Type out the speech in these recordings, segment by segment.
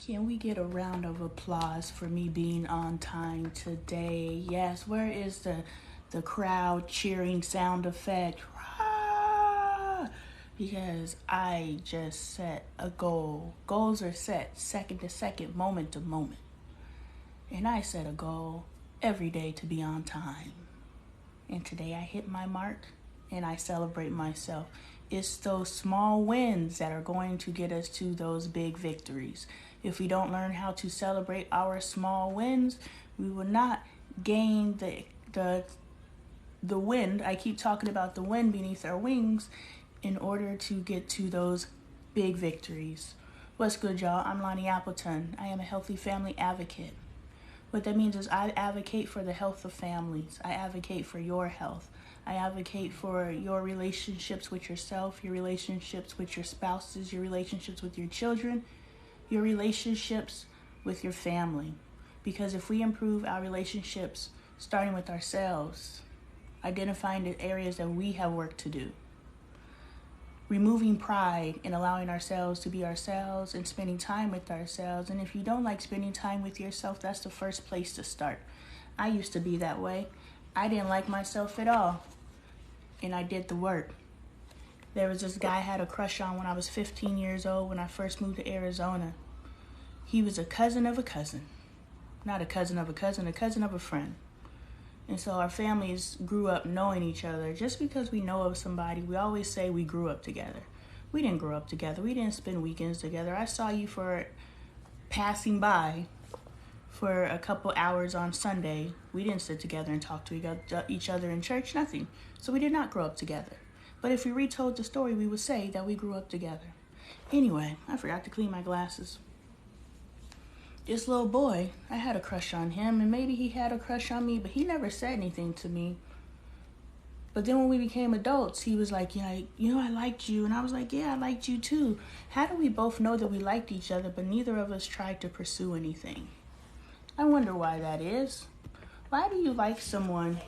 Can we get a round of applause for me being on time today? Yes, where is the crowd cheering sound effect? Ah! Because I just set a goal. Goals are set second to second, moment to moment. And I set a goal every day to be on time. And today I hit my mark and I celebrate myself. It's those small wins that are going to get us to those big victories. If we don't learn how to celebrate our small wins, we will not gain the wind. I keep talking about the wind beneath our wings in order to get to those big victories. What's good, y'all? I'm Lonee Appleton. I am a healthy family advocate. What that means is I advocate for the health of families. I advocate for your health. I advocate for your relationships with yourself, your relationships with your spouses, your relationships with your children, your relationships with your family. Because if we improve our relationships, starting with ourselves, identifying the areas that we have work to do, removing pride and allowing ourselves to be ourselves and spending time with ourselves. And if you don't like spending time with yourself, that's the first place to start. I used to be that way. I didn't like myself at all. And I did the work. There was this guy I had a crush on when I was 15 years old when I first moved to Arizona. He was a cousin of a cousin. Not a cousin of a cousin, a cousin of a friend. And so our families grew up knowing each other. Just because we know of somebody, we always say we grew up together. We didn't grow up together. We didn't spend weekends together. I saw you for passing by for a couple hours on Sunday. We didn't sit together and talk to each other in church, nothing. So we did not grow up together. But if we retold the story, we would say that we grew up together. Anyway, I forgot to clean my glasses. This little boy, I had a crush on him, and maybe he had a crush on me, but he never said anything to me. But then when we became adults, he was like, yeah, I liked you. And I was like, yeah, I liked you too. How do we both know that we liked each other, but neither of us tried to pursue anything? I wonder why that is. Why do you like someone,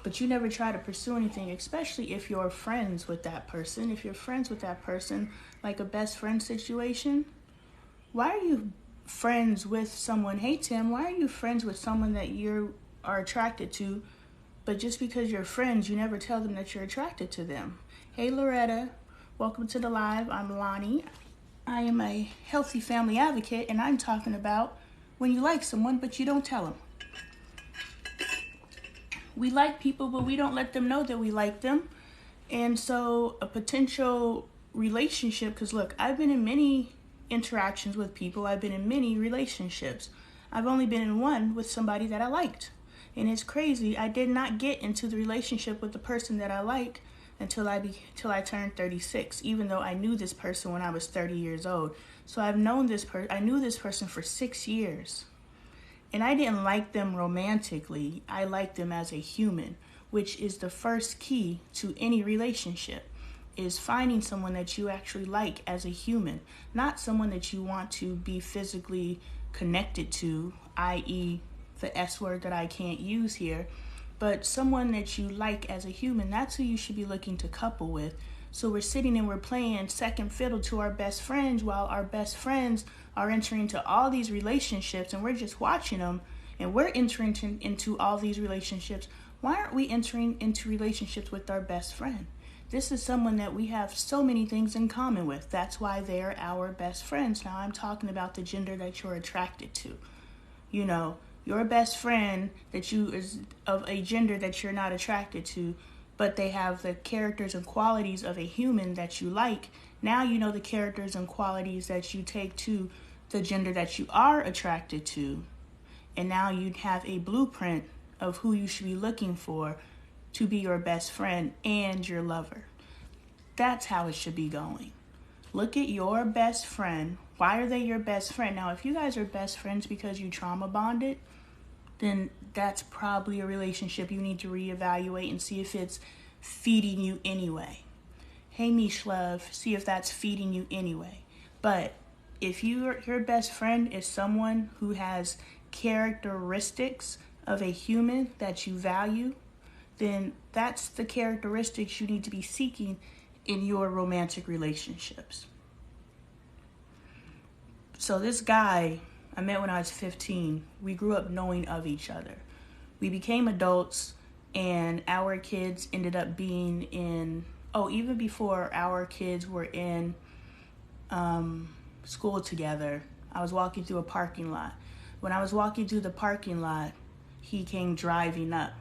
but you never try to pursue anything, especially if you're friends with that person? If you're friends with that person, like a best friend situation, why are you friends with someone? Hey, Tim, why are you friends with someone that you are attracted to, but just because you're friends, you never tell them that you're attracted to them? Hey, Loretta, welcome to the live. I'm Lonnie. I am a healthy family advocate, and I'm talking about when you like someone, but you don't tell them. We like people, but we don't let them know that we like them. And so a potential relationship, because look, I've been in many interactions with people. I've been in many relationships. I've only been in one with somebody that I liked. And it's crazy. I did not get into the relationship with the person that I like until I turned 36, even though I knew this person when I was 30 years old. So I knew this person for 6 years. And I didn't like them romantically. I liked them as a human, which is the first key to any relationship, is finding someone that you actually like as a human, not someone that you want to be physically connected to, i.e. the S word that I can't use here, but someone that you like as a human. That's who you should be looking to couple with. So we're sitting and we're playing second fiddle to our best friends while our best friends are entering into all these relationships, and we're just watching them, and we're entering into all these relationships. Why aren't we entering into relationships with our best friend? This is someone that we have so many things in common with. That's why they're our best friends. Now I'm talking about the gender that you're attracted to. Your best friend that you is of a gender that you're not attracted to, but they have the characters and qualities of a human that you like. Now you know the characters and qualities that you take to the gender that you are attracted to. And now you have a blueprint of who you should be looking for to be your best friend and your lover. That's how it should be going. Look at your best friend. Why are they your best friend? Now, if you guys are best friends because you trauma bonded, then that's probably a relationship you need to reevaluate and see if it's feeding you anyway. Hey, Mish Love, see if that's feeding you anyway. But if your best friend is someone who has characteristics of a human that you value, then that's the characteristics you need to be seeking in your romantic relationships. So this guy I met when I was 15, we grew up knowing of each other. We became adults, and our kids ended up being in, even before our kids were in school together, I was walking through a parking lot. When I was walking through the parking lot, he came driving up.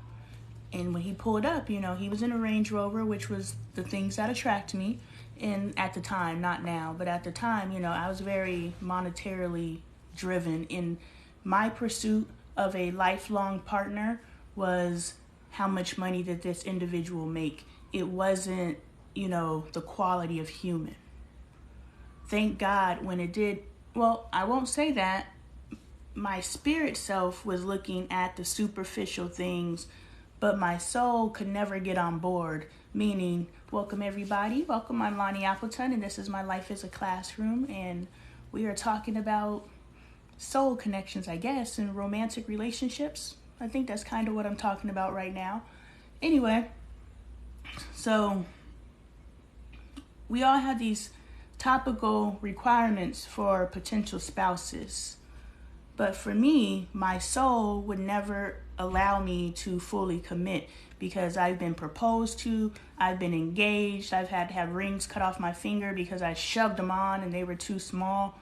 And when he pulled up, he was in a Range Rover, which was the things that attract me. And at the time, not now, but at the time, I was very monetarily driven. In my pursuit of a lifelong partner was how much money did this individual make. It wasn't, the quality of human. Thank God when it did, I won't say that. My spirit self was looking at the superficial things, but my soul could never get on board. Meaning, welcome everybody. Welcome, I'm Lonee Appleton, and this is My Life as a Classroom. And we are talking about soul connections, I guess, and romantic relationships. I think that's kind of what I'm talking about right now. Anyway, so we all have these topical requirements for potential spouses. But for me, my soul would never allow me to fully commit because I've been proposed to, I've been engaged, I've had to have rings cut off my finger because I shoved them on and they were too small.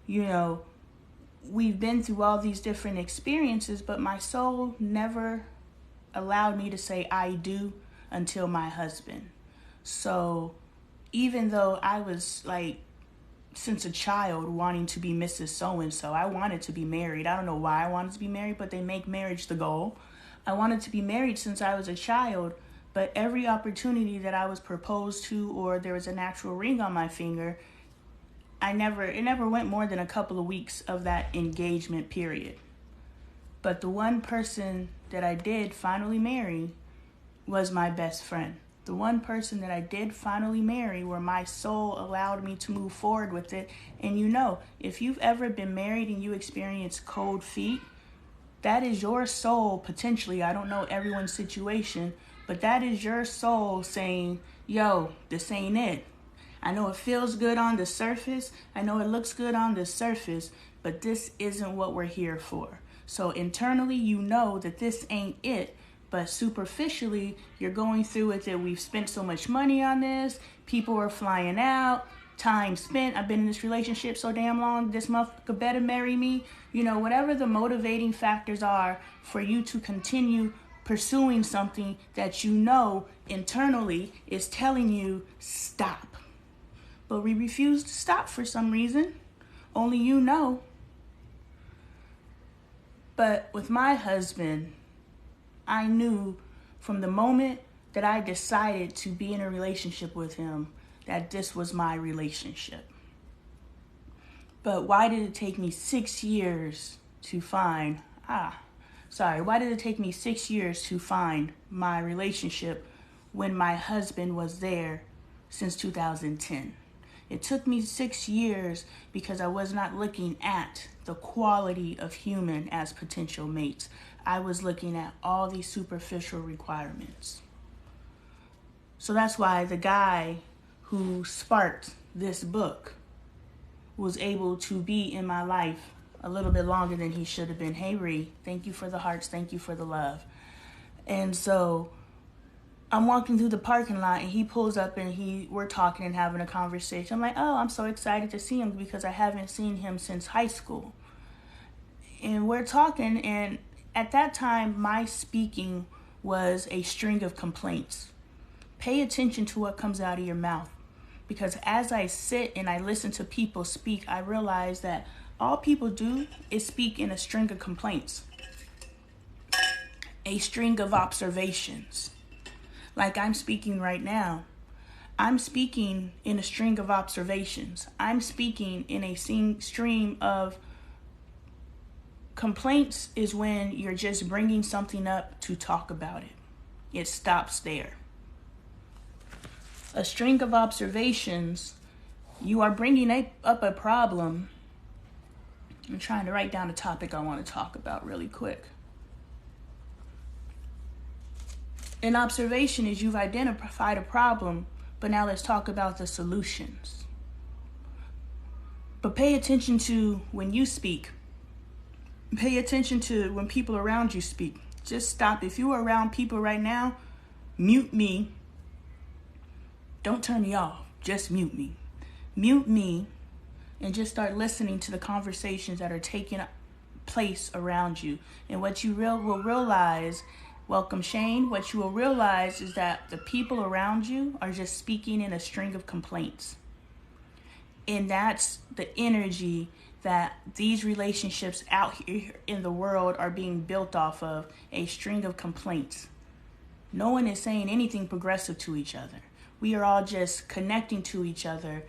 We've been through all these different experiences, but my soul never allowed me to say I do until my husband. So even though I was since a child wanting to be Mrs. So-and-so, I wanted to be married. I don't know why I wanted to be married, but they make marriage the goal. I wanted to be married since I was a child, but every opportunity that I was proposed to or there was an actual ring on my finger, it never went more than a couple of weeks of that engagement period. But the one person that I did finally marry was my best friend. The one person that I did finally marry where my soul allowed me to move forward with it. And if you've ever been married and you experience cold feet, that is your soul potentially. I don't know everyone's situation, but that is your soul saying, yo, this ain't it. I know it feels good on the surface. I know it looks good on the surface, but this isn't what we're here for. So internally, that this ain't it. But superficially, you're going through it that we've spent so much money on this. People are flying out. Time spent. I've been in this relationship so damn long. This motherfucker better marry me. Whatever the motivating factors are for you to continue pursuing something that internally is telling you stop. But we refuse to stop for some reason. Only you know. But with my husband, I knew from the moment that I decided to be in a relationship with him that this was my relationship. But why did it take me 6 years to find, why did it take me 6 years to find my relationship when my husband was there since 2010? It took me 6 years because I was not looking at the quality of human as potential mates. I was looking at all these superficial requirements. So that's why the guy who sparked this book was able to be in my life a little bit longer than he should have been. Hey, Ree, thank you for the hearts. Thank you for the love. And so I'm walking through the parking lot and he pulls up and we're talking and having a conversation. I'm like, I'm so excited to see him because I haven't seen him since high school. And we're talking, and at that time, my speaking was a string of complaints. Pay attention to what comes out of your mouth. Because as I sit and I listen to people speak, I realize that all people do is speak in a string of complaints. A string of observations. Like I'm speaking right now. I'm speaking in a string of observations. I'm speaking in a stream of complaints is when you're just bringing something up to talk about it. It stops there. A string of observations, you are bringing up a problem. I'm trying to write down a topic I want to talk about really quick. An observation is you've identified a problem, but now let's talk about the solutions. But pay attention to when you speak. Pay attention to when people around you speak. Just stop. If you are around people right now, mute me. Don't turn me off. Just mute me. Mute me and just start listening to the conversations that are taking place around you. And what you will realize, welcome Shane, what you will realize is that the people around you are just speaking in a string of complaints. And that's the energy that these relationships out here in the world are being built off of, a string of complaints. No one is saying anything progressive to each other. We are all just connecting to each other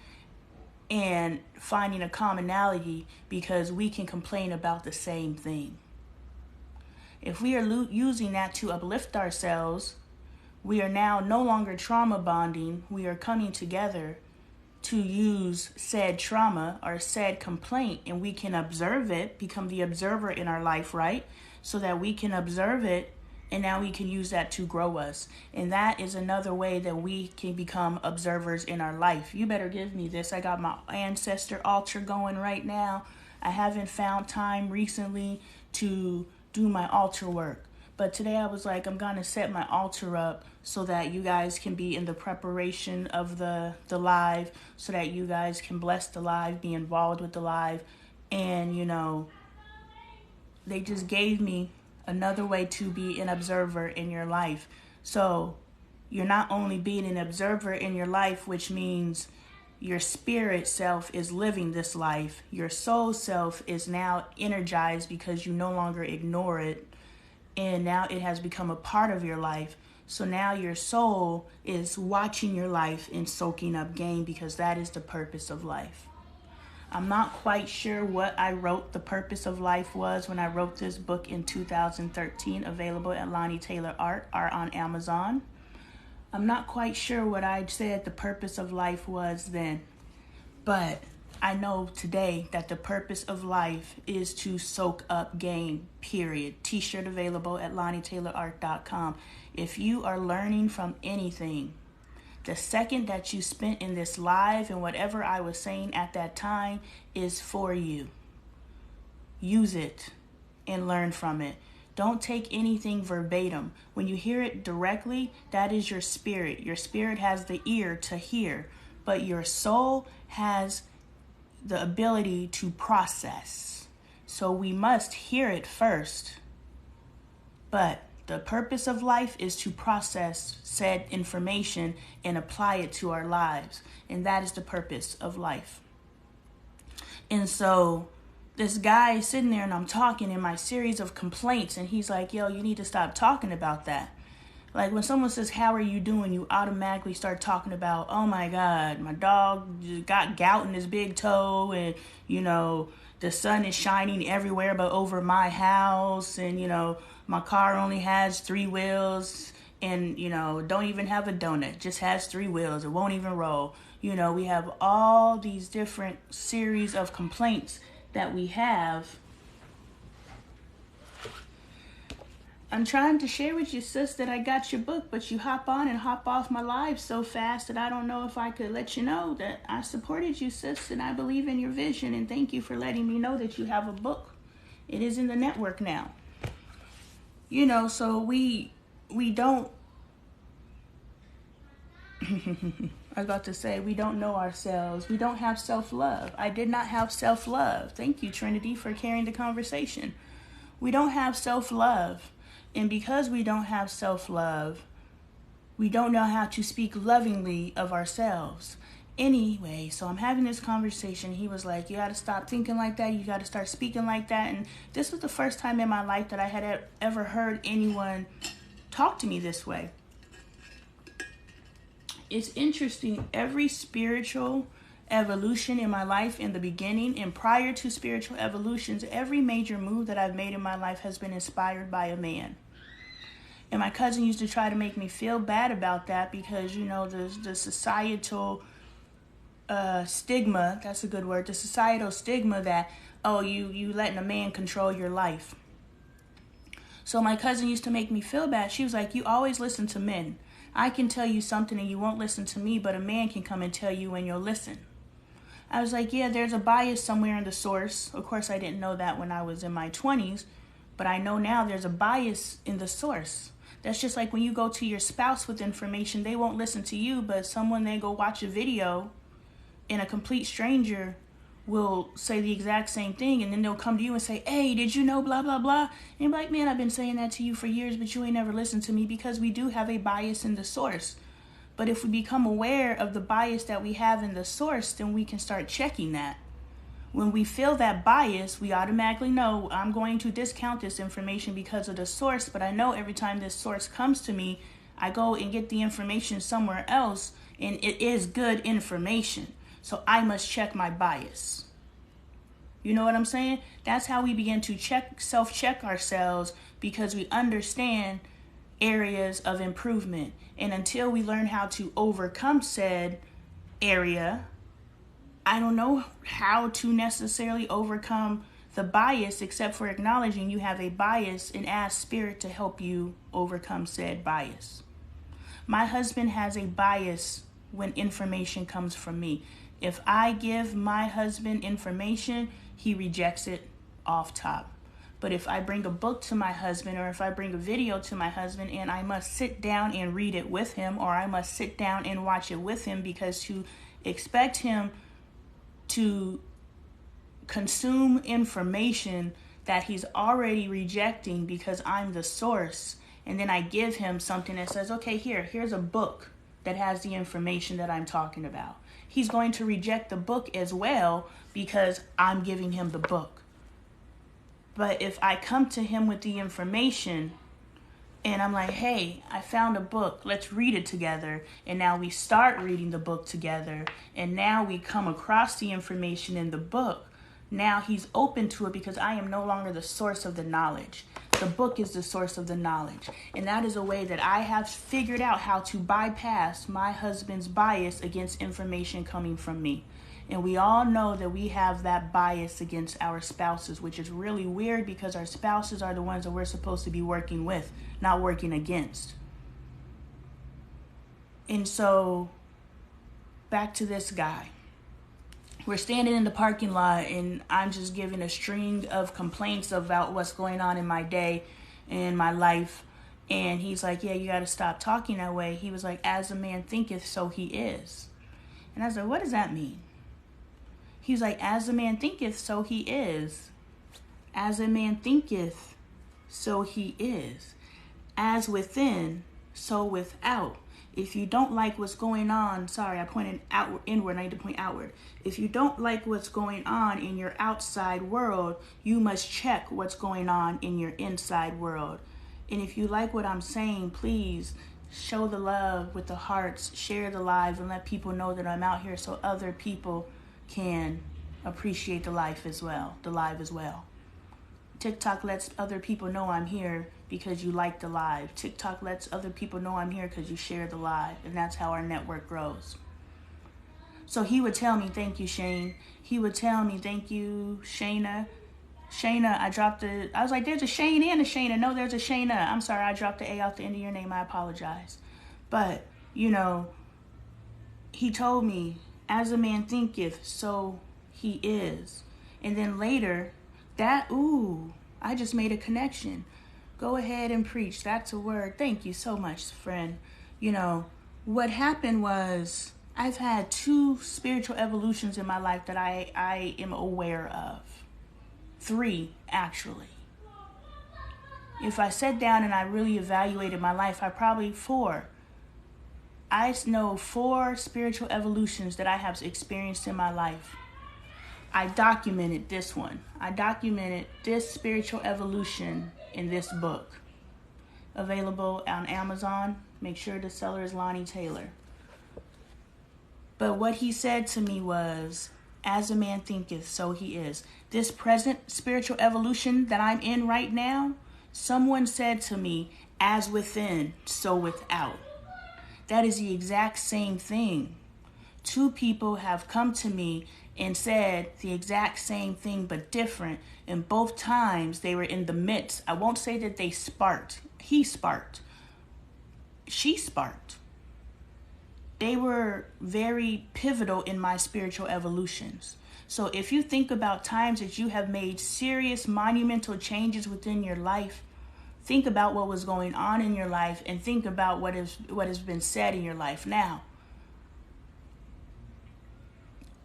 and finding a commonality because we can complain about the same thing. If we are using that to uplift ourselves, we are now no longer trauma bonding. We are coming together to use said trauma or said complaint, and we can observe it, become the observer in our life, right? So that we can observe it, and now we can use that to grow us. And that is another way that we can become observers in our life. You better give me this. I got my ancestor altar going right now. I haven't found time recently to do my altar work. But today I was like, I'm going to set my altar up so that you guys can be in the preparation of the live, so that you guys can bless the live, be involved with the live. And, they just gave me another way to be an observer in your life. So you're not only being an observer in your life, which means your spirit self is living this life. Your soul self is now energized because you no longer ignore it. And now it has become a part of your life. So now your soul is watching your life and soaking up game, because that is the purpose of life. I'm not quite sure what I wrote the purpose of life was when I wrote this book in 2013, available at Lonee Taylor Art or on Amazon. I'm not quite sure what I said the purpose of life was then, but I know today that the purpose of life is to soak up game, period. T-shirt available at LoneeTaylorArt.com. If you are learning from anything, the second that you spent in this live and whatever I was saying at that time is for you. Use it and learn from it. Don't take anything verbatim. When you hear it directly, that is your spirit. Your spirit has the ear to hear, but your soul has the ability to process. So we must hear it first. But the purpose of life is to process said information and apply it to our lives. And that is the purpose of life. And so this guy is sitting there and I'm talking in my series of complaints, and he's like, yo, you need to stop talking about that. Like when someone says, how are you doing? You automatically start talking about, oh my God, my dog just got gout in his big toe, and, the sun is shining everywhere but over my house, and, my car only has 3 wheels, and, don't even have a donut, just has 3 wheels. It won't even roll. We have all these different series of complaints that we have. I'm trying to share with you, sis, that I got your book, but you hop on and hop off my live so fast that I don't know if I could let you know that I supported you, sis, and I believe in your vision, and thank you for letting me know that you have a book. It is in the network now. So we don't, I was about to say, we don't know ourselves. We don't have self-love. I did not have self-love. Thank you, Trinity, for carrying the conversation. We don't have self-love. And because we don't have self-love, we don't know how to speak lovingly of ourselves. Anyway, so I'm having this conversation. He was like, you got to stop thinking like that. You got to start speaking like that. And this was the first time in my life that I had ever heard anyone talk to me this way. It's interesting. Every spiritual evolution in my life in the beginning and prior to spiritual evolutions, every major move that I've made in my life has been inspired by a man. And my cousin used to try to make me feel bad about that because, the societal stigma, that's a good word, the societal stigma that, oh, you letting a man control your life. So my cousin used to make me feel bad. She was like, you always listen to men. I can tell you something and you won't listen to me, but a man can come and tell you and you'll listen. I was like, yeah, there's a bias somewhere in the source. Of course, I didn't know that when I was in my 20s, but I know now there's a bias in the source. That's just like when you go to your spouse with information, they won't listen to you, but someone, they go watch a video and a complete stranger will say the exact same thing, and then they'll come to you and say, hey, did you know blah, blah, blah? And you're like, man, I've been saying that to you for years, but you ain't never listened to me, because we do have a bias in the source. But if we become aware of the bias that we have in the source, then we can start checking that. When we feel that bias, we automatically know I'm going to discount this information because of the source, but I know every time this source comes to me, I go and get the information somewhere else, and it is good information. So I must check my bias. You know what I'm saying? That's how we begin to self-check ourselves, because we understand areas of improvement. And until we learn how to overcome said area, I don't know how to necessarily overcome the bias, except for acknowledging you have a bias and ask spirit to help you overcome said bias. My husband has a bias when information comes from me. If I give my husband information, he rejects it off top. But if I bring a book to my husband, or if I bring a video to my husband, and I must sit down and read it with him, or I must sit down and watch it with him, because to expect him to consume information that he's already rejecting because I'm the source, and then I give him something that says, okay, here's a book that has the information that I'm talking about. He's going to reject the book as well because I'm giving him the book. But if I come to him with the information and I'm like, hey, I found a book, let's read it together. And now we start reading the book together. And now we come across the information in the book. Now he's open to it because I am no longer the source of the knowledge. The book is the source of the knowledge. And that is a way that I have figured out how to bypass my husband's bias against information coming from me. And we all know that we have that bias against our spouses, which is really weird because our spouses are the ones that we're supposed to be working with, not working against. And so, back to this guy. We're standing in the parking lot, and I'm just giving a string of complaints about what's going on in my day and my life. And he's like, yeah, you got to stop talking that way. He was like, as a man thinketh, so he is. And I was like, what does that mean? He's like, as a man thinketh, so he is. As a man thinketh, so he is. As within, so without. If you don't like what's going on, sorry, I pointed outward, inward, I need to point outward. If you don't like what's going on in your outside world, you must check what's going on in your inside world. And if you like what I'm saying, please show the love with the hearts, share the live, and let people know that I'm out here so other people can appreciate the live as well. TikTok lets other people know I'm here because you like the live. TikTok lets other people know I'm here because you share the live, and that's how our network grows. So he would tell me, thank you, Shane. He would tell me, thank you, Shayna. Shayna, I was like, there's a Shane and a Shayna. No, there's a Shayna. I'm sorry, I dropped the A off the end of your name. I apologize. But, he told me, as a man thinketh, so he is. And then later, I just made a connection. Go ahead and preach. That's a word. Thank you so much, friend. What happened was I've had 2 spiritual evolutions in my life that I am aware of. 3, actually. If I sat down and I really evaluated my life, 4. I know 4 spiritual evolutions that I have experienced in my life. I documented this one. I documented this spiritual evolution in this book. Available on Amazon. Make sure the seller is Lonnie Taylor. But what he said to me was, as a man thinketh, so he is. This present spiritual evolution that I'm in right now, someone said to me, as within, so without. That is the exact same thing. 2 people have come to me and said the exact same thing but different. And both times they were in the midst. I won't say that they sparked. He sparked. She sparked. they were very pivotal in my spiritual evolutions. So if you think about times that you have made serious monumental changes within your life, think about what was going on in your life and think about what has been said in your life now.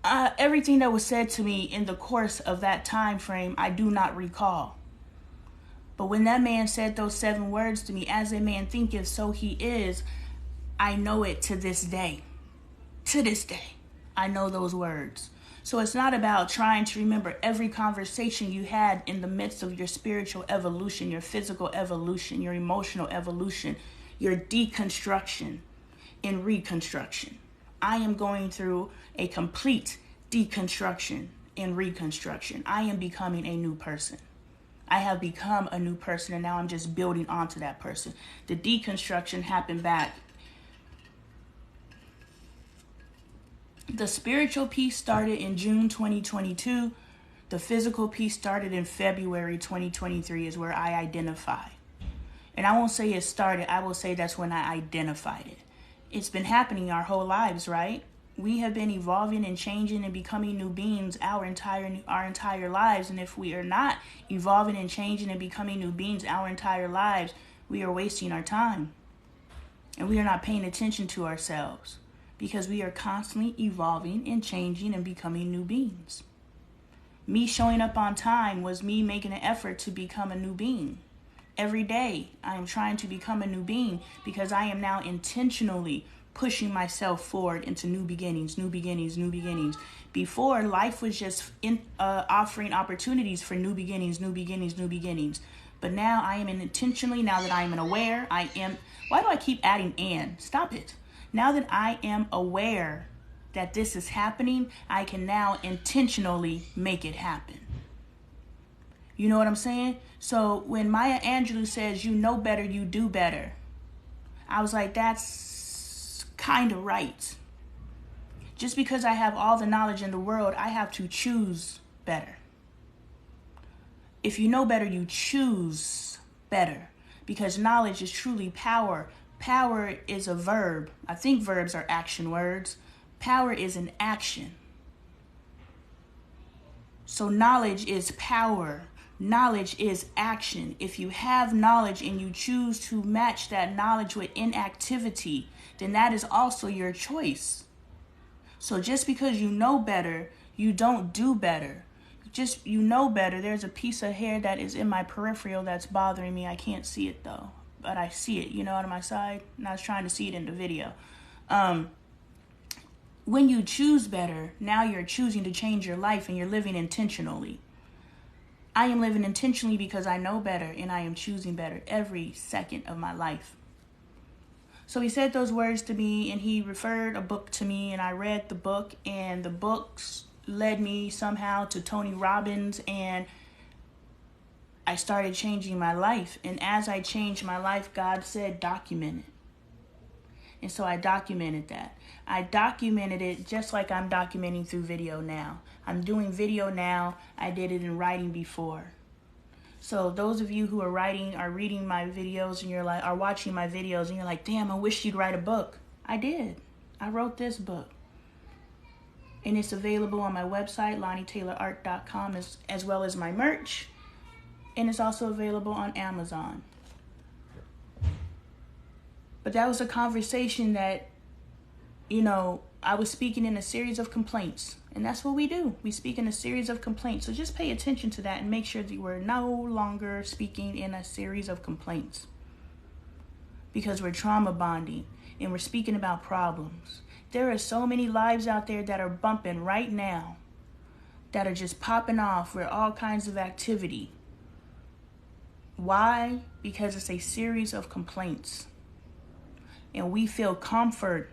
Everything that was said to me in the course of that time frame, I do not recall. But when that man said those 7 words to me, as a man thinketh, so he is, I know it to this day. To this day, I know those words. So it's not about trying to remember every conversation you had in the midst of your spiritual evolution, your physical evolution, your emotional evolution, your deconstruction and reconstruction. I am going through a complete deconstruction and reconstruction. I am becoming a new person. I have become a new person, and now I'm just building onto that person. The deconstruction happened back. The spiritual piece started in June 2022. The physical piece started in February 2023 is where I identify. And I won't say it started. I will say that's when I identified it. It's been happening our whole lives, right? We have been evolving and changing and becoming new beings our entire lives. And if we are not evolving and changing and becoming new beings our entire lives, we are wasting our time. And we are not paying attention to ourselves because we are constantly evolving and changing and becoming new beings. Me showing up on time was me making an effort to become a new being. Every day I am trying to become a new being because I am now intentionally pushing myself forward into new beginnings, new beginnings, new beginnings. Before, life was just offering opportunities for new beginnings, new beginnings, new beginnings. But now I am intentionally, now that I am aware, why do I keep adding and? Stop it. Now that I am aware that this is happening, I can now intentionally make it happen. You know what I'm saying? So when Maya Angelou says, you know better, you do better, I was like, that's kind of right. Just because I have all the knowledge in the world, I have to choose better. If you know better, you choose better, because knowledge is truly power. Power is a verb. I think verbs are action words. Power is an action. So knowledge is power. Knowledge is action. If you have knowledge and you choose to match that knowledge with inactivity, then that is also your choice. So just because you know better, you don't do better. Just you know better. There's a piece of hair that is in my peripheral that's bothering me. I can't see it though, but I see it, you know, on my side. And I was trying to see it in the video. When you choose better, now you're choosing to change your life and you're living intentionally. I am living intentionally because I know better and I am choosing better every second of my life. So he said those words to me and he referred a book to me and I read the book, and the books led me somehow to Tony Robbins, and I started changing my life. And as I changed my life, God said, document it. And so I documented that. I documented it just like I'm documenting through video now. I'm doing video now. I did it in writing before. So those of you who are reading my videos and you're like, are watching my videos and you're like, damn, I wish you'd write a book. I did. I wrote this book. And it's available on my website, LoneeTaylorArt.com, as well as my merch. And it's also available on Amazon. But that was a conversation that, you know, I was speaking in a series of complaints. And that's what we do. We speak in a series of complaints. So just pay attention to that and make sure that we're no longer speaking in a series of complaints. Because we're trauma bonding and we're speaking about problems. There are so many lives out there that are bumping right now, that are just popping off with all kinds of activity. Why? Because it's a series of complaints. And we feel comfort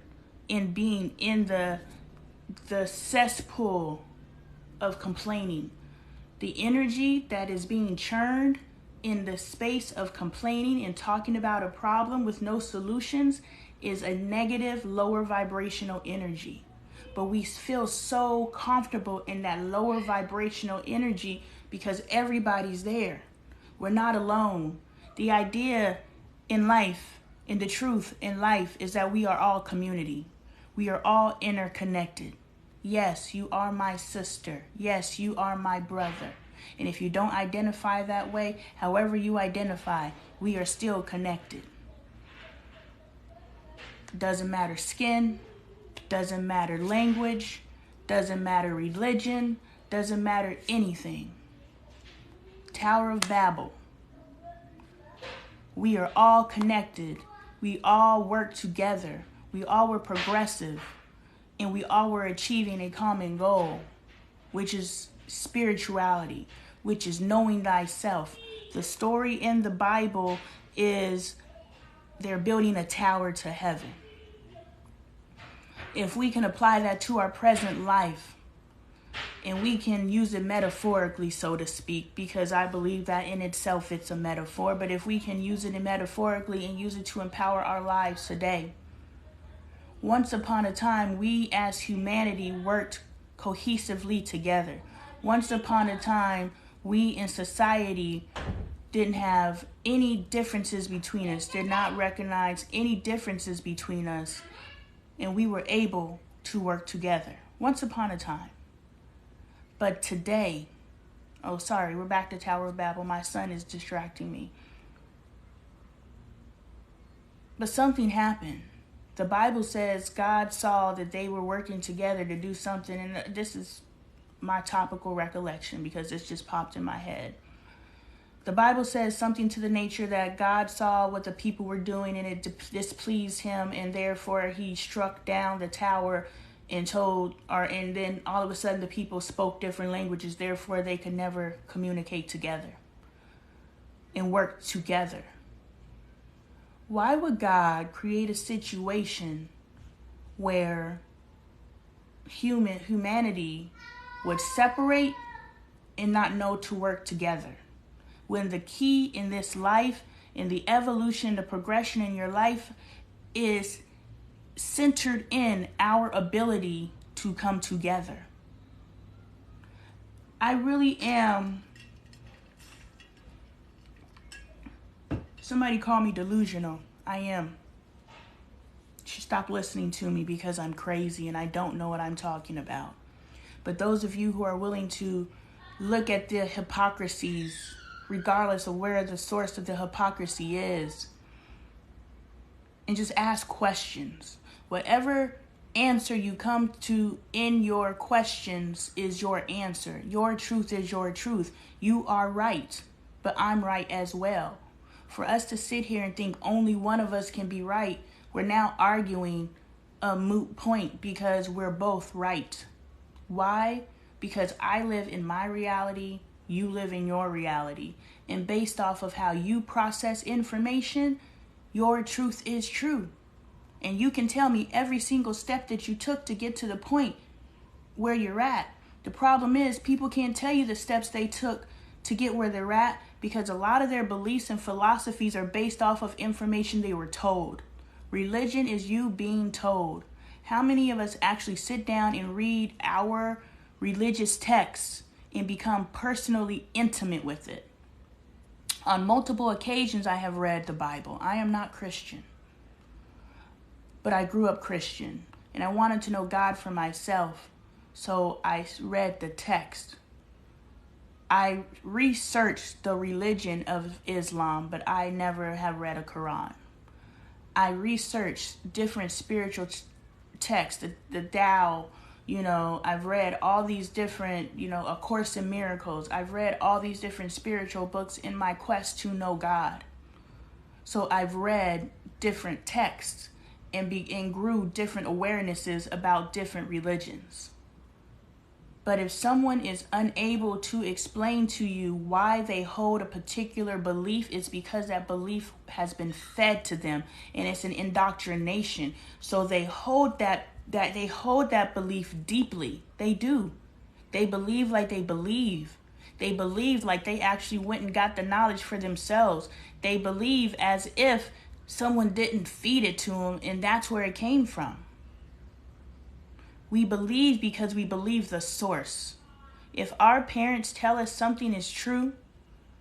in being in the cesspool of complaining. The energy that is being churned in the space of complaining and talking about a problem with no solutions is a negative, lower vibrational energy. But we feel so comfortable in that lower vibrational energy because everybody's there. We're not alone. The idea in life, and the truth in life, is that we are all community. We are all interconnected. Yes, you are my sister. Yes, you are my brother. And if you don't identify that way, however you identify, we are still connected. Doesn't matter skin, doesn't matter language, doesn't matter religion, doesn't matter anything. Tower of Babel. We are all connected. We all work together. We all were progressive. And we all were achieving a common goal, which is spirituality, which is knowing thyself. The story in the Bible is they're building a tower to heaven. If we can apply that to our present life, and we can use it metaphorically, so to speak, because I believe that in itself it's a metaphor, but if we can use it metaphorically and use it to empower our lives today. Once upon a time, we as humanity worked cohesively together. Once upon a time, we in society didn't have any differences between us, did not recognize any differences between us, and we were able to work together. Once upon a time. But today, we're back to Tower of Babel. My son is distracting me. But something happened. The Bible says God saw that they were working together to do something, and this is my topical recollection because it's just popped in my head. The Bible says something to the nature that God saw what the people were doing and it displeased him, and therefore he struck down the tower and then all of a sudden the people spoke different languages, therefore they could never communicate together and work together. Why would God create a situation where humanity would separate and not know to work together? When the key in this life, in the evolution, the progression in your life is centered in our ability to come together. I really am. Somebody call me delusional. I am. She stopped listening to me because I'm crazy and I don't know what I'm talking about. But those of you who are willing to look at the hypocrisies, regardless of where the source of the hypocrisy is, and just ask questions. Whatever answer you come to in your questions is your answer. Your truth is your truth. You are right, but I'm right as well. For us to sit here and think only one of us can be right, we're now arguing a moot point because we're both right. Why? Because I live in my reality, you live in your reality. And based off of how you process information, your truth is true. And you can tell me every single step that you took to get to the point where you're at. The problem is people can't tell you the steps they took to get where they're at because a lot of their beliefs and philosophies are based off of information they were told. Religion is you being told. How many of us actually sit down and read our religious texts and become personally intimate with it? On multiple occasions, I have read the Bible. I am not Christian, but I grew up Christian, and I wanted to know God for myself, so I read the text. I researched the religion of Islam, but I never have read a Quran. I researched different spiritual texts, the Tao. I've read all these different, A Course in Miracles. I've read all these different spiritual books in my quest to know God. So I've read different texts and grew different awarenesses about different religions. But if someone is unable to explain to you why they hold a particular belief, it's because that belief has been fed to them and it's an indoctrination. So they hold that belief deeply. They do. They believe like they believe. They believe like they actually went and got the knowledge for themselves. They believe as if someone didn't feed it to them and that's where it came from. We believe because we believe the source. If our parents tell us something is true,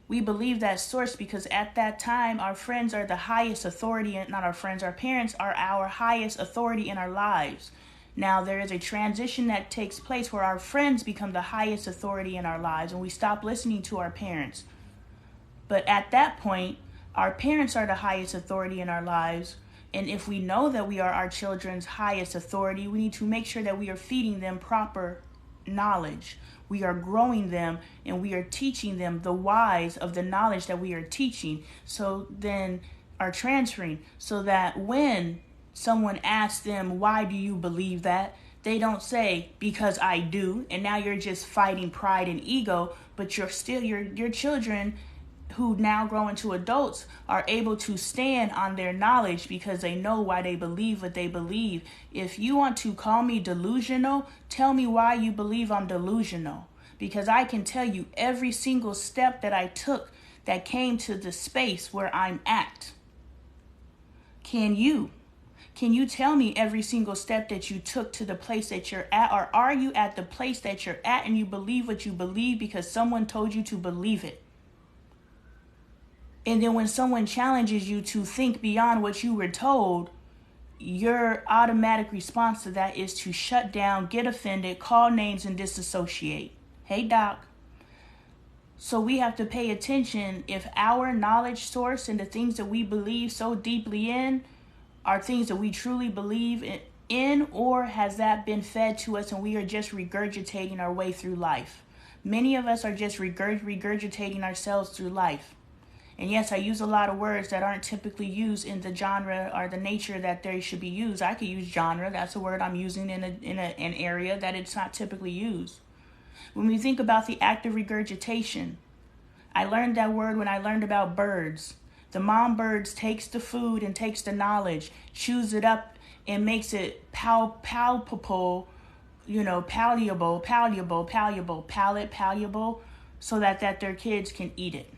we believe that source because at that time, our friends are the highest authority, not our friends, our parents are our highest authority in our lives. Now, there is a transition that takes place where our friends become the highest authority in our lives and we stop listening to our parents. But at that point, our parents are the highest authority in our lives. And if we know that we are our children's highest authority, we need to make sure that we are feeding them proper knowledge. We are growing them and we are teaching them the whys of the knowledge that we are teaching. So then are transferring so that when someone asks them, why do you believe that? They don't say, because I do. And now you're just fighting pride and ego, but you're still, your children who now grow into adults are able to stand on their knowledge because they know why they believe what they believe. If you want to call me delusional, tell me why you believe I'm delusional. Because I can tell you every single step that I took that came to the space where I'm at. Can you tell me every single step that you took to the place that you're at? Or are you at the place that you're at and you believe what you believe because someone told you to believe it? And then when someone challenges you to think beyond what you were told, your automatic response to that is to shut down, get offended, call names, and disassociate. Hey, Doc. So we have to pay attention if our knowledge source and the things that we believe so deeply in are things that we truly believe in, or has that been fed to us and we are just regurgitating our way through life? Many of us are just regurgitating ourselves through life. And yes, I use a lot of words that aren't typically used in the genre or the nature that they should be used. I could use genre. That's a word I'm using in an area that it's not typically used. When we think about the act of regurgitation, I learned that word when I learned about birds. The mom bird takes the food and takes the knowledge, chews it up and makes it palatable, so that their kids can eat it.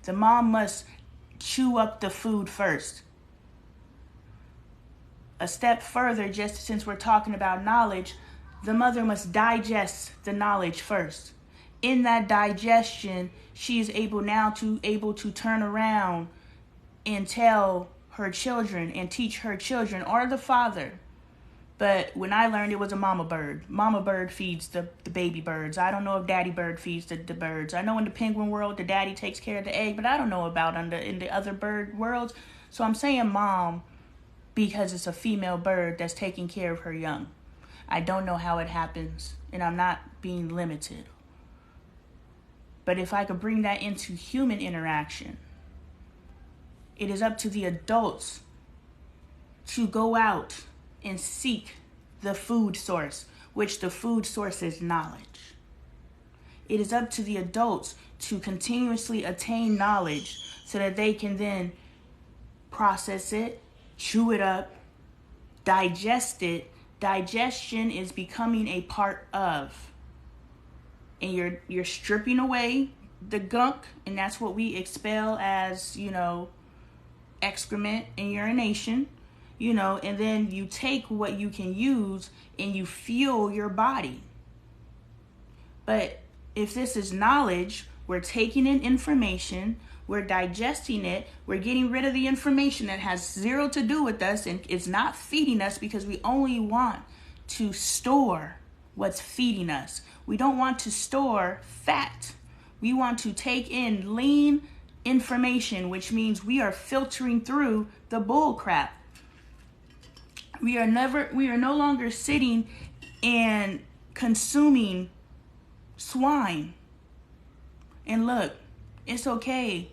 The mom must chew up the food first. A step further, just since we're talking about knowledge, the mother must digest the knowledge first. In that digestion, she is able to turn around and tell her children and teach her children or the father. But when I learned, it was a mama bird. Mama bird feeds the baby birds. I don't know if daddy bird feeds the birds. I know in the penguin world, the daddy takes care of the egg, but I don't know about in the other bird worlds. So I'm saying mom because it's a female bird that's taking care of her young. I don't know how it happens, and I'm not being limited. But if I could bring that into human interaction, it is up to the adults to go out and seek the food source, which the food source is knowledge. It is up to the adults to continuously attain knowledge so that they can then process it, chew it up, digest it. Digestion is becoming a part of. And you're stripping away the gunk, and that's what we expel as, excrement and urination. And then you take what you can use and you fuel your body. But if this is knowledge, we're taking in information, we're digesting it, we're getting rid of the information that has zero to do with us and it's not feeding us because we only want to store what's feeding us. We don't want to store fat. We want to take in lean information, which means we are filtering through the bull crap. We are no longer sitting and consuming swine. And look, it's okay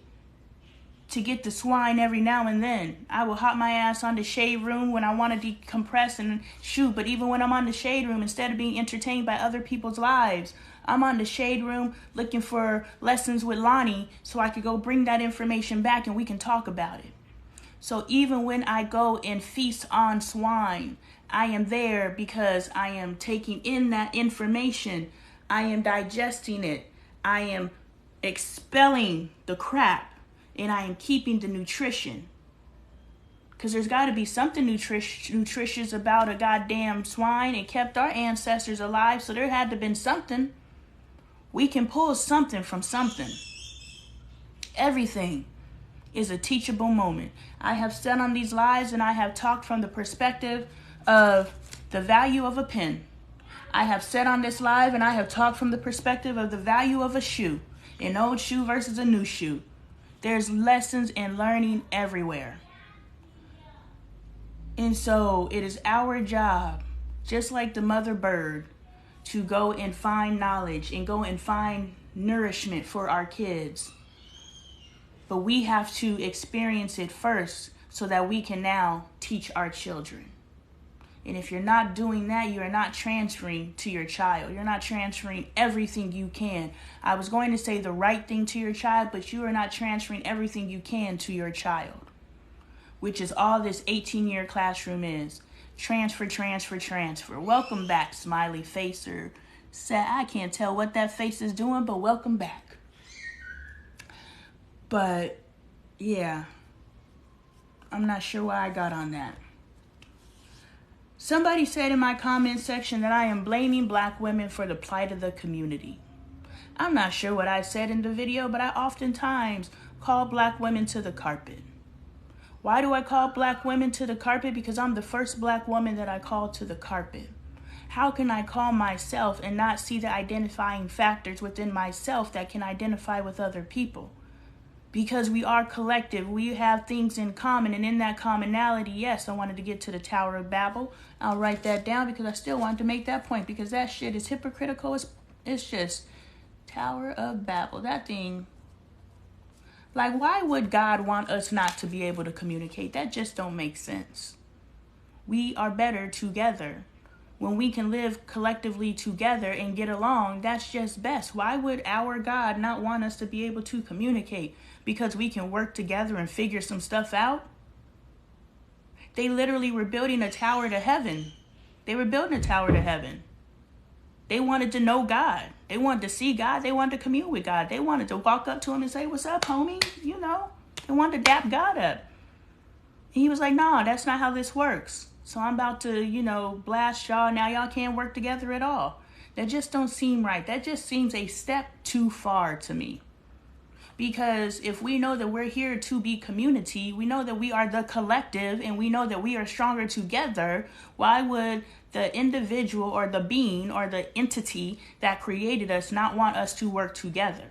to get the swine every now and then. I will hop my ass on the shade room when I want to decompress and shoot. But even when I'm on the shade room, instead of being entertained by other people's lives, I'm on the shade room looking for lessons with Lonnie so I could go bring that information back and we can talk about it. So even when I go and feast on swine, I am there because I am taking in that information. I am digesting it. I am expelling the crap. And I am keeping the nutrition. Because there's got to be something nutritious about a goddamn swine. It kept our ancestors alive, so there had to have been something. We can pull something from something. Everything is a teachable moment. I have sat on these lives and I have talked from the perspective of The value of a pen. I have said on this live and I have talked from the perspective of the value of a shoe. An old shoe versus a new shoe. There's lessons and learning everywhere. And so it is our job, just like the mother bird, to go and find knowledge and go and find nourishment for our kids. But we have to experience it first so that we can now teach our children. And if you're not doing that, you are not transferring to your child. You're not transferring everything you can. I was going to say the right thing to your child, but you are not transferring everything you can to your child, which is all this 18-year classroom is. Transfer, transfer, transfer. Welcome back, smiley face, or sad. I can't tell what that face is doing, but welcome back. But yeah, I'm not sure why I got on that. Somebody said in my comment section that I am blaming black women for the plight of the community. I'm not sure what I said in the video, but I oftentimes call black women to the carpet. Why do I call black women to the carpet? Because I'm the first black woman that I call to the carpet. How can I call myself and not see the identifying factors within myself that can identify with other people? Because we are collective, we have things in common, and in that commonality, yes, I wanted to get to the Tower of Babel. I'll write that down because I still wanted to make that point, because that shit is hypocritical. It's just Tower of Babel. That thing, like, why would God want us not to be able to communicate? That just don't make sense. We are better together. When we can live collectively together and get along, that's just best. Why would our God not want us to be able to communicate? Because we can work together and figure some stuff out? They literally were building a tower to heaven. They were building a tower to heaven. They wanted to know God. They wanted to see God. They wanted to commune with God. They wanted to walk up to him and say, "What's up, homie?" You know, they wanted to dap God up. And he was like, "No, that's not how this works. So I'm about to, blast y'all. Now y'all can't work together at all." That just don't seem right. That just seems a step too far to me. Because if we know that we're here to be community, we know that we are the collective, and we know that we are stronger together, why would the individual or the being or the entity that created us not want us to work together?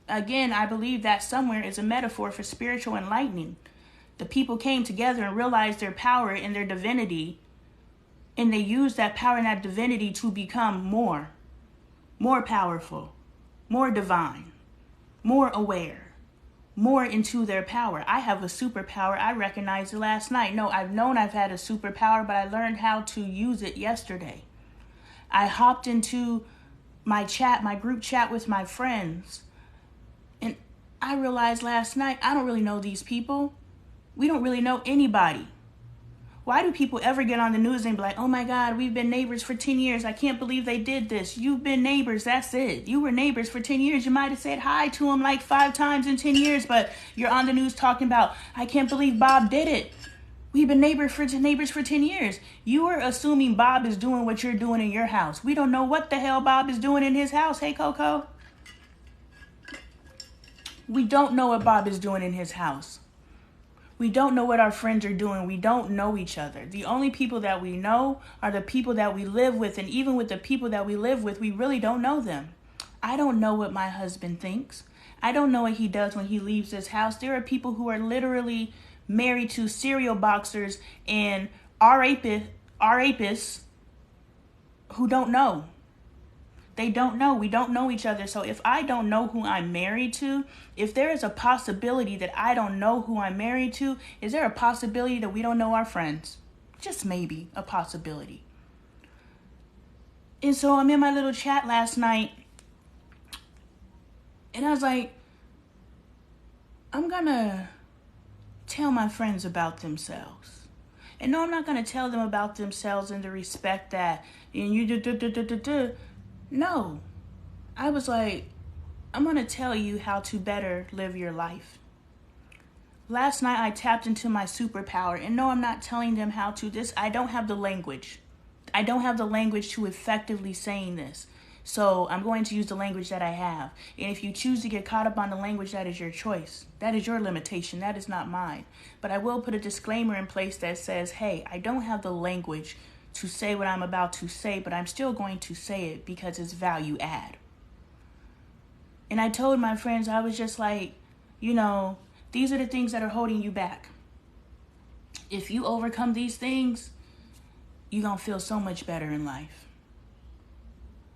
Again, I believe that somewhere is a metaphor for spiritual enlightening. The people came together and realized their power and their divinity, and they used that power and that divinity to become more powerful, more divine, more aware, more into their power. I have a superpower. I recognized it last night. No, I've known I've had a superpower, but I learned how to use it yesterday. I hopped into my group chat with my friends, and I realized last night I don't really know these people. We don't really know anybody. Why do people ever get on the news and be like, "Oh my God, we've been neighbors for 10 years. I can't believe they did this." You've been neighbors. That's it. You were neighbors for 10 years. You might have said hi to them like 5 times in 10 years, but you're on the news talking about, "I can't believe Bob did it. We've been neighbors for 10 years. You are assuming Bob is doing what you're doing in your house. We don't know what the hell Bob is doing in his house. Hey, Coco. We don't know what Bob is doing in his house. We don't know what our friends are doing. We don't know each other. The only people that we know are the people that we live with. And even with the people that we live with, we really don't know them. I don't know what my husband thinks. I don't know what he does when he leaves this house. There are people who are literally married to cereal boxers and rapists who don't know. They don't know. We don't know each other. So if I don't know who I'm married to, if there is a possibility that I don't know who I'm married to, is there a possibility that we don't know our friends? Just maybe a possibility. And so I'm in my little chat last night, and I was like, I'm going to tell my friends about themselves. And no, I'm not going to tell them about themselves in the respect that, and you No, I was like, I'm going to tell you how to better live your life. Last night, I tapped into my superpower. And no, I'm not telling them how to this. I don't have the language. I don't have the language to effectively saying this. So I'm going to use the language that I have. And if you choose to get caught up on the language, that is your choice. That is your limitation. That is not mine. But I will put a disclaimer in place that says, hey, I don't have the language to say what I'm about to say, but I'm still going to say it because it's value add. And I told my friends, I was just like, these are the things that are holding you back. If you overcome these things, you're going to feel so much better in life.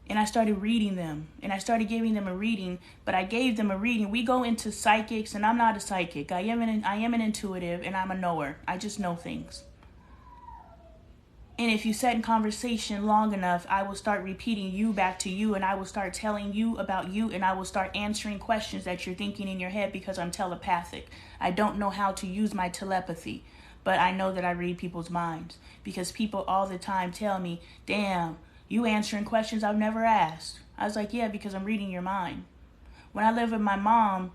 And I started reading them, and I started giving them a reading, but I gave them a reading. We go into psychics, and I'm not a psychic. I am an intuitive, and I'm a knower. I just know things. And if you sit in conversation long enough, I will start repeating you back to you, and I will start telling you about you, and I will start answering questions that you're thinking in your head because I'm telepathic. I don't know how to use my telepathy, but I know that I read people's minds because people all the time tell me, damn, you answering questions I've never asked. I was like, yeah, because I'm reading your mind. When I lived with my mom,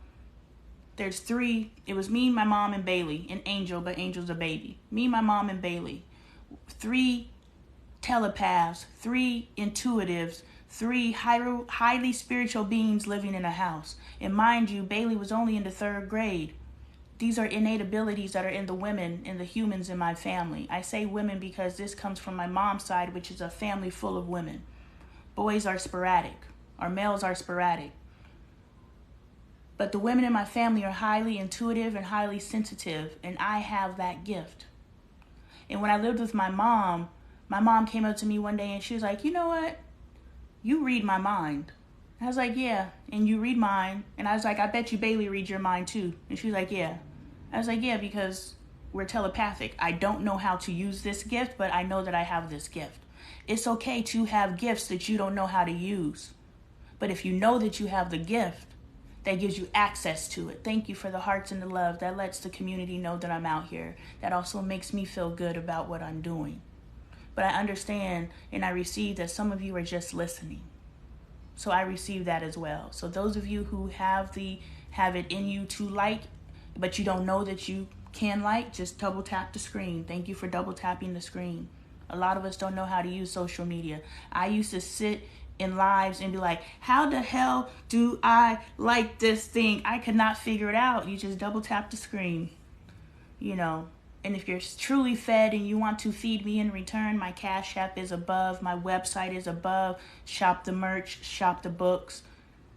there's three. It was me, my mom, and Bailey, and Angel, but Angel's a baby. Me, my mom, and Bailey. 3 telepaths, 3 intuitives, 3 highly spiritual beings living in a house. And mind you, Bailey was only in the 3rd grade. These are innate abilities that are in the women and the humans in my family. I say women because this comes from my mom's side, which is a family full of women. Boys are sporadic. Our males are sporadic. But the women in my family are highly intuitive and highly sensitive, and I have that gift. And when I lived with my mom came up to me one day and she was like, you know what? You read my mind. I was like, yeah. And you read mine. And I was like, I bet you Bailey reads your mind too. And she was like, yeah. I was like, yeah, because we're telepathic. I don't know how to use this gift, but I know that I have this gift. It's okay to have gifts that you don't know how to use. But if you know that you have the gift, that gives you access to it. Thank you for the hearts and the love. That lets the community know that I'm out here. That also makes me feel good about what I'm doing. But I understand and I receive that some of you are just listening. So I receive that as well. So those of you who have it in you to like, but you don't know that you can like, just double tap the screen. Thank you for double tapping the screen. A lot of us don't know how to use social media. I used to sit in lives and be like, how the hell do I like this thing? I could not figure it out. You just double tap the screen, And if you're truly fed and you want to feed me in return, my Cash App is above, my website is above. Shop the merch, shop the books,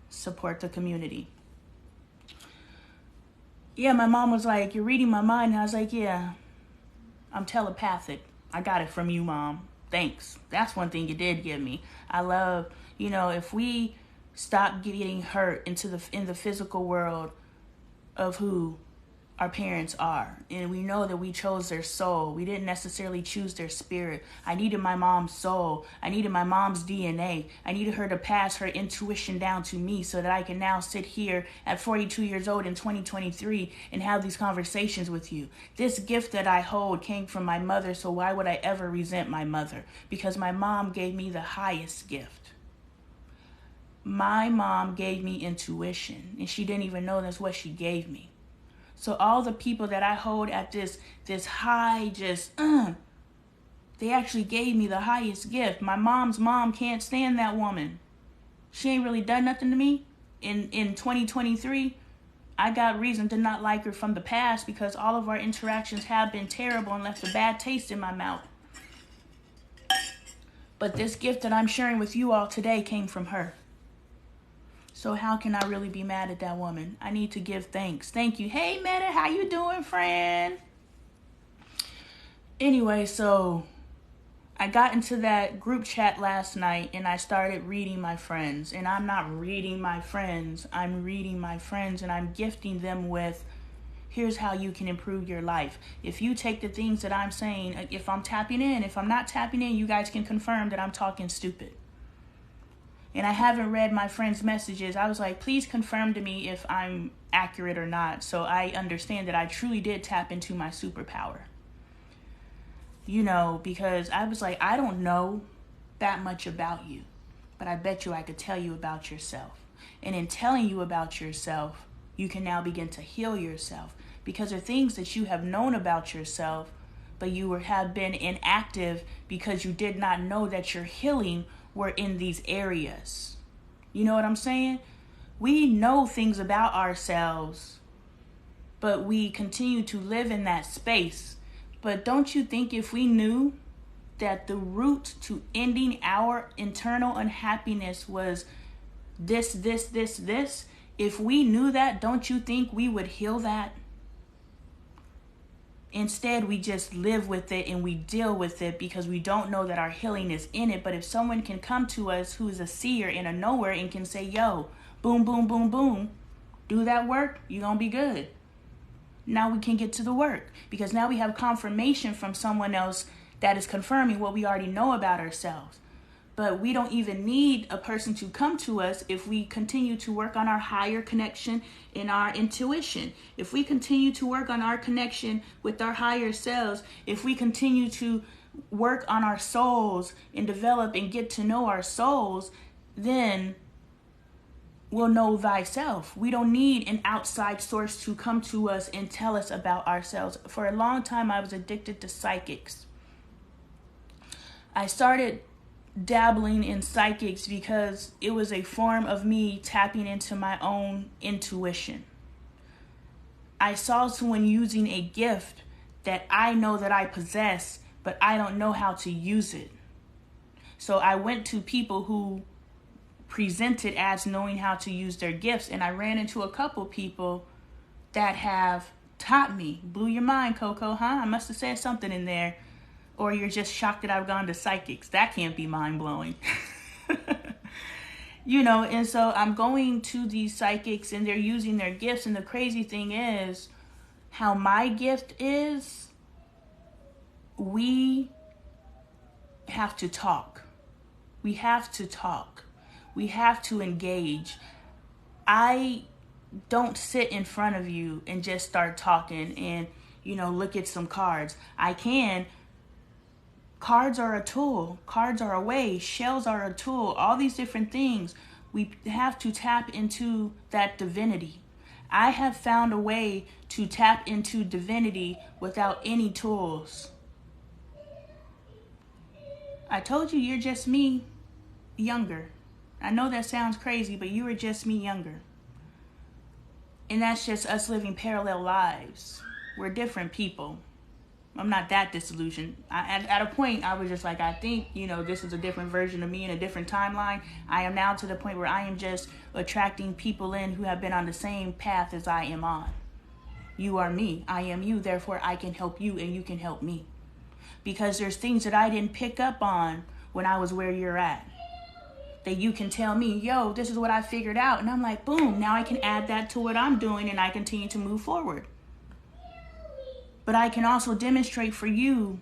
support the community. Yeah, my mom was like, you're reading my mind. And I was like, yeah, I'm telepathic. I got it from you, Mom. Thanks. That's one thing you did give me. I love, if we stop getting hurt in the physical world of who our parents are, and we know that we chose their soul. We didn't necessarily choose their spirit. I needed my mom's soul. I needed my mom's DNA. I needed her to pass her intuition down to me so that I can now sit here at 42 years old in 2023 and have these conversations with you. This gift that I hold came from my mother, so why would I ever resent my mother? Because my mom gave me the highest gift. My mom gave me intuition, and she didn't even know that's what she gave me. So all the people that I hold at this high, they actually gave me the highest gift. My mom's mom can't stand that woman. She ain't really done nothing to me. In 2023, I got reason to not like her from the past because all of our interactions have been terrible and left a bad taste in my mouth. But this gift that I'm sharing with you all today came from her. So how can I really be mad at that woman? I need to give thanks. Thank you. Hey, Meta, how you doing, friend? Anyway, so I got into that group chat last night and I started reading my friends. And I'm not reading my friends. I'm reading my friends and I'm gifting them with, here's how you can improve your life. If you take the things that I'm saying, if I'm tapping in, if I'm not tapping in, you guys can confirm that I'm talking stupid. And I haven't read my friends' messages. I was like, please confirm to me if I'm accurate or not. So I understand that I truly did tap into my superpower. Because I was like, I don't know that much about you, but I bet you I could tell you about yourself. And in telling you about yourself, you can now begin to heal yourself. Because there are things that you have known about yourself, but you have been inactive because you did not know that your healing were in these areas. You know what I'm saying? We know things about ourselves, but we continue to live in that space. But don't you think if we knew that the root to ending our internal unhappiness was this, if we knew that, don't you think we would heal that? Instead, we just live with it and we deal with it because we don't know that our healing is in it. But if someone can come to us who is a seer and a knower and can say, yo, boom, boom, boom, boom, do that work, you're going to be good. Now we can get to the work because now we have confirmation from someone else that is confirming what we already know about ourselves. But we don't even need a person to come to us if we continue to work on our higher connection in our intuition. If we continue to work on our connection with our higher selves, if we continue to work on our souls and develop and get to know our souls, then we'll know thyself. We don't need an outside source to come to us and tell us about ourselves. For a long time, I was addicted to psychics. I started dabbling in psychics because it was a form of me tapping into my own intuition. I saw someone using a gift that I know that I possess, but I don't know how to use it. So I went to people who presented as knowing how to use their gifts, and I ran into a couple people that have taught me. Blew your mind, Coco, huh? I must have said something in there. Or you're just shocked that I've gone to psychics. That can't be mind-blowing. And so I'm going to these psychics and they're using their gifts. And the crazy thing is, how my gift is, we have to talk. We have to talk. We have to engage. I don't sit in front of you and just start talking and, look at some cards. I can. Cards are a tool. Cards are a way. Shells are a tool. All these different things. We have to tap into that divinity. I have found a way to tap into divinity without any tools. I told you you're just me younger. I know that sounds crazy, but you are just me younger. And that's just us living parallel lives. We're different people. I'm not that disillusioned. At a point, I was just like, I think, this is a different version of me in a different timeline. I am now to the point where I am just attracting people in who have been on the same path as I am on. You are me. I am you. Therefore, I can help you and you can help me. Because there's things that I didn't pick up on when I was where you're at. That you can tell me, yo, this is what I figured out. And I'm like, boom, now I can add that to what I'm doing and I continue to move forward. But I can also demonstrate for you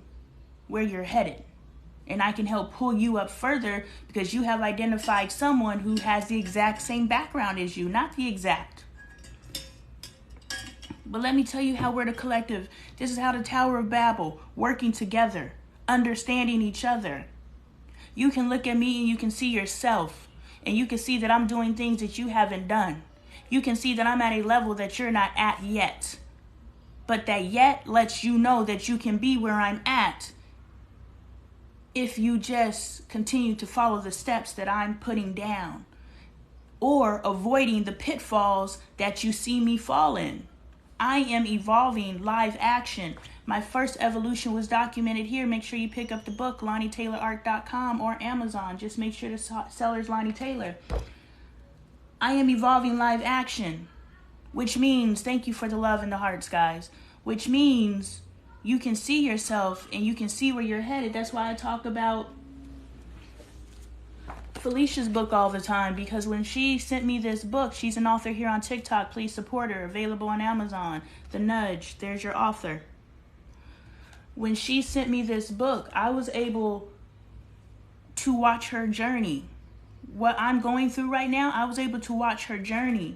where you're headed. And I can help pull you up further because you have identified someone who has the exact same background as you. Not the exact. But let me tell you how we're the collective. This is how the Tower of Babel, working together, understanding each other. You can look at me and you can see yourself. And you can see that I'm doing things that you haven't done. You can see that I'm at a level that you're not at yet. But that yet lets you know that you can be where I'm at if you just continue to follow the steps that I'm putting down or avoiding the pitfalls that you see me fall in. I am evolving live action. My first evolution was documented here. Make sure you pick up the book, LoneeTaylorArt.com or Amazon. Just make sure the seller's Lonee Taylor. I am evolving live action. Which means, thank you for the love and the hearts, guys. Which means you can see yourself and you can see where you're headed. That's why I talk about Felicia's book all the time. Because when she sent me this book, she's an author here on TikTok. Please support her. Available on Amazon. The Nudge. There's your author. When she sent me this book, I was able to watch her journey. What I'm going through right now, I was able to watch her journey.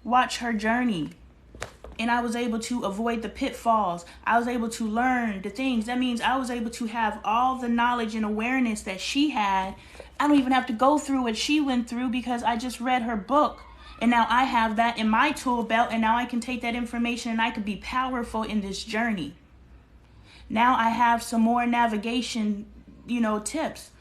And I was able to avoid the pitfalls. I was able to learn the things. That means I was able to have all the knowledge and awareness that she had. I don't even have to go through what she went through because I just read her book. And now I have that in my tool belt. And now I can take that information and I can be powerful in this journey. Now I have some more navigation, tips.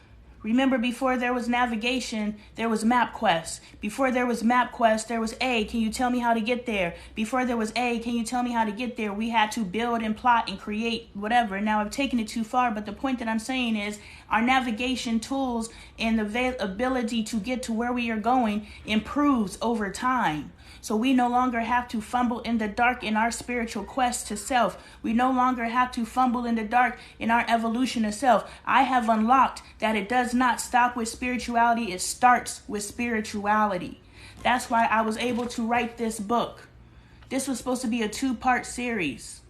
Remember, before there was navigation, there was MapQuest. Before there was MapQuest, there was A, can you tell me how to get there? Before there was A, can you tell me how to get there? We had to build and plot and create whatever. Now, I've taken it too far, but the point that I'm saying is our navigation tools and the ability to get to where we are going improves over time. So we no longer have to fumble in the dark in our spiritual quest to self. We no longer have to fumble in the dark in our evolution of self. I have unlocked that it does not stop with spirituality. It starts with spirituality. That's why I was able to write this book. This was supposed to be a 2-part series.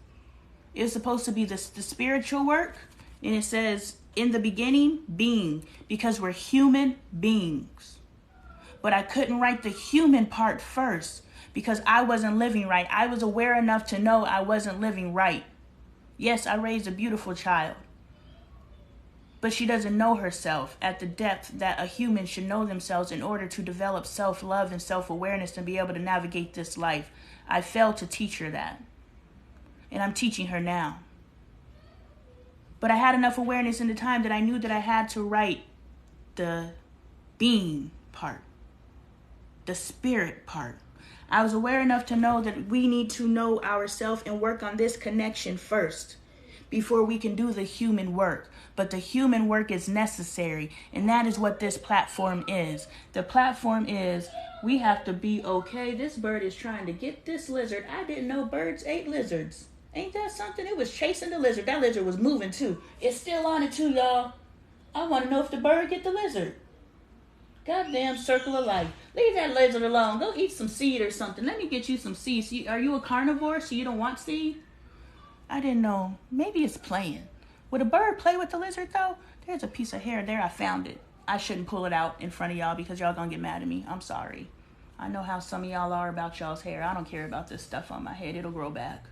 It was supposed to be the spiritual work. And it says, in the beginning, being, because we're human beings. But I couldn't write the human part first because I wasn't living right. I was aware enough to know I wasn't living right. Yes, I raised a beautiful child, but she doesn't know herself at the depth that a human should know themselves in order to develop self-love and self-awareness and be able to navigate this life. I failed to teach her that, and I'm teaching her now. But I had enough awareness in the time that I knew that I had to write the being part. The spirit part. I was aware enough to know that we need to know ourselves and work on this connection first before we can do the human work. But the human work is necessary, and that is what this platform is. The platform is we have to be okay. This bird is trying to get this lizard. I didn't know birds ate lizards. Ain't that something? It was chasing the lizard. That lizard was moving too. It's still on it too, y'all. I want to know if the bird get the lizard. Goddamn circle of life. Leave that lizard alone. Go eat some seed or something. Let me get you some seeds. Are you a carnivore so you don't want seed? I didn't know. Maybe it's playing. Would a bird play with the lizard though? There's a piece of hair there. I found it. I shouldn't pull it out in front of y'all because y'all gonna get mad at me. I'm sorry. I know how some of y'all are about y'all's hair. I don't care about this stuff on my head. It'll grow back.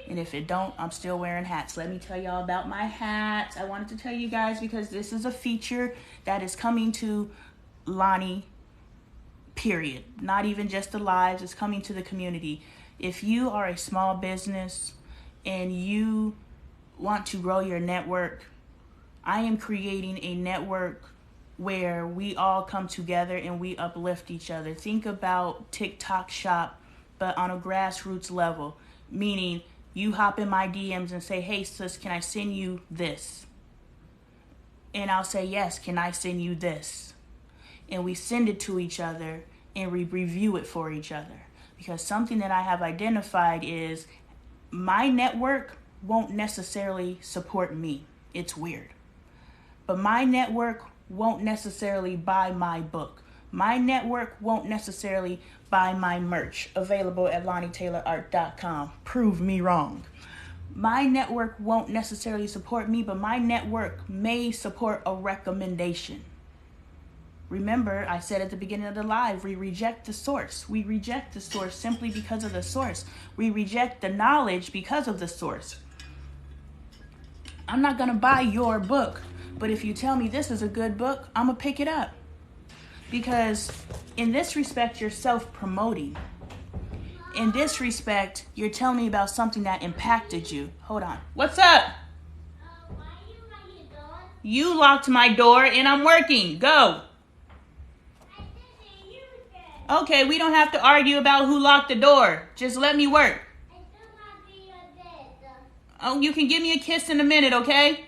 And if it don't, I'm still wearing hats. Let me tell y'all about my hats. I wanted to tell you guys because this is a feature that is coming to Lonee, period. Not even just the lives, it's coming to the community. If you are a small business and you want to grow your network, I am creating a network where we all come together and we uplift each other. Think about TikTok Shop, but on a grassroots level, meaning you hop in my DMs and say, hey sis, can I send you this? And I'll say, yes, can I send you this? And we send it to each other and we review it for each other. Because something that I have identified is my network won't necessarily support me. It's weird. But my network won't necessarily buy my book. My network won't necessarily buy my merch available at LoneeTaylorArt.com. Prove me wrong. My network won't necessarily support me, but my network may support a recommendation. Remember, I said at the beginning of the live, we reject the source. We reject the source simply because of the source. We reject the knowledge because of the source. I'm not going to buy your book, but if you tell me this is a good book, I'm going to pick it up. Because in this respect, you're self-promoting. In this respect, you're telling me about something that impacted you. Hold on. What's up? Why are you locking your door? You locked my door and I'm working. Go. Okay, we don't have to argue about who locked the door. Just let me work. I still want to be your dad. Oh, you can give me a kiss in a minute, okay?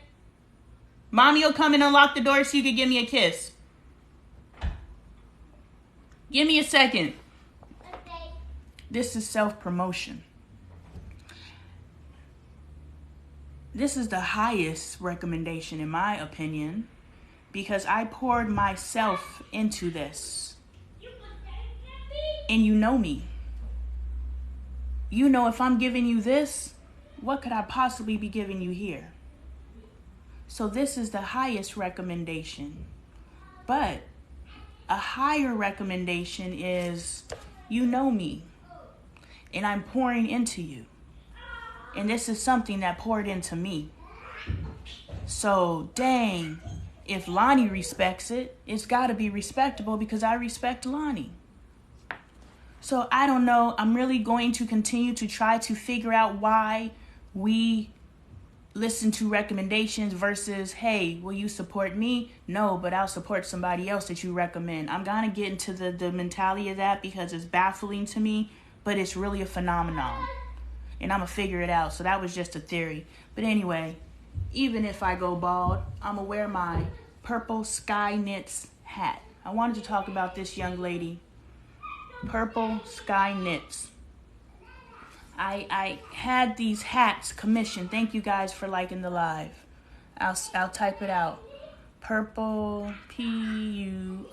Mommy will come and unlock the door so you can give me a kiss. Give me a second. Okay. This is self-promotion. This is the highest recommendation in my opinion because I poured myself into this. And you know me. You know if I'm giving you this, what could I possibly be giving you here? So this is the highest recommendation. But a higher recommendation is, you know me. And I'm pouring into you. And this is something that poured into me. So, dang, if Lonee respects it, it's got to be respectable because I respect Lonee. So I don't know. I'm really going to continue to try to figure out why we listen to recommendations versus, hey, will you support me? No, but I'll support somebody else that you recommend. I'm going to get into the mentality of that because it's baffling to me, but it's really a phenomenon. And I'm going to figure it out. So that was just a theory. But anyway, even if I go bald, I'm going to wear my purple sky knits hat. I wanted to talk about this young lady. Purple sky knits. I had these hats commissioned. Thank you guys for liking the live. I'll type it out. Purple, PURPLESKY.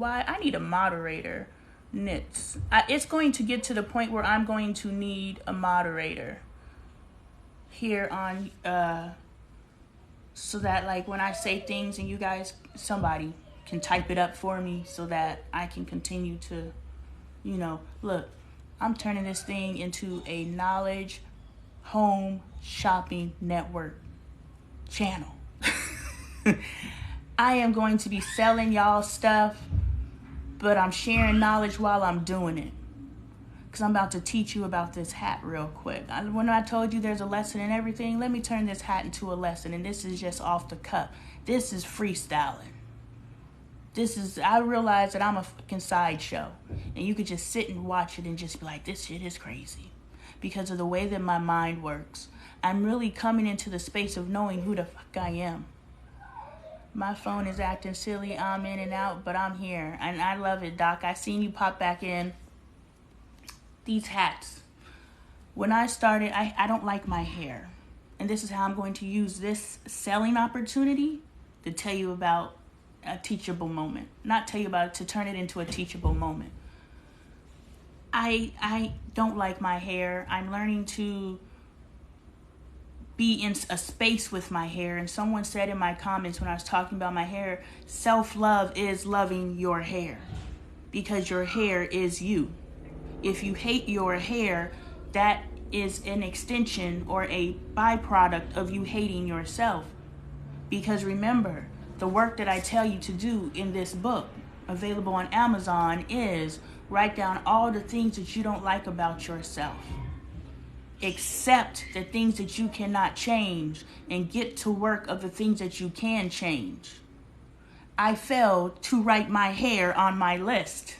I need a moderator. Knits. It's going to get to the point where I'm going to need a moderator here on so that like when I say things and you guys, somebody can type it up for me so that I can continue to, look, I'm turning this thing into a knowledge home shopping network channel. I am going to be selling y'all stuff, but I'm sharing knowledge while I'm doing it. Because I'm about to teach you about this hat real quick. When I told you there's a lesson in everything, let me turn this hat into a lesson. And this is just off the cuff. This is freestyling. I realize that I'm a fucking sideshow. And you could just sit and watch it and just be like, this shit is crazy. Because of the way that my mind works. I'm really coming into the space of knowing who the fuck I am. My phone is acting silly. I'm in and out, but I'm here. And I love it, Doc. I seen you pop back in. These hats. When I started, I don't like my hair. And this is how I'm going to use this selling opportunity to tell you about a teachable moment. Not tell you about it, to turn it into a teachable moment. I don't like my hair. I'm learning to be in a space with my hair. And someone said in my comments when I was talking about my hair, self-love is loving your hair. Because your hair is you. If you hate your hair, that is an extension or a byproduct of you hating yourself. Because remember, the work that I tell you to do in this book, available on Amazon, is write down all the things that you don't like about yourself. Accept the things that you cannot change and get to work of the things that you can change. I failed to write my hair on my list.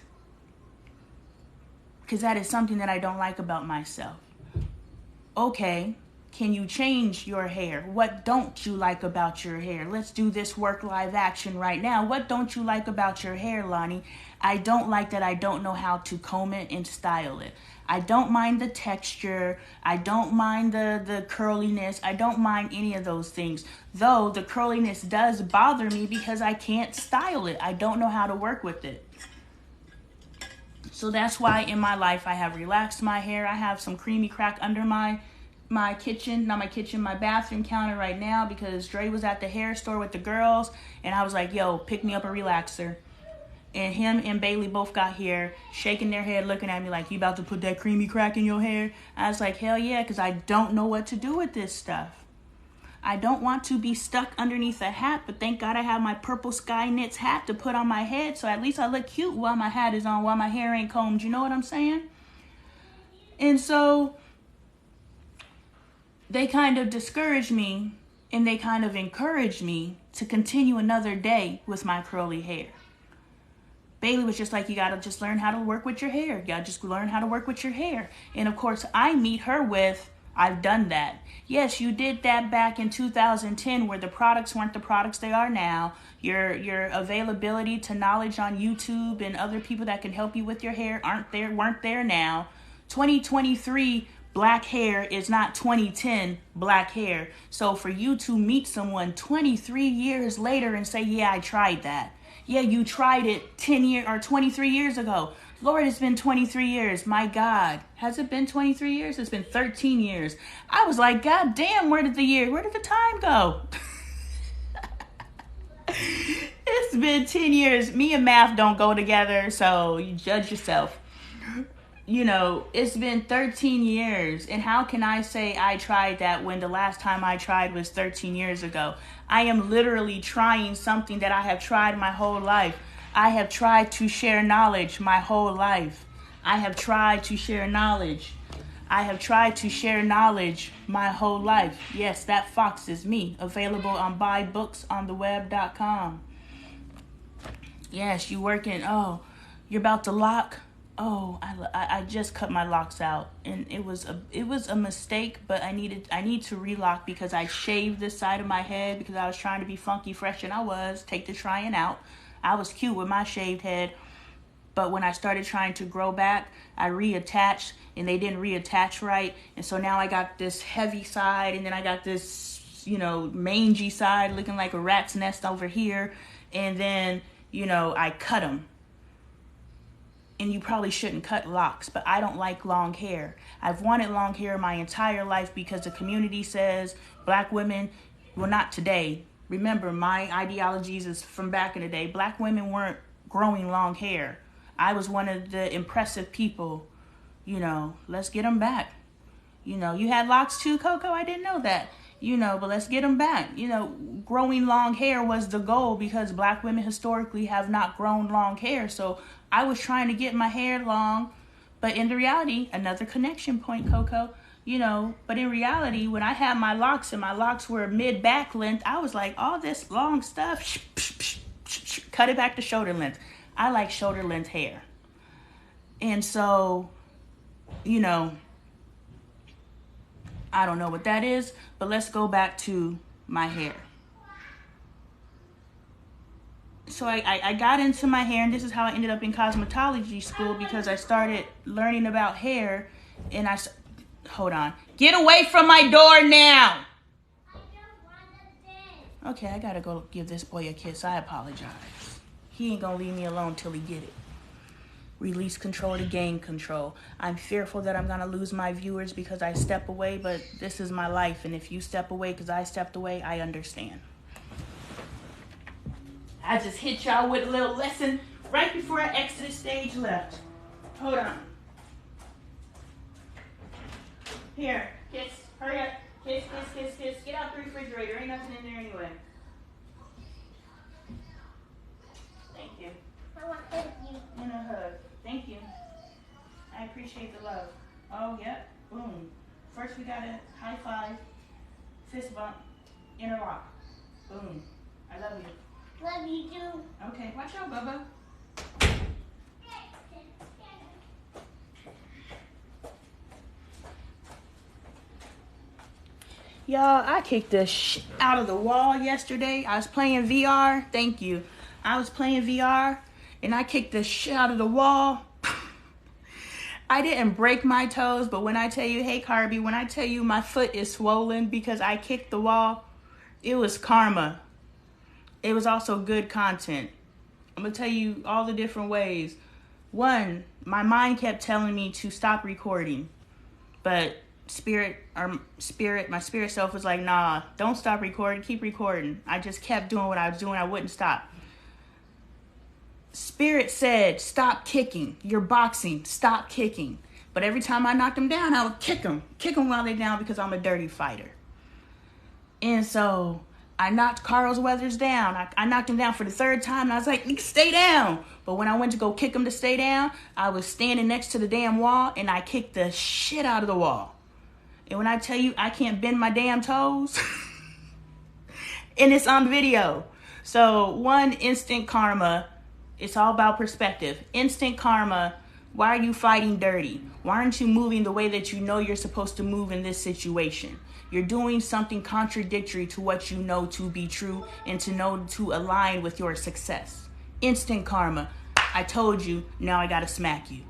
Because that is something that I don't like about myself. Okay, can you change your hair? What don't you like about your hair? Let's do this work live action right now. What don't you like about your hair, Lonnie? I don't like that I don't know how to comb it and style it. I don't mind the texture. I don't mind the curliness. I don't mind any of those things. Though the curliness does bother me because I can't style it. I don't know how to work with it. So that's why in my life I have relaxed my hair. I have some creamy crack under my bathroom counter right now because Dre was at the hair store with the girls and I was like, yo, pick me up a relaxer. And him and Bailey both got here, shaking their head, looking at me like, you about to put that creamy crack in your hair? I was like, hell yeah, because I don't know what to do with this stuff. I don't want to be stuck underneath a hat, but thank God I have my purple sky knits hat to put on my head, so at least I look cute while my hat is on, while my hair ain't combed. You know what I'm saying? And so they kind of discouraged me, and they kind of encouraged me to continue another day with my curly hair. Bailey was just like, you gotta just learn how to work with your hair. You gotta just learn how to work with your hair. And of course, I meet her with, I've done that. Yes, you did that back in 2010 where the products weren't the products they are now. Your availability to knowledge on YouTube and other people that can help you with your hair weren't there now. 2023 black hair is not 2010 black hair. So for you to meet someone 23 years later and say, yeah, I tried that. Yeah, you tried it 10 years or 23 years ago. Lord, it's been 23 years. My God. Has it been 23 years? It's been 13 years. I was like, God damn, where did the time go? It's been 10 years. Me and math don't go together, so you judge yourself. You know, it's been 13 years. And how can I say I tried that when the last time I tried was 13 years ago? I am literally trying something that I have tried my whole life. I have tried to share knowledge my whole life. I have tried to share knowledge. I have tried to share knowledge my whole life. Yes, that fox is me. Available on buybooksontheweb.com. Yes, you working. Oh, you're about to lock. Oh, I just cut my locks out, and it was a mistake. But I need to relock because I shaved this side of my head because I was trying to be funky fresh, and I was. Take the trying out. I was cute with my shaved head, but when I started trying to grow back, I reattached, and they didn't reattach right, and so now I got this heavy side, and then I got this mangy side looking like a rat's nest over here, and then I cut them. And you probably shouldn't cut locks, but I don't like long hair. I've wanted long hair my entire life because the community says black women, well, not today. Remember, my ideologies is from back in the day. Black women weren't growing long hair. I was one of the impressive people. Let's get them back. You had locks too, Coco? I didn't know that. But let's get them back. Growing long hair was the goal because black women historically have not grown long hair. So I was trying to get my hair long, but in the reality, another connection point, Coco, but in reality, when I had my locks and my locks were mid-back length, I was like, all this long stuff, cut it back to shoulder length. I like shoulder length hair. And so, I don't know what that is, but let's go back to my hair. So I got into my hair, and this is how I ended up in cosmetology school because I started learning about hair, and hold on. Get away from my door now! Okay, I gotta go give this boy a kiss. I apologize. He ain't gonna leave me alone till he get it. Release control to gain control. I'm fearful that I'm gonna lose my viewers because I step away, but this is my life, and if you step away because I stepped away, I understand. I just hit y'all with a little lesson right before I exited stage left. Hold on. Here, kiss. Hurry up. Kiss, kiss, kiss, kiss. Get out the refrigerator. Ain't nothing in there anyway. Thank you. I want to hug you. And a hug. Thank you. I appreciate the love. Oh, yep. Boom. First we got a high five, fist bump, interlock. Boom. I love you. Love you too. Okay, watch out, Bubba. Y'all, I kicked the shit out of the wall yesterday. I was playing VR. Thank you. I was playing VR, and I kicked the shit out of the wall. I didn't break my toes, but when I tell you, hey, Carby, when I tell you my foot is swollen because I kicked the wall, it was karma. It was also good content. I'm going to tell you all the different ways. One, my mind kept telling me to stop recording. But my spirit self was like, nah, don't stop recording. Keep recording. I just kept doing what I was doing. I wouldn't stop. Spirit said, stop kicking. You're boxing. Stop kicking. But every time I knocked them down, I would kick them. Kick them while they're down because I'm a dirty fighter. And so I knocked Carl's Weathers down. I knocked him down for the third time, and I was like, stay down. But when I went to go kick him to stay down, I was standing next to the damn wall, and I kicked the shit out of the wall. And when I tell you I can't bend my damn toes, and it's on video. So one, instant karma. It's all about perspective. Instant karma. Why are you fighting dirty? Why aren't you moving the way that you know you're supposed to move in this situation? You're doing something contradictory to what you know to be true and to align with your success. Instant karma. I told you, now I gotta smack you.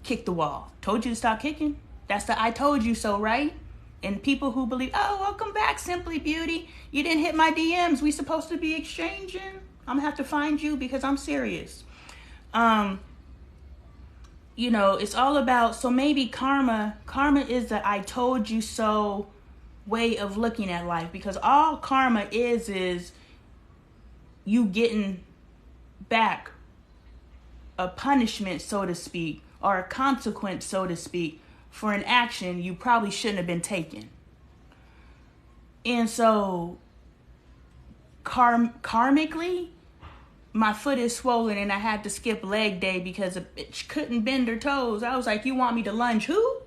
Kick the wall. Told you to stop kicking. That's the I told you so, right? And people who believe, oh, welcome back, Simply Beauty. You didn't hit my DMs. We supposed to be exchanging. I'm gonna have to find you because I'm serious. It's all about, so maybe karma is the I told you so way of looking at life, because all karma is you getting back a punishment, so to speak, or a consequence, so to speak, for an action you probably shouldn't have been taking. And so karmically, my foot is swollen and I had to skip leg day because a bitch couldn't bend her toes. I was like, you want me to lunge who?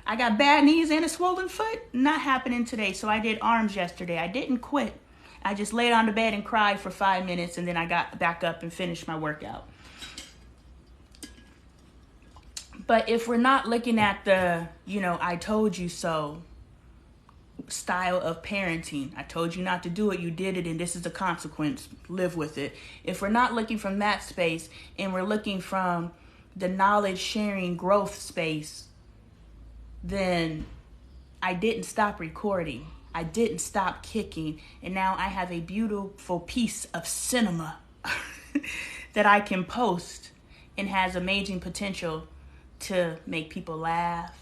I got bad knees and a swollen foot. Not happening today. So I did arms yesterday. I didn't quit. I just laid on the bed and cried for 5 minutes, and then I got back up and finished my workout. But if we're not looking at the, I told you so style of parenting, I told you not to do it, you did it, and this is the consequence, live with it. If we're not looking from that space and we're looking from the knowledge sharing growth space, then I didn't stop recording. I didn't stop kicking. And now I have a beautiful piece of cinema that I can post and has amazing potential to make people laugh,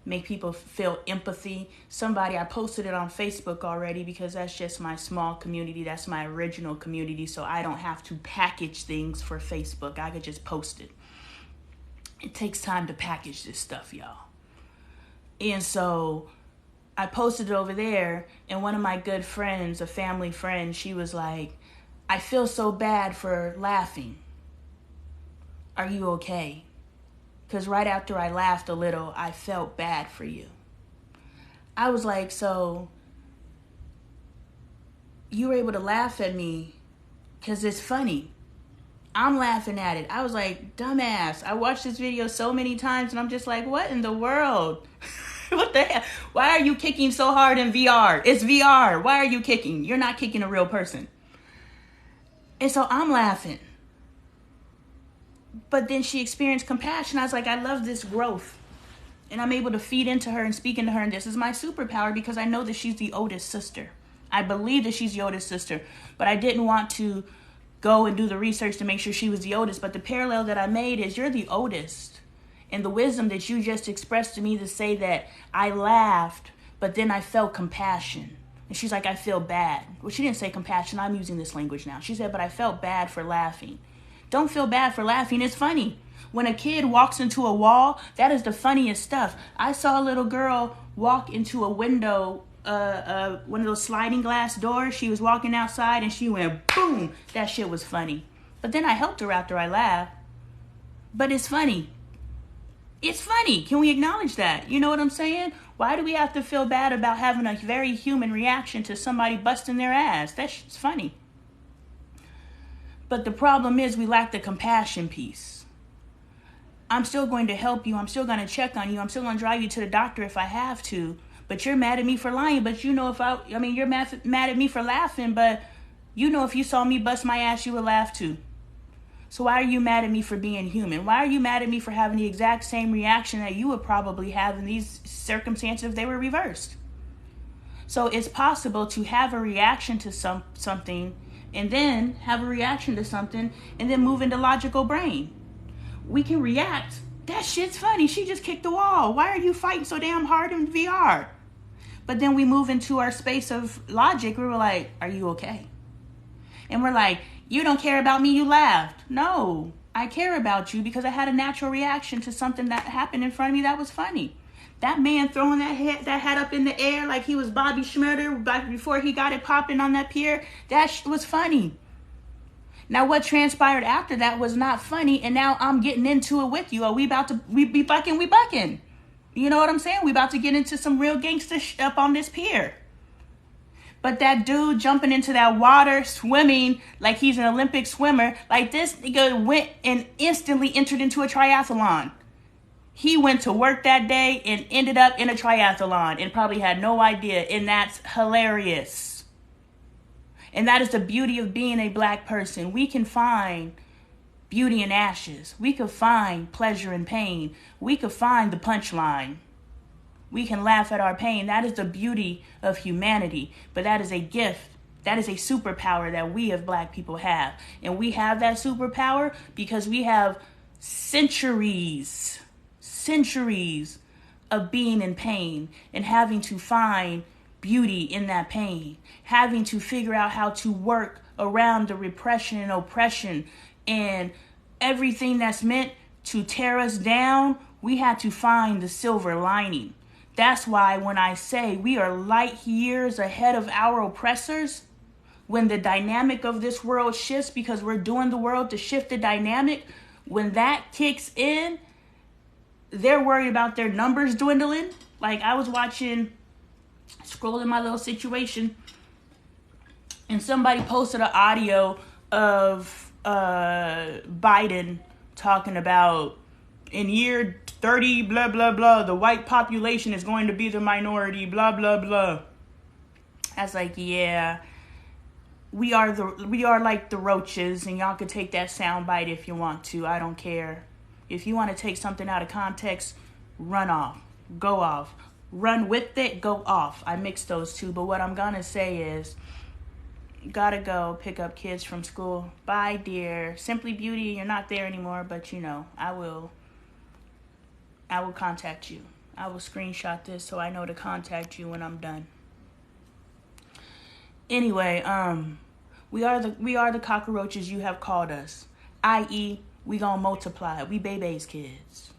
make people feel empathy. I posted it on Facebook already because that's just my small community. That's my original community. So I don't have to package things for Facebook. I could just post it. It takes time to package this stuff, y'all. And so I posted it over there, and one of my good friends, a family friend, she was like, I feel so bad for laughing. Are you okay? Because right after I laughed a little, I felt bad for you. I was like, so you were able to laugh at me because it's funny. I'm laughing at it. I was like, dumbass. I watched this video so many times, and I'm just like, what in the world? What the hell? Why are you kicking so hard in VR? It's VR. Why are you kicking? You're not kicking a real person. And so I'm laughing. But then she experienced compassion. I was like, I love this growth. And I'm able to feed into her and speak into her. And this is my superpower because I know that she's the oldest sister. I believe that she's the oldest sister. But I didn't want to go and do the research to make sure she was the oldest. But the parallel that I made is you're the oldest. And the wisdom that you just expressed to me to say that I laughed, but then I felt compassion. And she's like, I feel bad. Well, she didn't say compassion. I'm using this language now. She said, but I felt bad for laughing. Don't feel bad for laughing. It's funny. When a kid walks into a wall, that is the funniest stuff. I saw a little girl walk into a window, one of those sliding glass doors. She was walking outside and she went boom. That shit was funny. But then I helped her after I laughed. But it's funny. It's funny. Can we acknowledge that? You know what I'm saying? Why do we have to feel bad about having a very human reaction to somebody busting their ass? That shit's funny. But the problem is we lack the compassion piece. I'm still going to help you. I'm still going to check on you. I'm still going to drive you to the doctor if I have to. But you're mad at me for lying. But you know you're mad at me for laughing. But you know if you saw me bust my ass, you would laugh too. So why are you mad at me for being human? Why are you mad at me for having the exact same reaction that you would probably have in these circumstances if they were reversed? So it's possible to have a reaction to something and then have a reaction to something and then move into logical brain. We can react. That shit's funny. She just kicked the wall. Why are you fighting so damn hard in VR? But then we move into our space of logic. We were like, are you okay? And we're like, you don't care about me, you laughed. No, I care about you because I had a natural reaction to something that happened in front of me that was funny. That man throwing that hat up in the air like he was Bobby Schmurder before he got it popping on that pier, that was funny. Now what transpired after that was not funny, and now I'm getting into it with you. Are we be bucking? We bucking. You know what I'm saying? We about to get into some real gangster up on this pier. But that dude jumping into that water, swimming like he's an Olympic swimmer, like this nigga went and instantly entered into a triathlon. He went to work that day and ended up in a triathlon and probably had no idea. And that's hilarious. And that is the beauty of being a black person. We can find beauty in ashes. We could find pleasure in pain. We could find the punchline. We can laugh at our pain. That is the beauty of humanity. But that is a gift. That is a superpower that we as black people have. And we have that superpower because we have centuries of being in pain and having to find beauty in that pain. Having to figure out how to work around the repression and oppression and everything that's meant to tear us down. We had to find the silver lining. That's why when I say we are light years ahead of our oppressors, when the dynamic of this world shifts because we're doing the world to shift the dynamic, when that kicks in, they're worried about their numbers dwindling. Like, I was scrolling my little situation, and somebody posted an audio of Biden talking about in year 30, blah, blah, blah, the white population is going to be the minority, blah, blah, blah. I was like, yeah, we are like the roaches, and y'all could take that sound bite if you want to. I don't care. If you want to take something out of context, run off, go off. Run with it, go off. I mixed those two, but what I'm gonna say is, gotta go pick up kids from school. Bye, dear. Simply Beauty, you're not there anymore, but I will contact you. I will screenshot this so I know to contact you when I'm done. Anyway, we are the cockroaches you have called us, i.e., we gonna multiply. We baby's kids.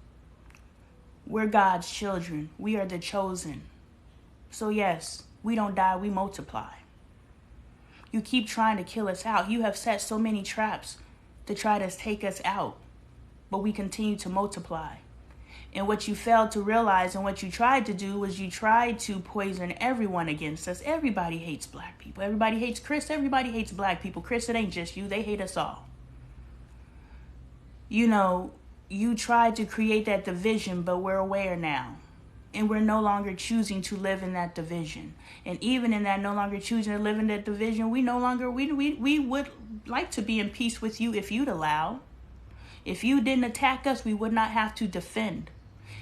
We're God's children. We are the chosen. So yes, we don't die, we multiply. You keep trying to kill us out. You have set so many traps to try to take us out, but we continue to multiply. And what you failed to realize and what you tried to do was you tried to poison everyone against us. Everybody hates black people. Everybody hates Chris. Everybody hates black people. Chris, it ain't just you. They hate us all. You tried to create that division, but we're aware now. And we're no longer choosing to live in that division. And even in that no longer choosing to live in that division, we would like to be in peace with you if you'd allow. If you didn't attack us, we would not have to defend.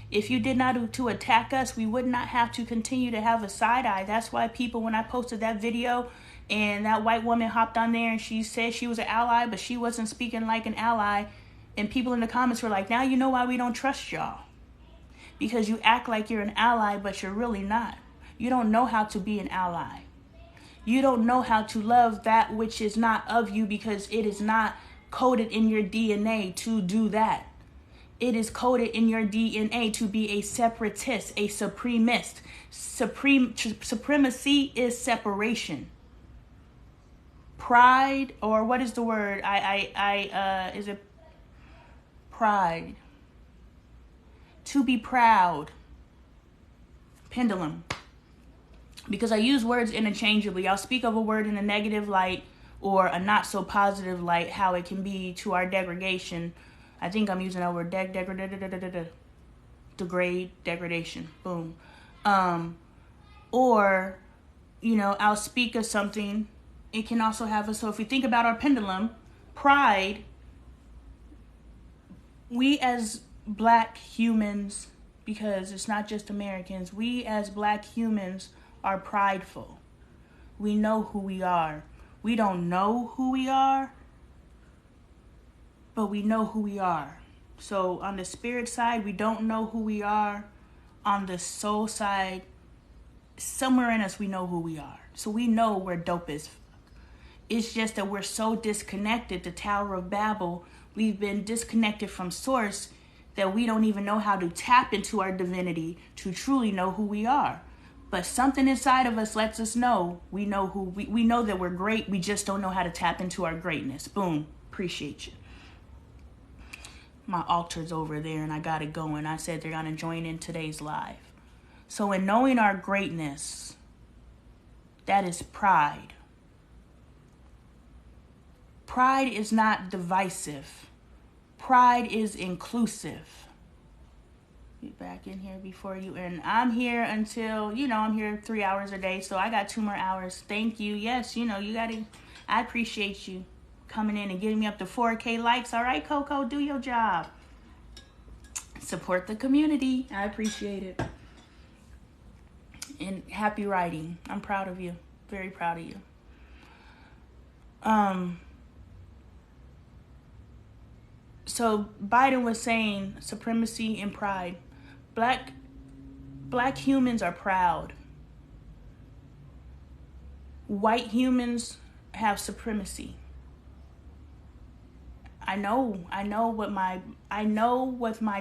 If you did not to attack us, we would not have to continue to have a side eye. That's why people, when I posted that video and that white woman hopped on there and she said she was an ally, but she wasn't speaking like an ally, and people in the comments were like, now you know why we don't trust y'all. Because you act like you're an ally, but you're really not. You don't know how to be an ally. You don't know how to love that which is not of you, because it is not coded in your DNA to do that. It is coded in your DNA to be a separatist, a supremacist. Supremacy is separation. Pride, or what is the word? Is it pride? To be proud. Pendulum. Because I use words interchangeably. I'll speak of a word in a negative light or a not so positive light, how it can be to our degradation. I think I'm using that word degrade, degradation. Boom. Or, I'll speak of something. It can also have so if we think about our pendulum, pride, we as black humans, because it's not just Americans, we as black humans are prideful. We know who we are. We don't know who we are, but we know who we are. So on the spirit side, we don't know who we are. On the soul side, somewhere in us, we know who we are. So we know we're dope as fuck. It's just that we're so disconnected. The Tower of Babel, we've been disconnected from source that we don't even know how to tap into our divinity to truly know who we are. But something inside of us lets us know we know who we know that we're great. We just don't know how to tap into our greatness. Boom. Appreciate you. My altar's over there and I got it going. I said they're going to join in today's live. So in knowing our greatness, that is pride. Pride is not divisive. Pride is inclusive. Get back in here before you, and I'm here until, I'm here 3 hours a day, so I got 2 more hours. Thank you. Yes, I appreciate you coming in and getting me up to 4K likes. All right, Coco, do your job. Support the community. I appreciate it. And happy writing. I'm proud of you. Very proud of you. So Biden was saying supremacy and pride. Black humans are proud. White humans have supremacy. I know what my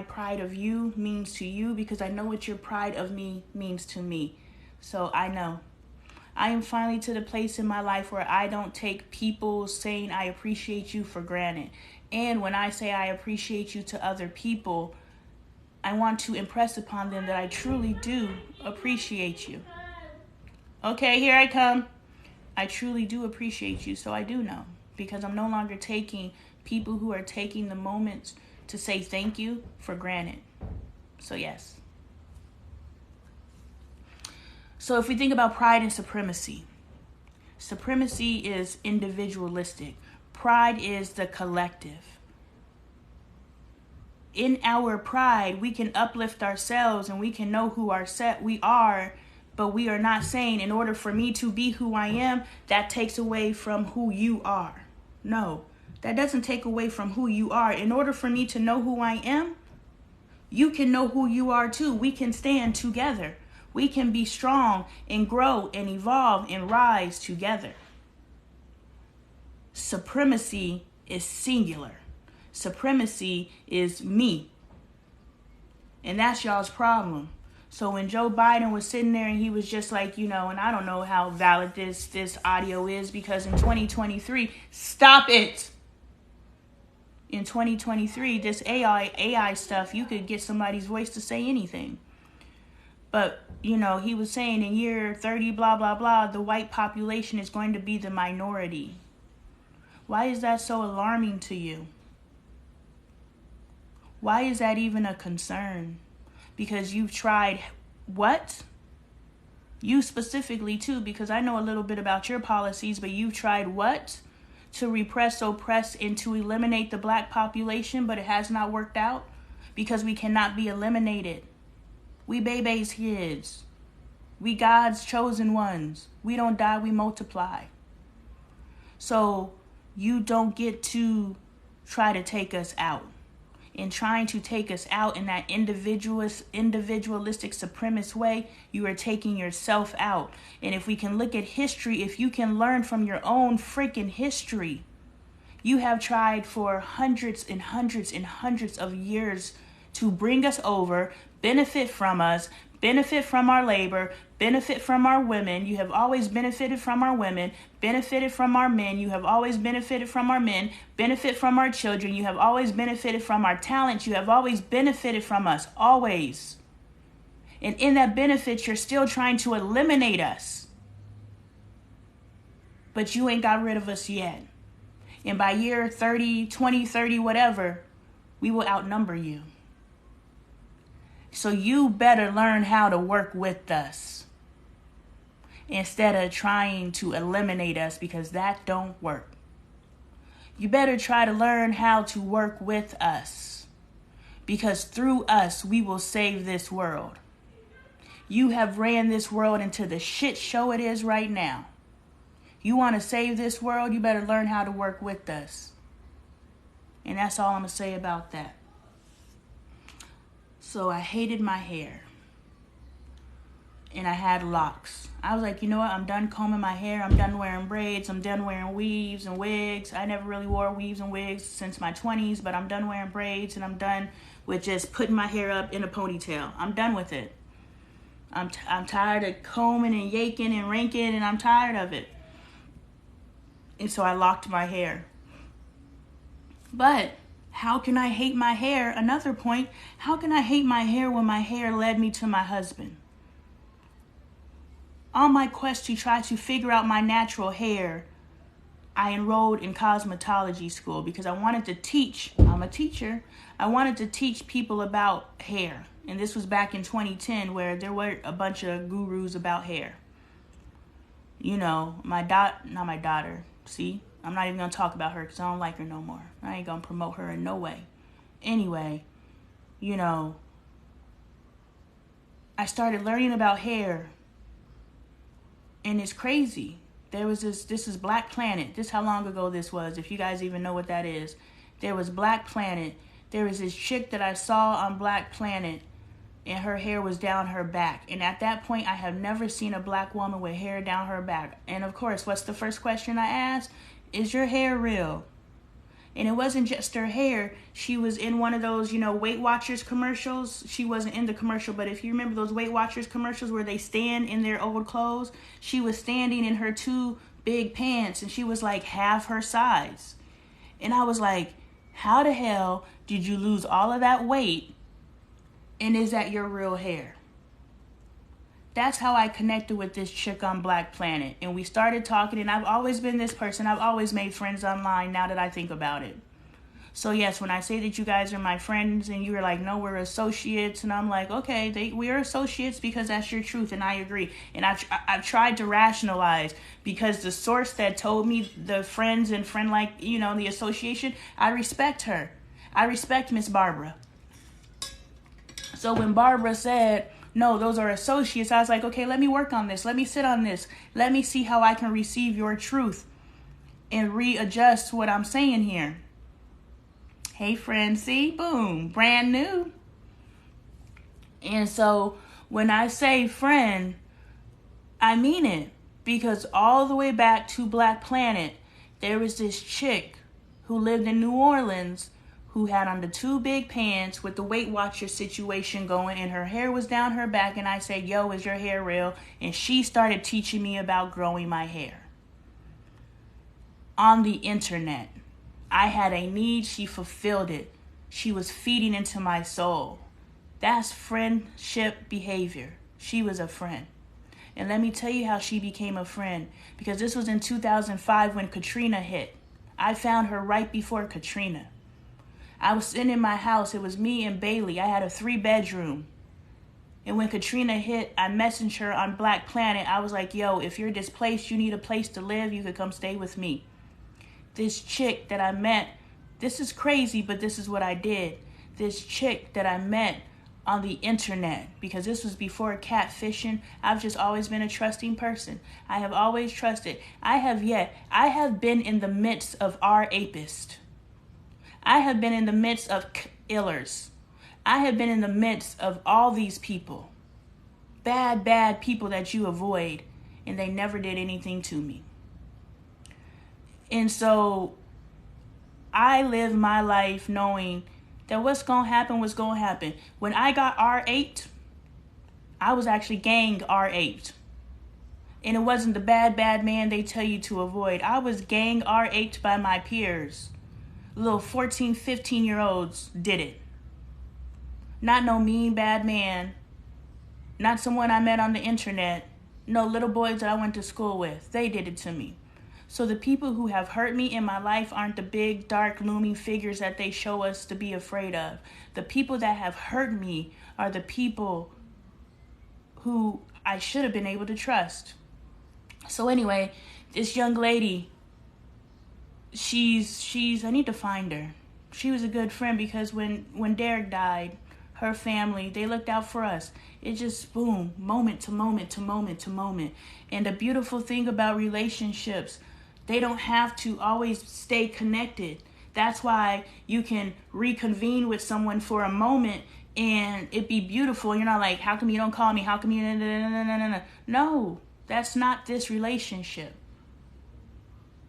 pride of you means to you, because I know what your pride of me means to me. So I know. I am finally to the place in my life where I don't take people saying I appreciate you for granted. And when I say I appreciate you to other people, I want to impress upon them that I truly do appreciate you. Okay, here I come. I truly do appreciate you, so I do know. Because I'm no longer taking people who are taking the moments to say thank you for granted. So yes. So if we think about pride and supremacy, supremacy is individualistic. Pride is the collective. In our pride, we can uplift ourselves and we can know who we are, but we are not saying in order for me to be who I am, that takes away from who you are. No, that doesn't take away from who you are. In order for me to know who I am, you can know who you are too. We can stand together. We can be strong and grow and evolve and rise together. Supremacy is singular. Supremacy is me. And that's y'all's problem. So when Joe Biden was sitting there and he was just like, and I don't know how valid this audio is, because in 2023, stop it. In 2023, this AI stuff, you could get somebody's voice to say anything. But, he was saying in year 30, blah, blah, blah, the white population is going to be the minority. Why is that so alarming to you? Why is that even a concern? Because you've tried what? You specifically too, because I know a little bit about your policies, but you've tried what? To repress, oppress, and to eliminate the black population, but it has not worked out because we cannot be eliminated. We baby's kids. We God's chosen ones. We don't die, we multiply. So you don't get to try to take us out. In trying to take us out in that individualistic, supremacist way, you are taking yourself out. And if we can look at history, if you can learn from your own freaking history, you have tried for hundreds and hundreds and hundreds of years to bring us over, benefit from us, benefit from our labor, benefit from our women. You have always benefited from our women, benefited from our men. You have always benefited from our men, benefit from our children. You have always benefited from our talents. You have always benefited from us, always. And in that benefit, you're still trying to eliminate us. But you ain't got rid of us yet. And by year 30, 20, 30, whatever, we will outnumber you. So you better learn how to work with us instead of trying to eliminate us, because that don't work. You better try to learn how to work with us, because through us, we will save this world. You have ran this world into the shit show it is right now. You want to save this world, you better learn how to work with us. And that's all I'm going to say about that. So I hated my hair. And I had locks. I was like, you know what? I'm done combing my hair. I'm done wearing braids. I'm done wearing weaves and wigs. I never really wore weaves and wigs since my 20s, but I'm done wearing braids, and I'm done with just putting my hair up in a ponytail. I'm done with it. I'm tired of combing and yaking and ranking, and I'm tired of it. And so I locked my hair. But how can I hate my hair? Another point, how can I hate my hair when my hair led me to my husband? On my quest to try to figure out my natural hair, I enrolled in cosmetology school because I wanted to teach. I'm a teacher. I wanted to teach people about hair. And this was back in 2010, where there were a bunch of gurus about hair. Not my daughter. See? I'm not even going to talk about her because I don't like her no more. I ain't going to promote her in no way. Anyway, I started learning about hair. And it's crazy. There was this is Black Planet. This is how long ago this was, if you guys even know what that is. There was Black Planet. There was this chick that I saw on Black Planet, and her hair was down her back. And at that point, I have never seen a black woman with hair down her back. And of course, what's the first question I asked? Is your hair real? And it wasn't just her hair. She was in one of those, Weight Watchers commercials. She wasn't in the commercial, but if you remember those Weight Watchers commercials where they stand in their old clothes, she was standing in her two big pants, and she was like half her size. And I was like, how the hell did you lose all of that weight And is that your real hair? That's how I connected with this chick on Black Planet. And we started talking, and I've always been this person. I've always made friends online now that I think about it. So yes, when I say that you guys are my friends and you were like, no, we're associates, and I'm like, okay, we're associates because that's your truth, and I agree. And I've tried to rationalize, because the source that told me the friends and friend, like, you know, the association, I respect her. I respect Miss Barbara. So when Barbara said, no, those are associates, I was like, okay, let me work on this. Let me sit on this. Let me see how I can receive your truth and readjust what I'm saying here. Hey, friend, see? Boom. Brand new. And so when I say friend, I mean it. Because all the way back to Black Planet, there was this chick who lived in New Orleans who had on the 2 big pants with the Weight Watcher situation going, and her hair was down her back, and I said, yo, is your hair real? And she started teaching me about growing my hair on the internet. I had a need, she fulfilled it. She was feeding into my soul. That's friendship behavior. She was a friend. And let me tell you how she became a friend, because this was in 2005 when Katrina hit. I found her right before Katrina. I was sitting in my house. It was me and Bailey. I had a 3-bedroom. And when Katrina hit, I messaged her on Black Planet. I was like, yo, if you're displaced, you need a place to live, you could come stay with me. This chick that I met, this is crazy, but this is what I did. This chick that I met on the internet, because this was before catfishing. I've just always been a trusting person. I have always trusted. I have been in the midst of our apist. I have been in the midst of illers. I have been in the midst of all these people. Bad people that you avoid, and they never did anything to me. And so I live my life knowing that what's going to happen was going to happen. When I got R8, I was actually gang R8. And it wasn't the bad man they tell you to avoid. I was gang R8 by my peers. Little 14, 15-year-olds did it. Not no mean bad man. Not someone I met on the internet. No, little boys that I went to school with. They did it to me. So the people who have hurt me in my life aren't the big, dark, looming figures that they show us to be afraid of. The people that have hurt me are the people who I should have been able to trust. So anyway, this young lady, she's I need to find her. She was a good friend, because when Derek died, her family, they looked out for us. It just, boom, moment to moment to moment to moment. And the beautiful thing about relationships, they don't have to always stay connected. That's why you can reconvene with someone for a moment and it be beautiful. You're not like, how come you don't call me? How come you... No, that's not this relationship.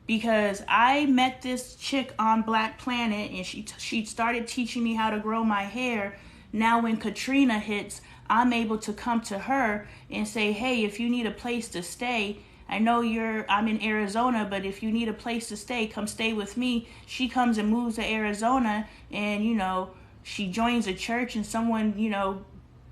Because I met this chick on Black Planet, and she started teaching me how to grow my hair. Now when Katrina hits, I'm able to come to her and say, hey, if you need a place to stay, I know I'm in Arizona, but if you need a place to stay, come stay with me. She comes and moves to Arizona, and, you know, she joins a church, and someone, you know,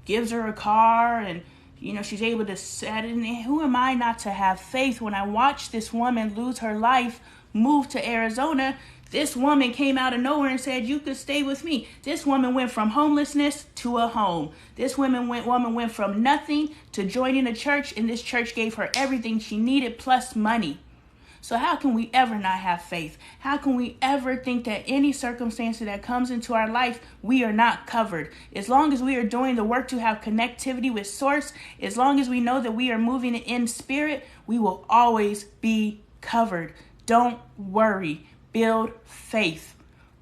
gives her a car, and, you know, she's able to set in. Who am I not to have faith when I watch this woman lose her life, move to Arizona? This woman came out of nowhere and said, you could stay with me. This woman went from homelessness to a home. This woman went from nothing to joining a church, and this church gave her everything she needed plus money. So how can we ever not have faith? How can we ever think that any circumstance that comes into our life, we are not covered? As long as we are doing the work to have connectivity with Source, as long as we know that we are moving in spirit, we will always be covered. Don't worry. Build faith.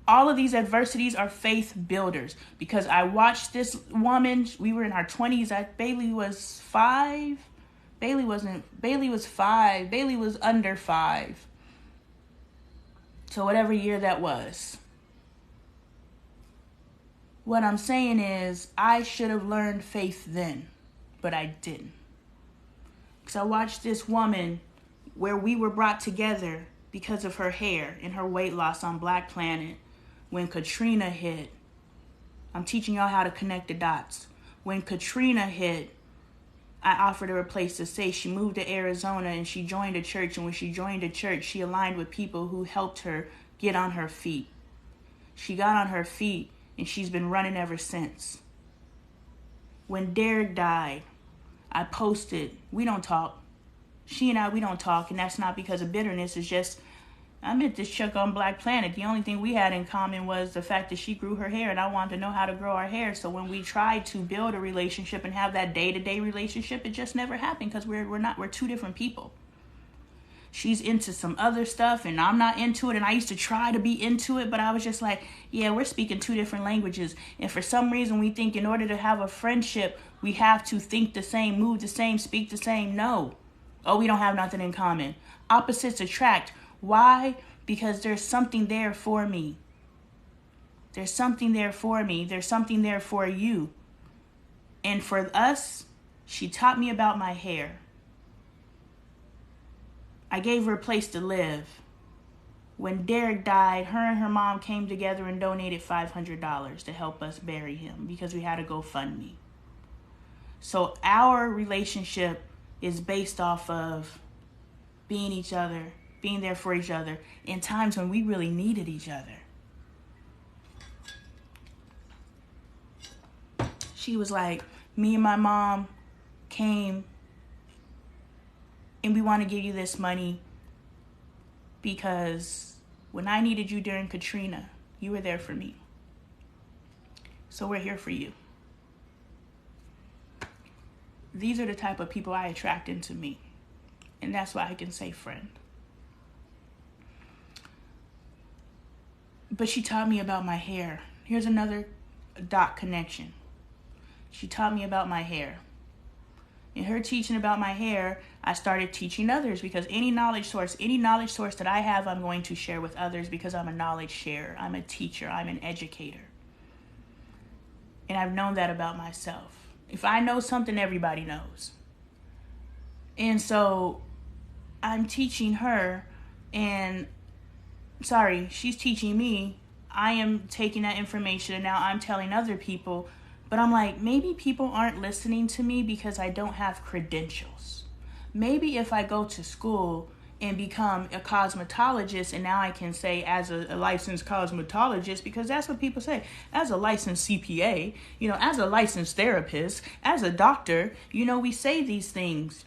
All of these adversities are faith builders, because I watched this woman. We were in our 20s. Bailey was 5. Bailey was 5. Bailey was under 5. So whatever year that was. What I'm saying is, I should have learned faith then, but I didn't. Because I watched this woman where we were brought together because of her hair and her weight loss on Black Planet. When Katrina hit, I'm teaching y'all how to connect the dots. When Katrina hit, I offered her a place to stay. She moved to Arizona and she joined a church. And when she joined a church, she aligned with people who helped her get on her feet. She got on her feet and she's been running ever since. When Derek died, I posted, we don't talk. She and I, we don't talk. And that's not because of bitterness. It's just, I met this chick on Black Planet. The only thing we had in common was the fact that she grew her hair and I wanted to know how to grow our hair. So when we tried to build a relationship and have that day-to-day relationship, it just never happened because we're two different people. She's into some other stuff and I'm not into it. And I used to try to be into it, but I was just like, yeah, we're speaking two different languages. And for some reason we think in order to have a friendship, we have to think the same, move the same, speak the same. No. Oh, we don't have nothing in common. Opposites attract. Why? Because there's something there for me. There's something there for me. There's something there for you. And for us, she taught me about my hair. I gave her a place to live. When Derek died, her and her mom came together and donated $500 to help us bury him because we had a GoFundMe. So our relationship is based off of being each other, being there for each other in times when we really needed each other. She was like, me and my mom came and we want to give you this money because when I needed you during Katrina, you were there for me. So we're here for you. These are the type of people I attract into me. And that's why I can say friend. But she taught me about my hair. Here's another dot connection. She taught me about my hair. In her teaching about my hair, I started teaching others because any knowledge source that I have, I'm going to share with others because I'm a knowledge sharer. I'm a teacher. I'm an educator. And I've known that about myself. If I know something, everybody knows. And so I'm teaching her she's teaching me. I am taking that information and now I'm telling other people. But I'm like, maybe people aren't listening to me because I don't have credentials. Maybe if I go to school and become a cosmetologist and now I can say as a licensed cosmetologist, because that's what people say, as a licensed CPA, as a licensed therapist, as a doctor, we say these things.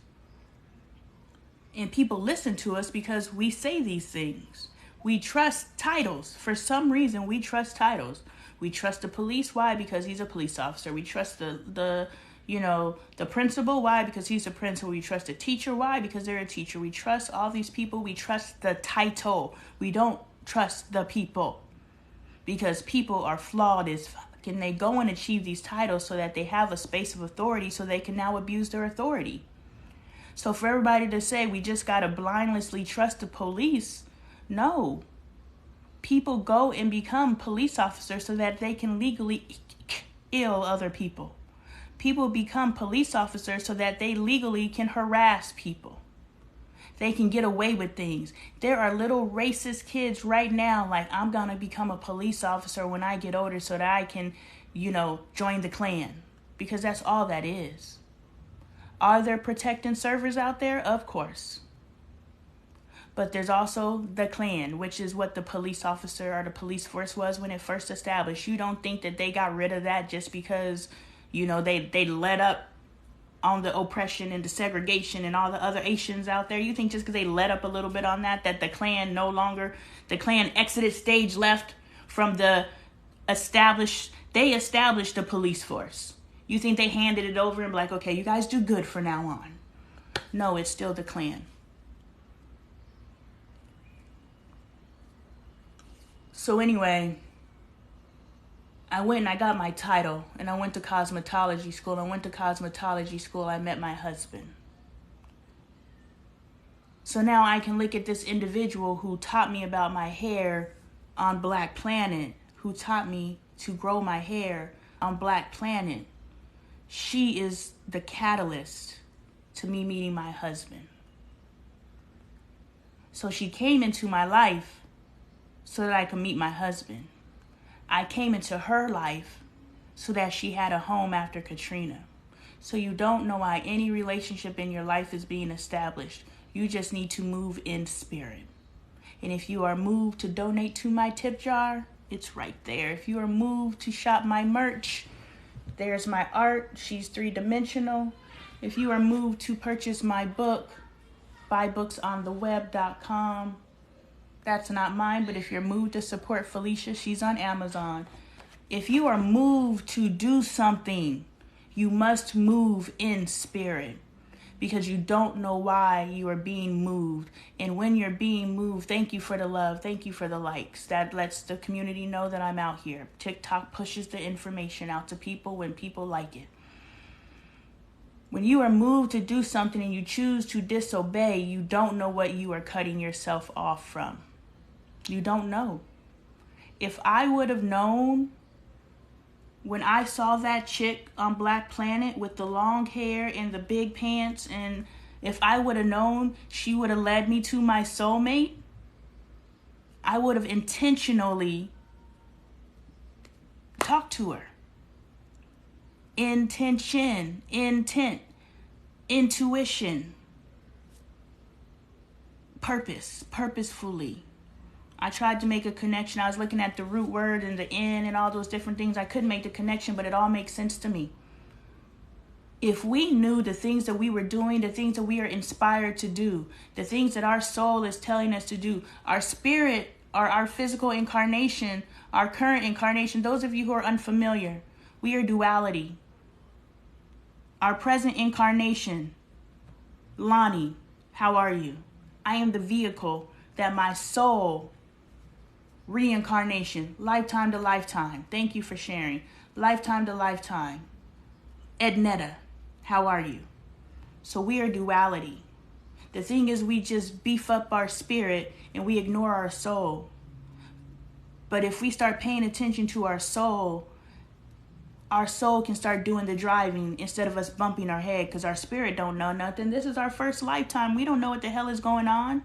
And people listen to us because we say these things. We trust titles. For some reason, we trust titles. We trust the police. Why? Because he's a police officer. We trust the principal. Why? Because he's a principal. We trust the teacher. Why? Because they're a teacher. We trust all these people. We trust the title. We don't trust the people. Because people are flawed as fuck. And they go and achieve these titles so that they have a space of authority so they can now abuse their authority. So for everybody to say we just got to blindlessly trust the police, no. People go and become police officers so that they can legally kill other people. People become police officers so that they legally can harass people. They can get away with things. There are little racist kids right now like, I'm going to become a police officer when I get older so that I can, join the Klan. Because that's all that is. Are there protecting servers out there? Of course. But there's also the Klan, which is what the police officer or the police force was when it first established. You don't think that they got rid of that just because, they let up on the oppression and the segregation and all the other Asians out there. You think just because they let up a little bit on that the Klan the Klan exited stage left from they established the police force. You think they handed it over and be like, okay, you guys do good for now on. No, it's still the Klan. So anyway, I went and I got my title and I went to cosmetology school. I met my husband. So now I can look at this individual who taught me about my hair on Black Planet, who taught me to grow my hair on Black Planet. She is the catalyst to me meeting my husband. So she came into my life so that I could meet my husband. I came into her life so that she had a home after Katrina. So you don't know why any relationship in your life is being established. You just need to move in spirit. And if you are moved to donate to my tip jar, it's right there. If you are moved to shop my merch, there's my art. She's 3-dimensional. If you are moved to purchase my book, buybooksontheweb.com. That's not mine, but if you're moved to support Felicia, she's on Amazon. If you are moved to do something, you must move in spirit, because you don't know why you are being moved. And when you're being moved, thank you for the love. Thank you for the likes. That lets the community know that I'm out here. TikTok pushes the information out to people when people like it. When you are moved to do something and you choose to disobey, you don't know what you are cutting yourself off from. You don't know. If I would have known when I saw that chick on Black Planet with the long hair and the big pants, and if I would have known she would have led me to my soulmate, I would have intentionally talked to her. Intention, intent, intuition, purpose, purposefully. I tried to make a connection. I was looking at the root word and the in and all those different things. I couldn't make the connection, but it all makes sense to me. If we knew the things that we were doing, the things that we are inspired to do, the things that our soul is telling us to do, our spirit, our physical incarnation, our current incarnation, those of you who are unfamiliar, we are duality. Our present incarnation, Lonnie, how are you? I am the vehicle that my soul, reincarnation, lifetime to lifetime. Thank you for sharing. Lifetime to lifetime. Ednetta, how are you? So we are duality. The thing is, we just beef up our spirit and we ignore our soul. But if we start paying attention to our soul can start doing the driving instead of us bumping our head, because our spirit don't know nothing. This is our first lifetime. We don't know what the hell is going on.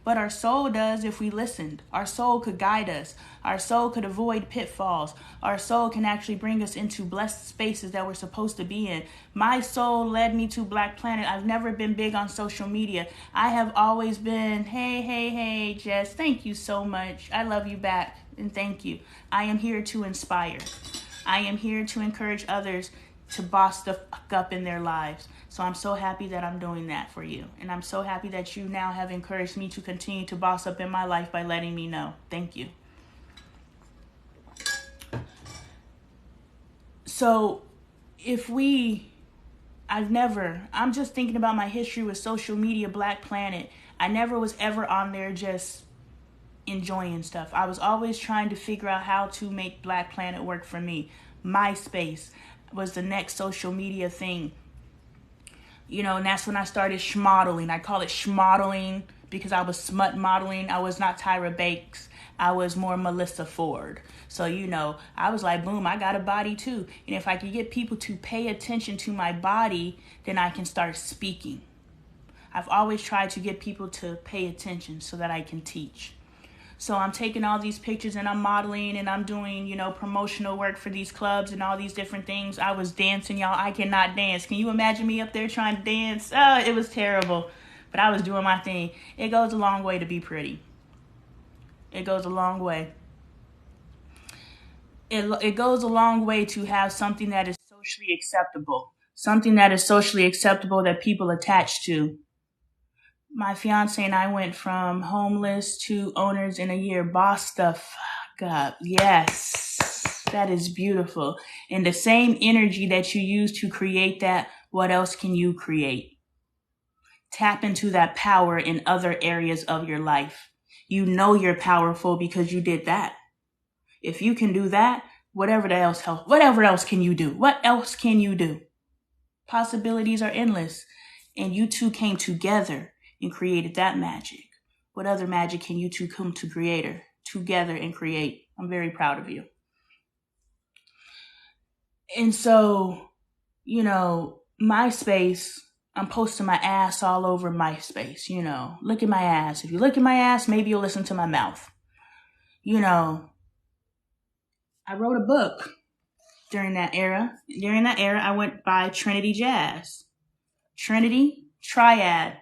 But our soul does if we listened. Our soul could guide us. Our soul could avoid pitfalls. Our soul can actually bring us into blessed spaces that we're supposed to be in. My soul led me to Black Planet. I've never been big on social media. I have always been, hey, Jess, thank you so much. I love you back, and thank you. I am here to inspire. I am here to encourage others to boss the fuck up in their lives. So I'm so happy that I'm doing that for you. And I'm so happy that you now have encouraged me to continue to boss up in my life by letting me know. Thank you. So I'm just thinking about my history with social media, Black Planet. I never was ever on there just enjoying stuff. I was always trying to figure out how to make Black Planet work for me. MySpace was the next social media thing. And that's when I started schmodeling. I call it schmodeling because I was smut modeling. I was not Tyra Banks. I was more Melissa Ford. So, I was like, boom, I got a body too. And if I could get people to pay attention to my body, then I can start speaking. I've always tried to get people to pay attention so that I can teach. So I'm taking all these pictures and I'm modeling and I'm doing, promotional work for these clubs and all these different things. I was dancing, y'all. I cannot dance. Can you imagine me up there trying to dance? Oh, it was terrible. But I was doing my thing. It goes a long way to be pretty. It goes a long way. It goes a long way to have something that is socially acceptable. Something that is socially acceptable that people attach to. My fiance and I went from homeless to owners in a year. Boss the fuck up. Yes, that is beautiful. And the same energy that you use to create that, what else can you create? Tap into that power in other areas of your life. You know you're powerful because you did that. If you can do that, whatever else can you do? What else can you do? Possibilities are endless. And you two came together and created that magic. What other magic can you two come together and create? I'm very proud of you. And so, MySpace, I'm posting my ass all over MySpace, look at my ass. If you look at my ass, maybe you'll listen to my mouth. I wrote a book. during that era. During that era, I went by Trinity Jazz. Trinity, Triad.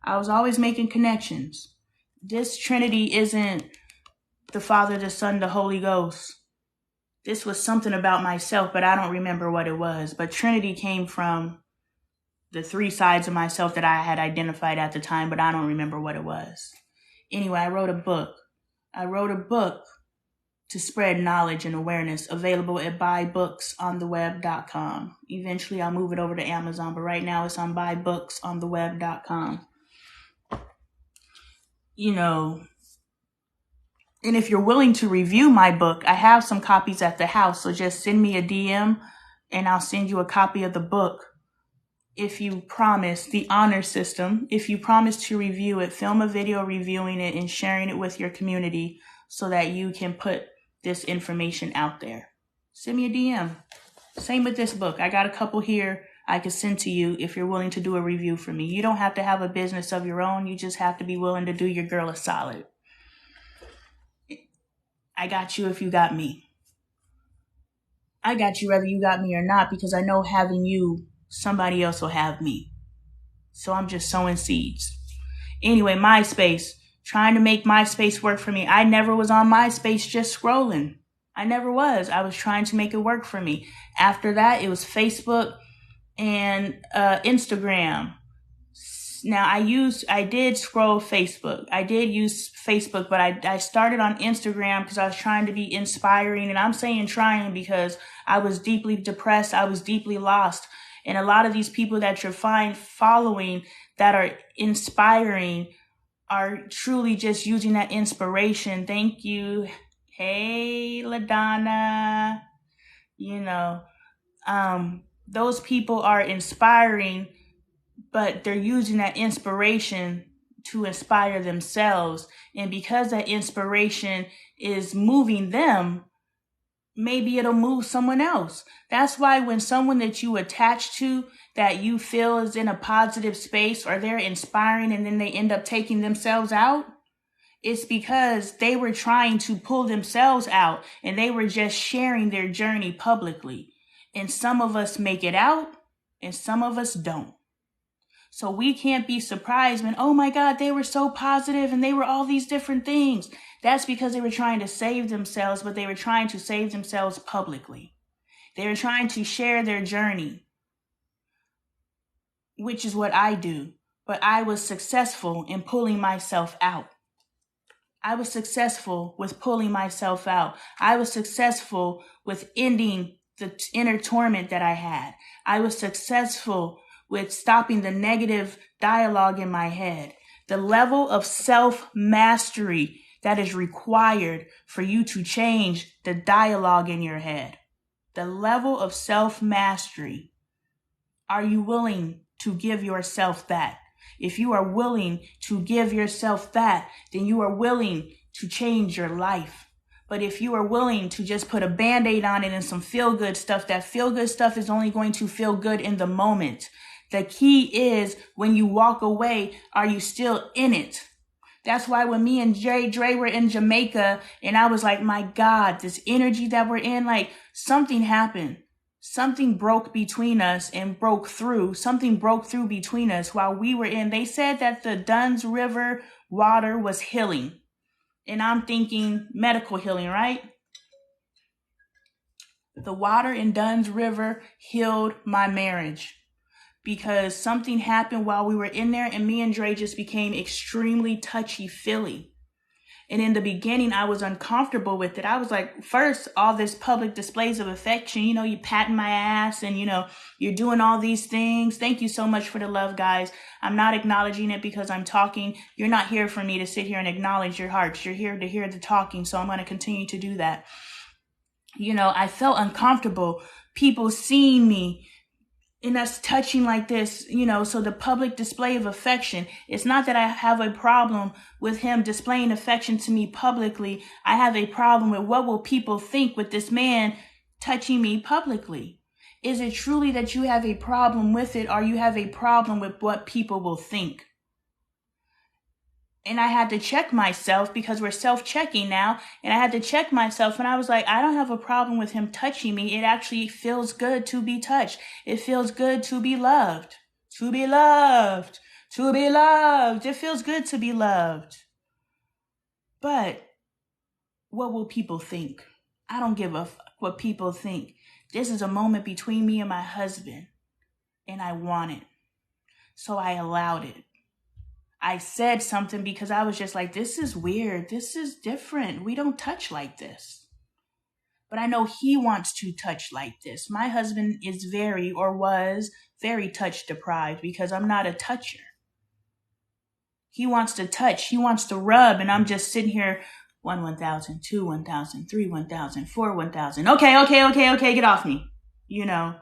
I was always making connections. This Trinity isn't the Father, the Son, the Holy Ghost. This was something about myself, but I don't remember what it was. But Trinity came from the three sides of myself that I had identified at the time, but I don't remember what it was. Anyway, I wrote a book. To spread knowledge and awareness, available at buybooksontheweb.com. Eventually, I'll move it over to Amazon, but right now it's on buybooksontheweb.com. And if you're willing to review my book, I have some copies at the house, so just send me a DM and I'll send you a copy of the book. If you promise, the honor system, if you promise to review it, film a video reviewing it and sharing it with your community so that you can put this information out there. Send me a DM. Same with this book. I got a couple here I can send to you if you're willing to do a review for me. You don't have to have a business of your own. You just have to be willing to do your girl a solid. I got you if you got me. I got you whether you got me or not, because I know having you, somebody else will have me. So I'm just sowing seeds. Anyway, MySpace. Trying to make MySpace work for me. I never was on MySpace just scrolling. I never was. I was trying to make it work for me. After that, it was Facebook and Instagram. Now, I did scroll Facebook. I did use Facebook, but I started on Instagram because I was trying to be inspiring. And I'm saying trying because I was deeply depressed. I was deeply lost. And a lot of these people that you're following that are inspiring are truly just using that inspiration. Thank you. Hey, LaDonna. Those people are inspiring, but they're using that inspiration to inspire themselves. And because that inspiration is moving them, maybe it'll move someone else. That's why when someone that you attach to that you feel is in a positive space or they're inspiring and then they end up taking themselves out, it's because they were trying to pull themselves out and they were just sharing their journey publicly. And some of us make it out and some of us don't. So we can't be surprised when, oh my God, they were so positive and they were all these different things. That's because they were trying to save themselves, but they were trying to save themselves publicly. They were trying to share their journey, which is what I do. But I was successful in pulling myself out. I was successful with pulling myself out. I was successful with ending the inner torment that I had. I was successful with stopping the negative dialogue in my head. The level of self-mastery that is required for you to change the dialogue in your head. The level of self-mastery. Are you willing to give yourself that? If you are willing to give yourself that, then you are willing to change your life. But if you are willing to just put a Band-Aid on it and some feel-good stuff, that feel-good stuff is only going to feel good in the moment. The key is when you walk away, are you still in it? That's why when me and Dre were in Jamaica and I was like, my God, this energy that we're in, like something happened. Something broke between us and broke through. Something broke through between us while we were in. They said that the Dunn's River water was healing. And I'm thinking medical healing, right? The water in Dunn's River healed my marriage because something happened while we were in there and me and Dre just became extremely touchy-feely. And in the beginning, I was uncomfortable with it. I was like, first, all this public displays of affection, you patting my ass and, you're doing all these things. Thank you so much for the love, guys. I'm not acknowledging it because I'm talking. You're not here for me to sit here and acknowledge your hearts. You're here to hear the talking. So I'm going to continue to do that. I felt uncomfortable. People seeing me and us touching like this, so the public display of affection, it's not that I have a problem with him displaying affection to me publicly. I have a problem with what will people think with this man touching me publicly. Is it truly that you have a problem with it or you have a problem with what people will think? And I had to check myself because we're self-checking now. And I had to check myself and I was like, I don't have a problem with him touching me. It actually feels good to be touched. It feels good to be loved. To be loved. To be loved. It feels good to be loved. But what will people think? I don't give a fuck what people think. This is a moment between me and my husband. And I want it. So I allowed it. I said something because I was just like, this is weird. This is different. We don't touch like this. But I know he wants to touch like this. My husband is very, or was very touch deprived because I'm not a toucher. He wants to touch. He wants to rub. And I'm just sitting here, 1,000, 2, 1,000, 3, 1,000, 4, 1,000. Okay, get off me. You know.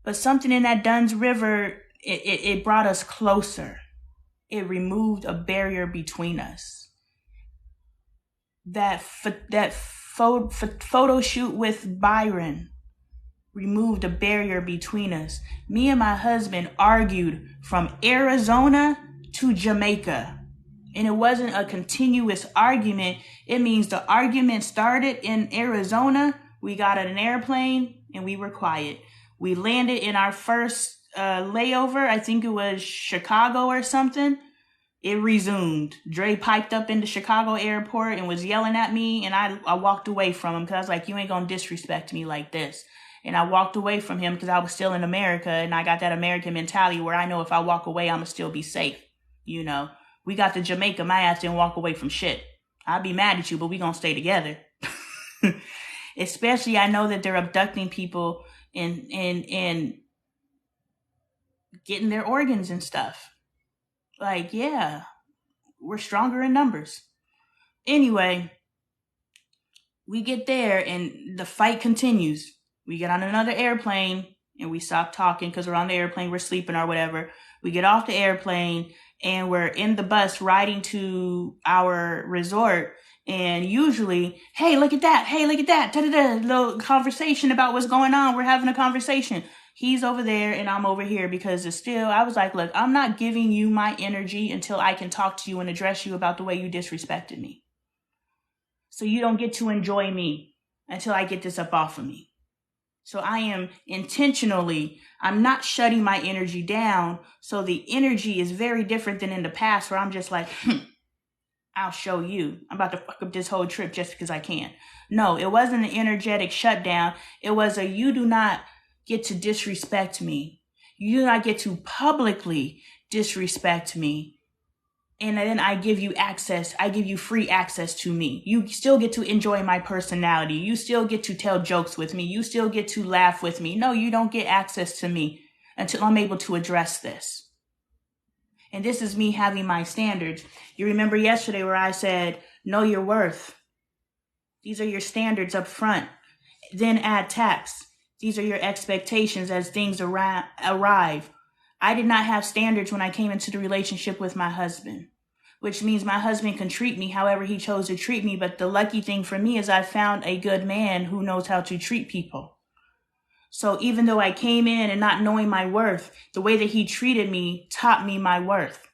But something in that Dunn's River, it brought us closer. It removed a barrier between us. That photo shoot with Byron removed a barrier between us. Me and my husband argued from Arizona to Jamaica. And it wasn't a continuous argument. It means the argument started in Arizona. We got on an airplane and we were quiet. We landed in our first layover. I think it was Chicago or something. It resumed. Dre piped up into Chicago airport and was yelling at me. And I walked away from him because I was like, you ain't going to disrespect me like this. And I walked away from him because I was still in America. And I got that American mentality where I know if I walk away, I'm going to still be safe. You know, we got to Jamaica. My ass didn't walk away from shit. I'll be mad at you, but we going to stay together. Especially I know that they're abducting people and getting their organs and stuff. Like, yeah, we're stronger in numbers. Anyway, we get there and the fight continues. We get on another airplane and we stop talking because we're on the airplane, we're sleeping or whatever. We get off the airplane and we're in the bus riding to our resort. And usually, hey, look at that. Hey, look at that. Da-da-da. Little conversation about what's going on. We're having a conversation. He's over there and I'm over here because it's still, I was like, look, I'm not giving you my energy until I can talk to you and address you about the way you disrespected me. So you don't get to enjoy me until I get this up off of me. So I am intentionally, I'm not shutting my energy down. So the energy is very different than in the past where I'm just like, I'll show you. I'm about to fuck up this whole trip just because I can. No, it wasn't an energetic shutdown. It was a, you do not get to disrespect me. You do not get to publicly disrespect me. And then I give you access. I give you free access to me. You still get to enjoy my personality. You still get to tell jokes with me. You still get to laugh with me. No, you don't get access to me until I'm able to address this. And this is me having my standards. You remember yesterday where I said, know your worth. These are your standards up front. Then add tax. These are your expectations as things arrive. I did not have standards when I came into the relationship with my husband, which means my husband can treat me however he chose to treat me. But the lucky thing for me is I found a good man who knows how to treat people. So even though I came in and not knowing my worth, the way that he treated me taught me my worth.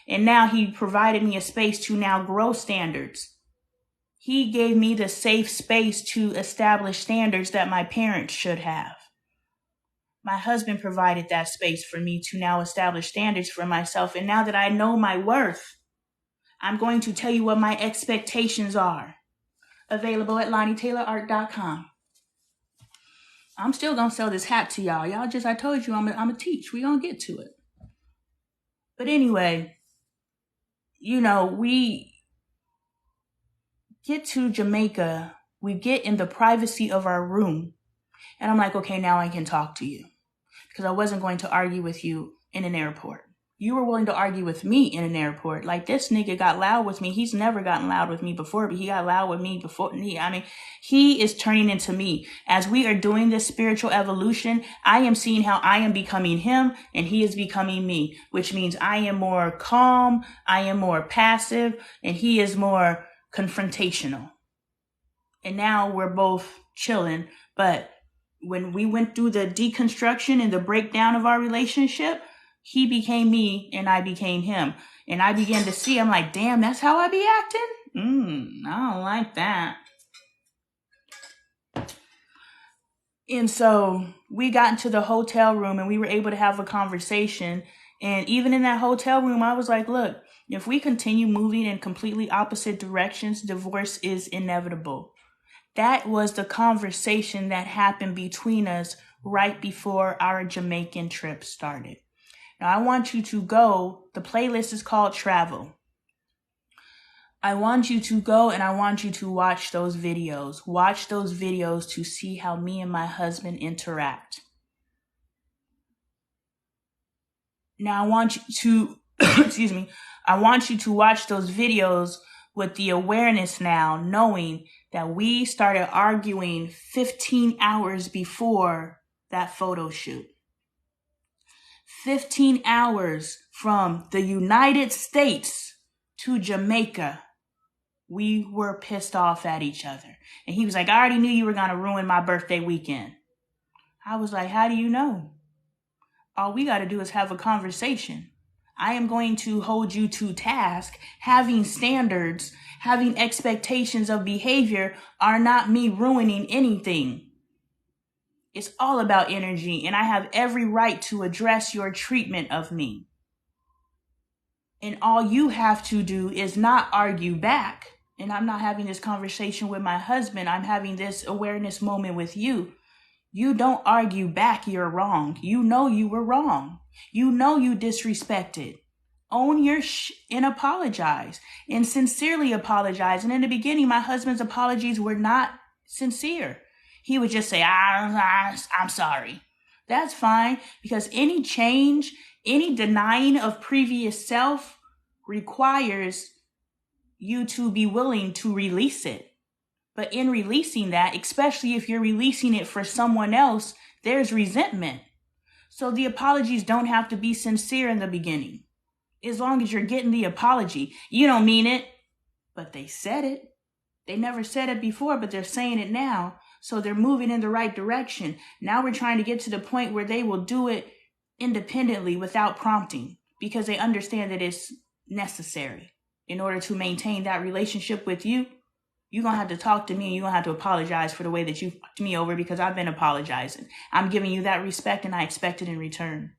And now he provided me a space to now grow standards. He gave me the safe space to establish standards that my parents should have. My husband provided that space for me to now establish standards for myself. And now that I know my worth, I'm going to tell you what my expectations are. Available at LoneeTaylorArt.com. I'm still going to sell this hat to y'all. Y'all just, I told you I'm going to teach. We're going to get to it. But anyway, you know, we get to Jamaica. We get in the privacy of our room. And I'm like, okay, now I can talk to you. Because I wasn't going to argue with you in an airport. You were willing to argue with me in an airport. Like, this nigga got loud with me. He's never gotten loud with me before, but he got loud with me before. He is turning into me. As we are doing this spiritual evolution, I am seeing how I am becoming him and he is becoming me, which means I am more calm, I am more passive, and he is more confrontational. And now we're both chilling, but when we went through the deconstruction and the breakdown of our relationship, he became me and I became him. And I began to see, I'm like, damn, that's how I be acting? I don't like that. And so we got into the hotel room and we were able to have a conversation. And even in that hotel room, I was like, look, if we continue moving in completely opposite directions, divorce is inevitable. That was the conversation that happened between us right before our Jamaican trip started. Now, I want you to go. The playlist is called Travel. I want you to go and I want you to watch those videos. Watch those videos to see how me and my husband interact. Now, I want you to, excuse me, I want you to watch those videos with the awareness now, knowing that we started arguing 15 hours before that photo shoot. 15 hours from the United States to Jamaica, we were pissed off at each other. And he was like, I already knew you were going to ruin my birthday weekend. I was like, how do you know? All we got to do is have a conversation. I am going to hold you to task. Having standards, having expectations of behavior are not me ruining anything. It's all about energy, and I have every right to address your treatment of me. And all you have to do is not argue back. And I'm not having this conversation with my husband. I'm having this awareness moment with you. You don't argue back you're wrong. You know you were wrong. You know you disrespected. Own your and apologize. And sincerely apologize. And in the beginning, my husband's apologies were not sincere. He would just say, I'm sorry. That's fine, because any change, any denying of previous self requires you to be willing to release it. But in releasing that, especially if you're releasing it for someone else, there's resentment. So the apologies don't have to be sincere in the beginning. As long as you're getting the apology, you don't mean it, but they said it. They never said it before, but they're saying it now. So they're moving in the right direction. Now we're trying to get to the point where they will do it independently without prompting, because they understand that it's necessary in order to maintain that relationship with you. You're going to have to talk to me, and you're going to have to apologize for the way that you fucked me over, because I've been apologizing. I'm giving you that respect, and I expect it in return.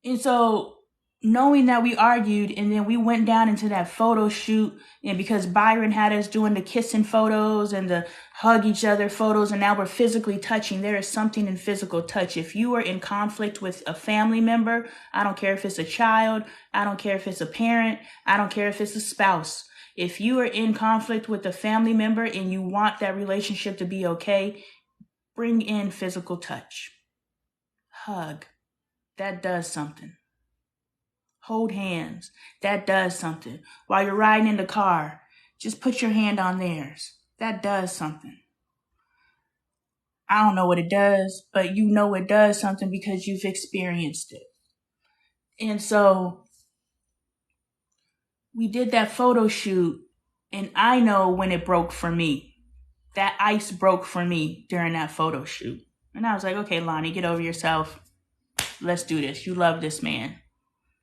And so knowing that we argued, and then we went down into that photo shoot, and because Byron had us doing the kissing photos and the hug each other photos, and now we're physically touching, there is something in physical touch. If you are in conflict with a family member, I don't care if it's a child, I don't care if it's a parent, I don't care if it's a spouse. If you are in conflict with a family member and you want that relationship to be okay, bring in physical touch. Hug. That does something. Hold hands. That does something. While you're riding in the car, just put your hand on theirs. That does something. I don't know what it does, but you know it does something because you've experienced it. And so we did that photo shoot, and I know when it broke for me. That ice broke for me during that photo shoot. And I was like, okay, Lonnie, get over yourself. Let's do this. You love this man.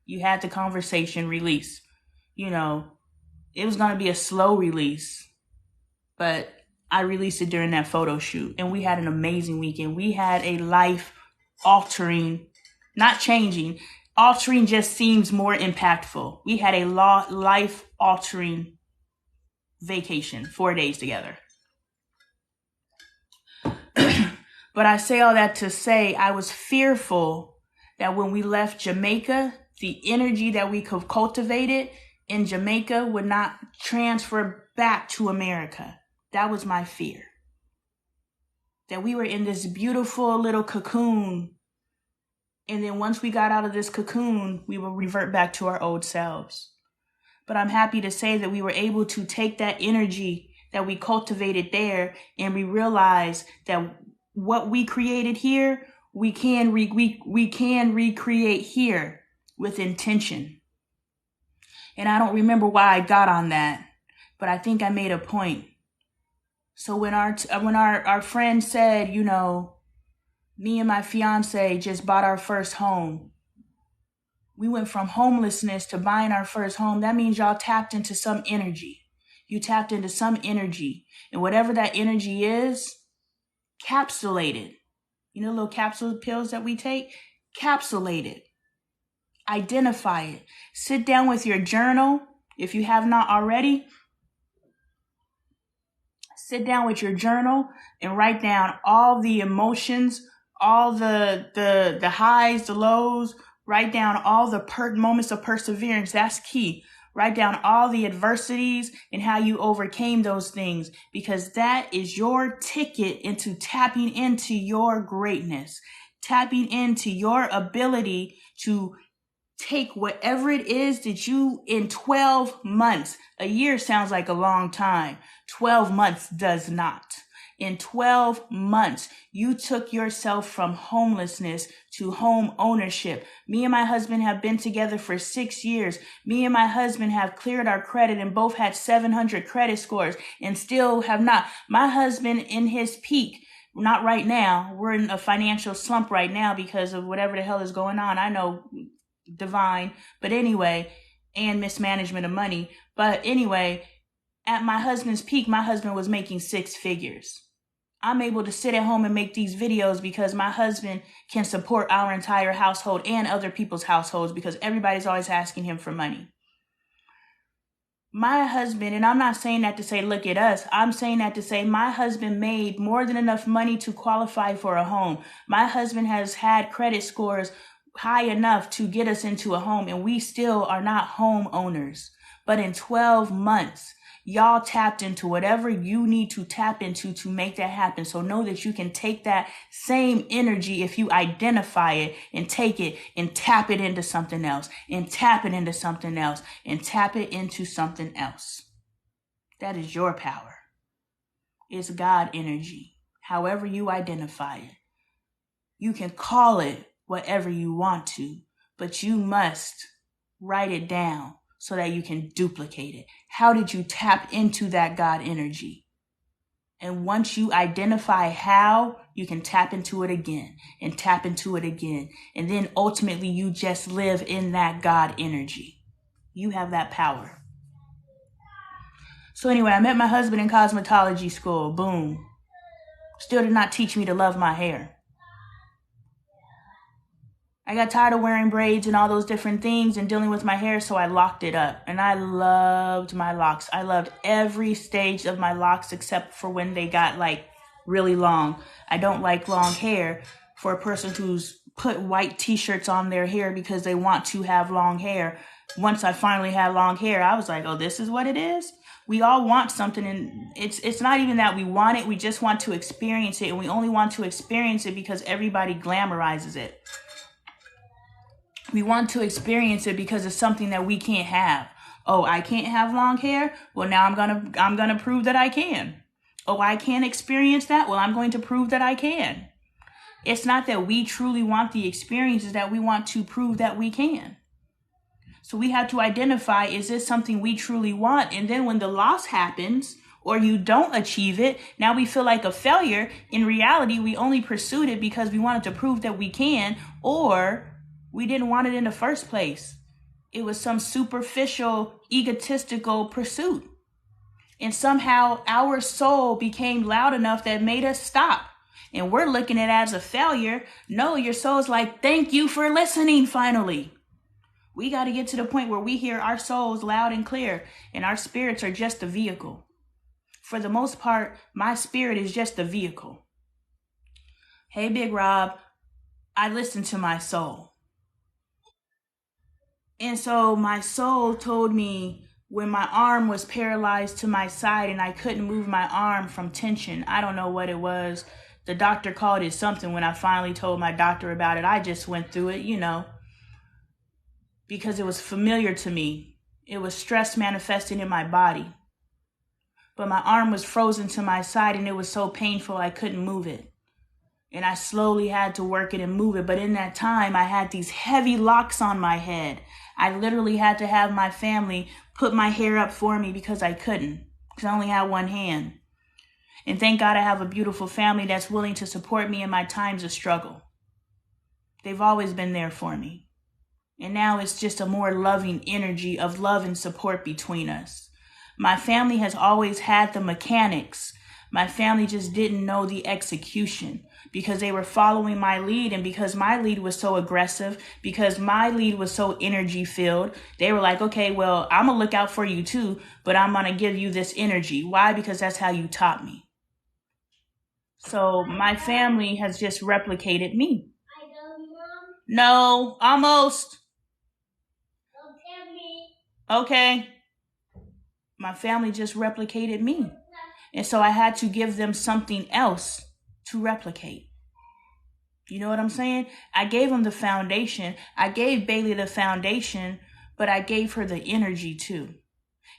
You had the conversation, release. You know, it was going to be a slow release, but I released it during that photo shoot, and we had an amazing weekend. We had a life-altering, not changing, altering just seems more impactful. We had a life-altering vacation, 4 days together. But I say all that to say I was fearful that when we left Jamaica, the energy that we could cultivated in Jamaica would not transfer back to America. That was my fear. That we were in this beautiful little cocoon, and then once we got out of this cocoon, we will revert back to our old selves. But I'm happy to say that we were able to take that energy that we cultivated there, and we realized that what we created here, we can recreate here with intention. And I don't remember why I got on that, but I think I made a point. So when our friend said, you know, me and my fiance just bought our first home, We went from homelessness to buying our first home. That means y'all tapped into some energy. You tapped into some energy. And whatever that energy is, capsulate it. You know, little capsule pills that we take? Capsulate it. Identify it. Sit down with your journal. If you have not already, sit down with your journal and write down all the emotions, all the highs, the lows. Write down all the moments of perseverance. That's key. Write down all the adversities and how you overcame those things, because that is your ticket into tapping into your greatness, tapping into your ability to take whatever it is that you, in 12 months, a year sounds like a long time. 12 months does not. In 12 months, you took yourself from homelessness to home ownership. Me and my husband have been together for 6 years. Me and my husband have cleared our credit and both had 700 credit scores and still have not. My husband in his peak, not right now. We're in a financial slump right now because of whatever the hell is going on. I know, divine, but anyway, and mismanagement of money. But anyway, at my husband's peak, my husband was making 6 figures. I'm able to sit at home and make these videos because my husband can support our entire household and other people's households, because everybody's always asking him for money. My husband, and I'm not saying that to say, look at us. I'm saying that to say my husband made more than enough money to qualify for a home. My husband has had credit scores high enough to get us into a home, and we still are not home owners. But in 12 months, y'all tapped into whatever you need to tap into to make that happen. So know that you can take that same energy, if you identify it, and take it and tap it into something else, and tap it into something else, and tap it into something else. That is your power. It's God energy. However you identify it. You can call it whatever you want to, but you must write it down so that you can duplicate it. How did you tap into that God energy? And once you identify how, you can tap into it again and tap into it again. And then ultimately you just live in that God energy. You have that power. So anyway, I met my husband in cosmetology school. Boom. Still did not teach me to love my hair. I got tired of wearing braids and all those different things and dealing with my hair, so I locked it up. And I loved my locks. I loved every stage of my locks except for when they got like really long. I don't like long hair for a person who's put white t-shirts on their hair because they want to have long hair. Once I finally had long hair, I was like, oh, this is what it is? We all want something, and it's not even that we want it. We just want to experience it, and we only want to experience it because everybody glamorizes it. We want to experience it because it's something that we can't have. Oh, I can't have long hair? Well, now I'm gonna prove that I can. Oh, I can't experience that? Well, I'm going to prove that I can. It's not that we truly want the experience, it's that we want to prove that we can. So we have to identify, is this something we truly want? And then when the loss happens, or you don't achieve it, now we feel like a failure. In reality, we only pursued it because we wanted to prove that we can, or we didn't want it in the first place. It was some superficial, egotistical pursuit. And somehow our soul became loud enough that made us stop. And we're looking at it as a failure. No, your soul's like, thank you for listening finally. We got to get to the point where we hear our souls loud and clear, and our spirits are just a vehicle. For the most part, my spirit is just a vehicle. Hey, Big Rob, I listen to my soul. And so my soul told me when my arm was paralyzed to my side and I couldn't move my arm from tension. I don't know what it was. The doctor called it something. When I finally told my doctor about it, I just went through it, because it was familiar to me. It was stress manifesting in my body. But my arm was frozen to my side and it was so painful I couldn't move it. And I slowly had to work it and move it. But in that time, I had these heavy locks on my head. I literally had to have my family put my hair up for me because I couldn't. Because I only had one hand. And thank God I have a beautiful family that's willing to support me in my times of struggle. They've always been there for me. And now it's just a more loving energy of love and support between us. My family has always had the mechanics. My family just didn't know the execution because they were following my lead. And because my lead was so aggressive, because my lead was so energy filled, they were like, okay, well, I'm going to look out for you too, but I'm going to give you this energy. Why? Because that's how you taught me. So my family has just replicated me. I love you, Mom. No, almost. Don't tell me. Okay. My family just replicated me. And so I had to give them something else to replicate. You know what I'm saying? I gave them the foundation. I gave Bailey the foundation, but I gave her the energy too.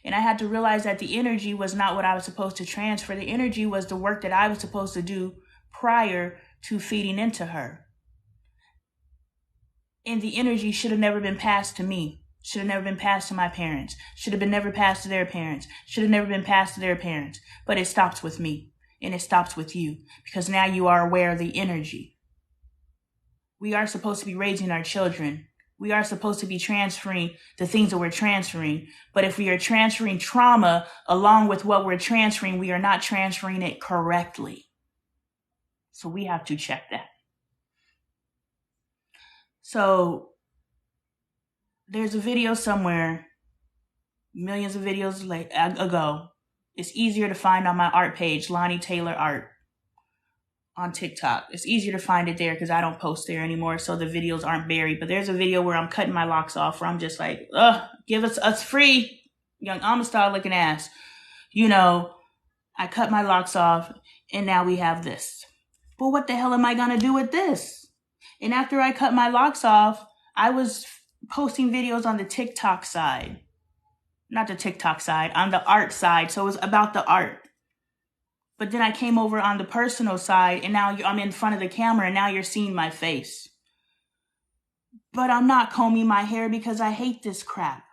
And I had to realize that the energy was not what I was supposed to transfer. The energy was the work that I was supposed to do prior to feeding into her. And the energy should have never been passed to me. Should have never been passed to my parents. Should have been never passed to their parents. Should have never been passed to their parents. But it stops with me. And it stops with you. Because now you are aware of the energy. We are supposed to be raising our children. We are supposed to be transferring the things that we're transferring. But if we are transferring trauma along with what we're transferring, we are not transferring it correctly. So we have to check that. So there's a video somewhere, millions of videos ago. It's easier to find on my art page, Lonee Taylor Art, on TikTok. It's easier to find it there because I don't post there anymore, so the videos aren't buried. But there's a video where I'm cutting my locks off, where I'm just like, give us free, young Amistad looking ass. You know, I cut my locks off, and now we have this. But what the hell am I going to do with this? And after I cut my locks off, I was posting videos on the TikTok side. Not the TikTok side, on the art side. So it was about the art. But then I came over on the personal side, and now I'm in front of the camera, and now you're seeing my face. But I'm not combing my hair because I hate this crap.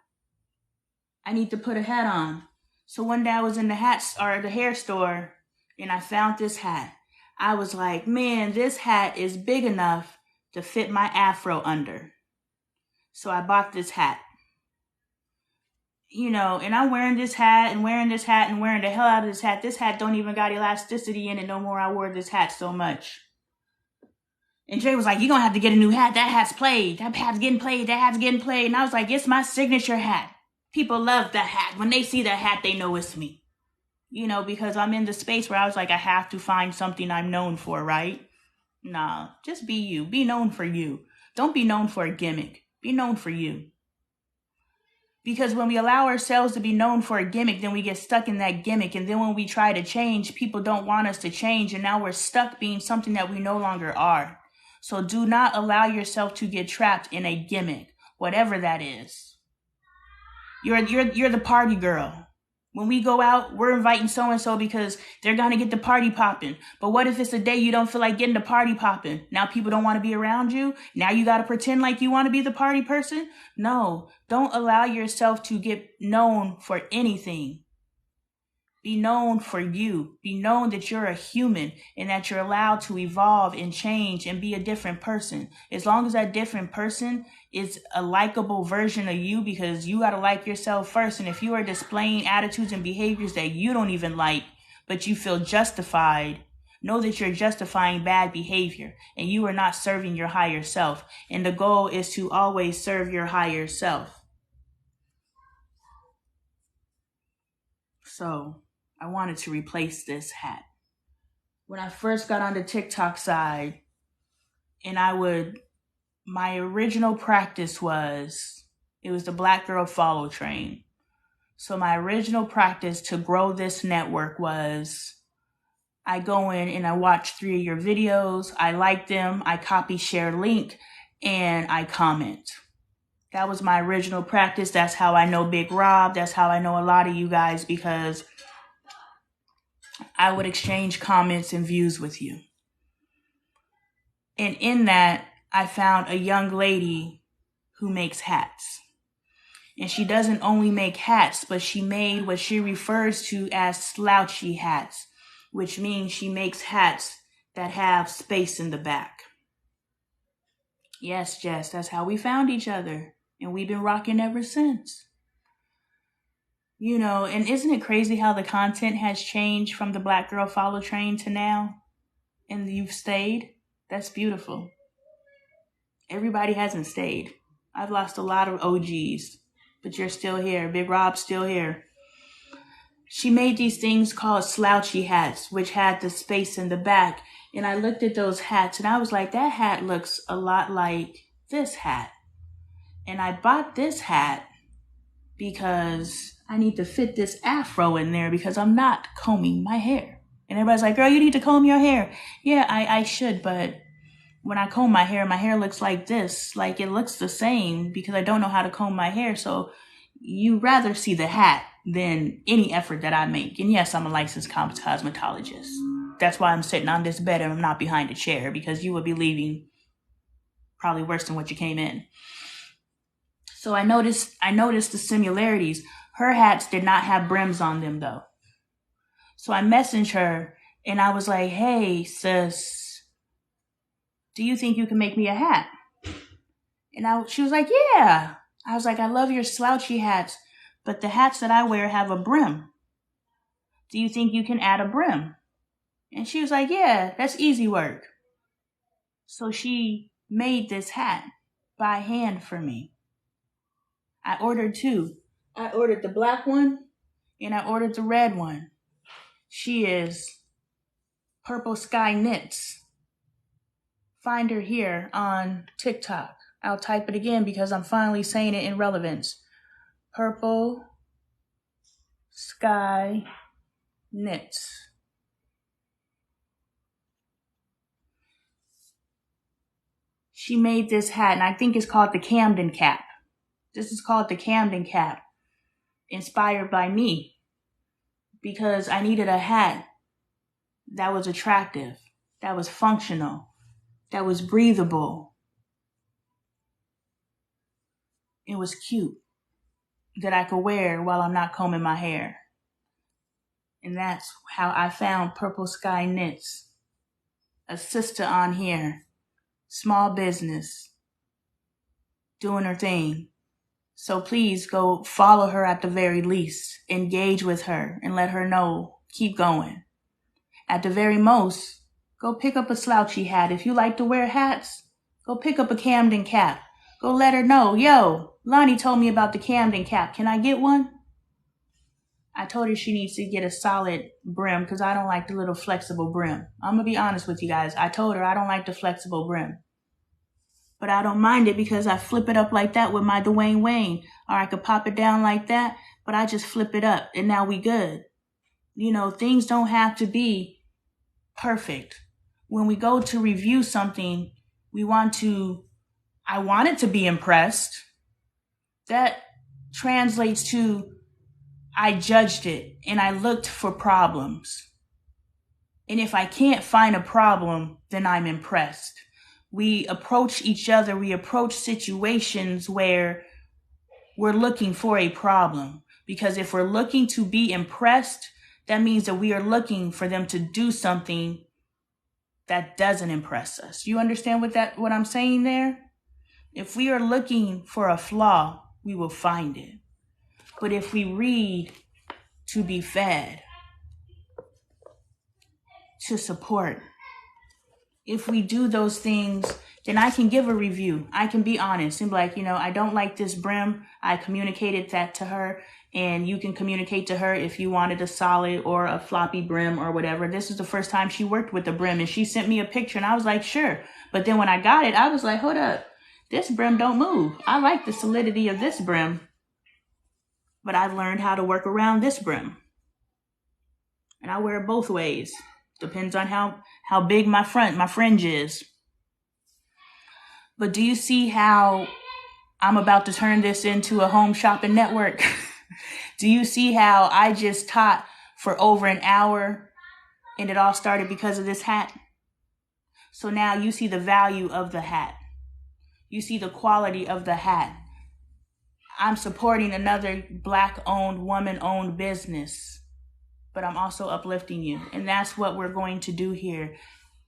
I need to put a hat on. So one day I was in the hair store, and I found this hat. I was like, man, this hat is big enough to fit my afro under. So I bought this hat. You know, and I'm wearing this hat and wearing this hat and wearing the hell out of this hat. This hat don't even got elasticity in it no more. I wore this hat so much. And Jay was like, you're going to have to get a new hat. That hat's played. That hat's getting played. That hat's getting played. And I was like, it's my signature hat. People love the hat. When they see the hat, they know it's me. You know, because I'm in the space where I was like, I have to find something I'm known for, right? Nah, just be you. Be known for you. Don't be known for a gimmick. Be known for you. Because when we allow ourselves to be known for a gimmick, then we get stuck in that gimmick. And then when we try to change, people don't want us to change. And now we're stuck being something that we no longer are. So do not allow yourself to get trapped in a gimmick, whatever that is. You're the party girl. When we go out, we're inviting so-and-so because they're going to get the party popping. But what if it's a day you don't feel like getting the party popping? Now people don't want to be around you. Now you got to pretend like you want to be the party person. No, don't allow yourself to get known for anything. Be known for you. Be known that you're a human and that you're allowed to evolve and change and be a different person. As long as that different person is a likable version of you, because you got to like yourself first. And if you are displaying attitudes and behaviors that you don't even like, but you feel justified, know that you're justifying bad behavior and you are not serving your higher self. And the goal is to always serve your higher self. So I wanted to replace this hat. When I first got on the TikTok side, and my original practice was, it was the Black Girl Follow Train. So my original practice to grow this network was, I go in and I watch 3 of your videos, I like them, I copy, share link, and I comment. That was my original practice. That's how I know Big Rob. That's how I know a lot of you guys, because I would exchange comments and views with you. And in that, I found a young lady who makes hats. And she doesn't only make hats, but she made what she refers to as slouchy hats, which means she makes hats that have space in the back. Yes, Jess, that's how we found each other. And we've been rocking ever since. You know, and isn't it crazy how the content has changed from the Black Girl Follow Train to now? And you've stayed? That's beautiful. Everybody hasn't stayed. I've lost a lot of OGs, but you're still here. Big Rob's still here. She made these things called slouchy hats, which had the space in the back. And I looked at those hats and I was like, that hat looks a lot like this hat. And I bought this hat because I need to fit this afro in there because I'm not combing my hair. And everybody's like, girl, you need to comb your hair. Yeah, I should, but when I comb my hair looks like this. Like it looks the same because I don't know how to comb my hair. So you rather see the hat than any effort that I make. And yes, I'm a licensed cosmetologist. That's why I'm sitting on this bed and I'm not behind a chair, because you would be leaving probably worse than what you came in. So I noticed the similarities. Her hats did not have brims on them though. So I messaged her and I was like, hey sis, do you think you can make me a hat? And she was like, yeah. I was like, I love your slouchy hats, but the hats that I wear have a brim. Do you think you can add a brim? And she was like, yeah, that's easy work. So she made this hat by hand for me. I ordered two. I ordered the black one and I ordered the red one. She is Purple Sky Knits. Find her here on TikTok. I'll type it again because I'm finally saying it in relevance. Purple Sky Knits. She made this hat, and I think it's called the Camden Cap. This is called the Camden Cap, inspired by me, because I needed a hat that was attractive, that was functional, that was breathable. It was cute, that I could wear while I'm not combing my hair. And that's how I found Purple Sky Knits, a sister on here, small business, doing her thing. So please go follow her at the very least, engage with her and let her know, keep going. At the very most, go pick up a slouchy hat. If you like to wear hats, go pick up a Camden cap. Go let her know, yo, Lonnie told me about the Camden cap. Can I get one? I told her she needs to get a solid brim because I don't like the little flexible brim. I'm going to be honest with you guys. I told her I don't like the flexible brim. But I don't mind it because I flip it up like that with my Dwayne Wayne. Or I could pop it down like that, but I just flip it up and now we good. You know, things don't have to be perfect. When we go to review something, I want it to be impressed. That translates to I judged it and I looked for problems. And if I can't find a problem, then I'm impressed. We approach each other, we approach situations where we're looking for a problem. Because if we're looking to be impressed, that means that we are looking for them to do something that doesn't impress us. You understand what I'm saying there? If we are looking for a flaw, we will find it. But if we read to be fed, to support, if we do those things, then I can give a review. I can be honest and be like, I don't like this brim. I communicated that to her, and you can communicate to her if you wanted a solid or a floppy brim or whatever. This is the first time she worked with the brim, and she sent me a picture and I was like, sure. But then when I got it, I was like, hold up, this brim don't move. I like the solidity of this brim, but I've learned how to work around this brim. And I wear it both ways. Depends on how big my fringe is. But do you see how I'm about to turn this into a home shopping network? Do you see how I just taught for over an hour and it all started because of this hat? So now you see the value of the hat. You see the quality of the hat. I'm supporting another Black-owned, woman-owned business, but I'm also uplifting you. And that's what we're going to do here.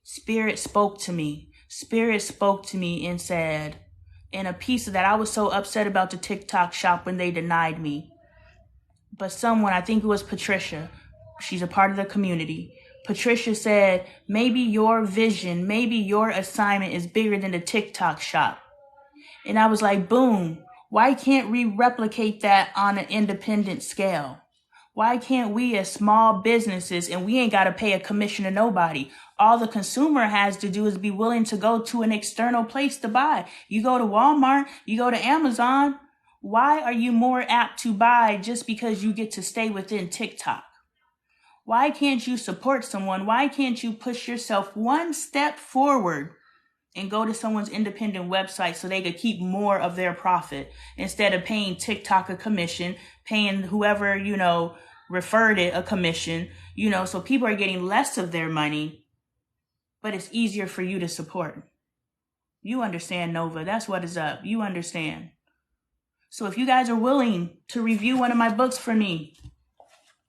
Spirit spoke to me. Spirit spoke to me and said, And a piece of that, I was so upset about the TikTok shop when they denied me. But someone, I think it was Patricia, she's a part of the community. Patricia said, maybe your vision, maybe your assignment is bigger than the TikTok shop. And I was like, boom, why can't we replicate that on an independent scale? Why can't we as small businesses, and we ain't got to pay a commission to nobody. All the consumer has to do is be willing to go to an external place to buy. You go to Walmart, you go to Amazon. Why are you more apt to buy just because you get to stay within TikTok? Why can't you support someone? Why can't you push yourself one step forward and go to someone's independent website so they could keep more of their profit instead of paying TikTok a commission, paying whoever, referred it a commission, so people are getting less of their money, but it's easier for you to support. You understand, Nova. That's what is up. You understand. So if you guys are willing to review one of my books for me,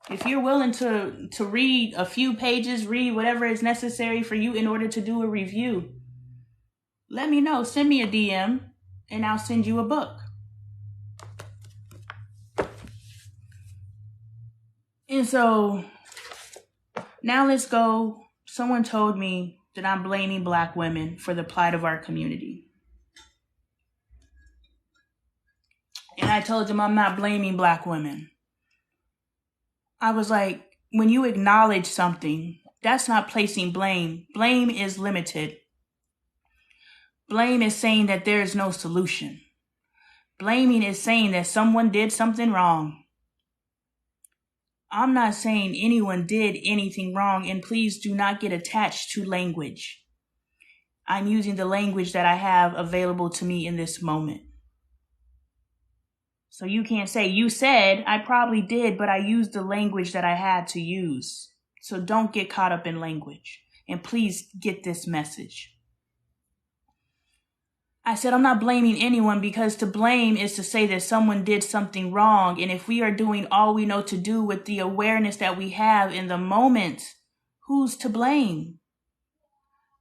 if you're willing to read a few pages, read whatever is necessary for you in order to do a review, let me know. Send me a DM and I'll send you a book. And so now let's go. Someone told me that I'm blaming Black women for the plight of our community. And I told them I'm not blaming Black women. I was like, when you acknowledge something, that's not placing blame. Blame is limited. Blame is saying that there is no solution. Blaming is saying that someone did something wrong. I'm not saying anyone did anything wrong, and please do not get attached to language. I'm using the language that I have available to me in this moment. So you can't say, you said, I probably did, but I used the language that I had to use. So don't get caught up in language. And please get this message. I said, I'm not blaming anyone, because to blame is to say that someone did something wrong. And if we are doing all we know to do with the awareness that we have in the moment, who's to blame?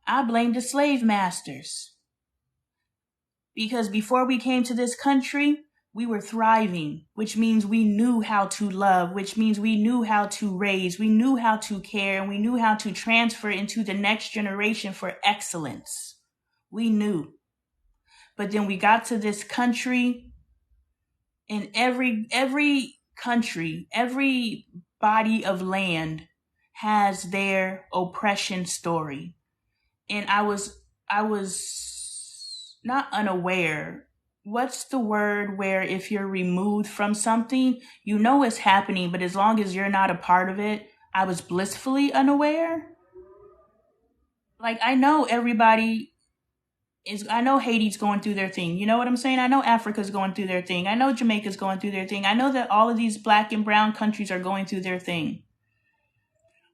I blame the slave masters. Because before we came to this country, we were thriving, which means we knew how to love, which means we knew how to raise, we knew how to care, and we knew how to transfer into the next generation for excellence. We knew. But then we got to this country, and every country, every body of land has their oppression story. And I was not unaware. What's the word where if you're removed from something, you know it's happening, but as long as you're not a part of it, I was blissfully unaware. Like, I know I know Haiti's going through their thing. You know what I'm saying? I know Africa's going through their thing. I know Jamaica's going through their thing. I know that all of these Black and brown countries are going through their thing,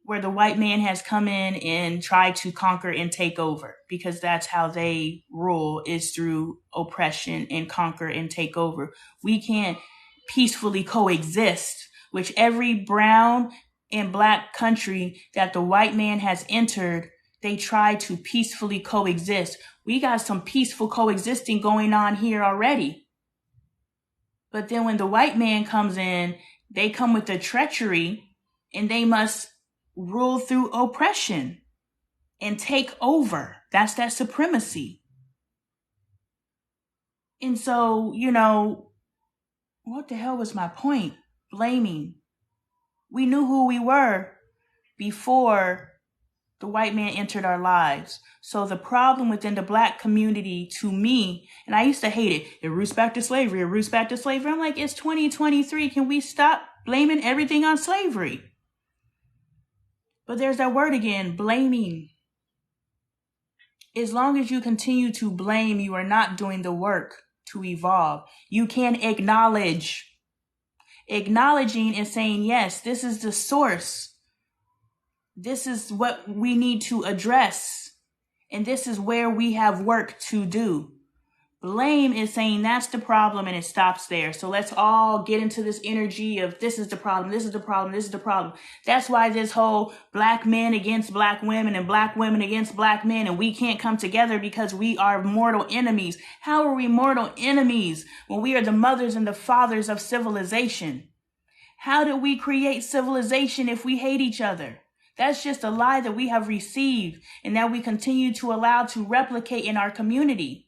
where the white man has come in and tried to conquer and take over, because that's how they rule, is through oppression and conquer and take over. We can't peacefully coexist, which every brown and Black country that the white man has entered, they try to peacefully coexist. We got some peaceful coexisting going on here already. But then when the white man comes in, they come with the treachery, and they must rule through oppression and take over. That's that supremacy. And so, what the hell was my point? Blaming. We knew who we were before the white man entered our lives. So the problem within the Black community, to me, and I used to hate it, it roots back to slavery, it roots back to slavery. I'm like, it's 2023. Can we stop blaming everything on slavery? But there's that word again, blaming. As long as you continue to blame, you are not doing the work to evolve. You can acknowledge. Acknowledging and saying, yes, this is the source. This is what we need to address. And this is where we have work to do. Blame is saying that's the problem and it stops there. So let's all get into this energy of this is the problem, this is the problem, this is the problem. That's why this whole black men against black women and black women against black men, and we can't come together because we are mortal enemies. How are we mortal enemies when we are the mothers and the fathers of civilization? How did we create civilization if we hate each other? That's just a lie that we have received and that we continue to allow to replicate in our community.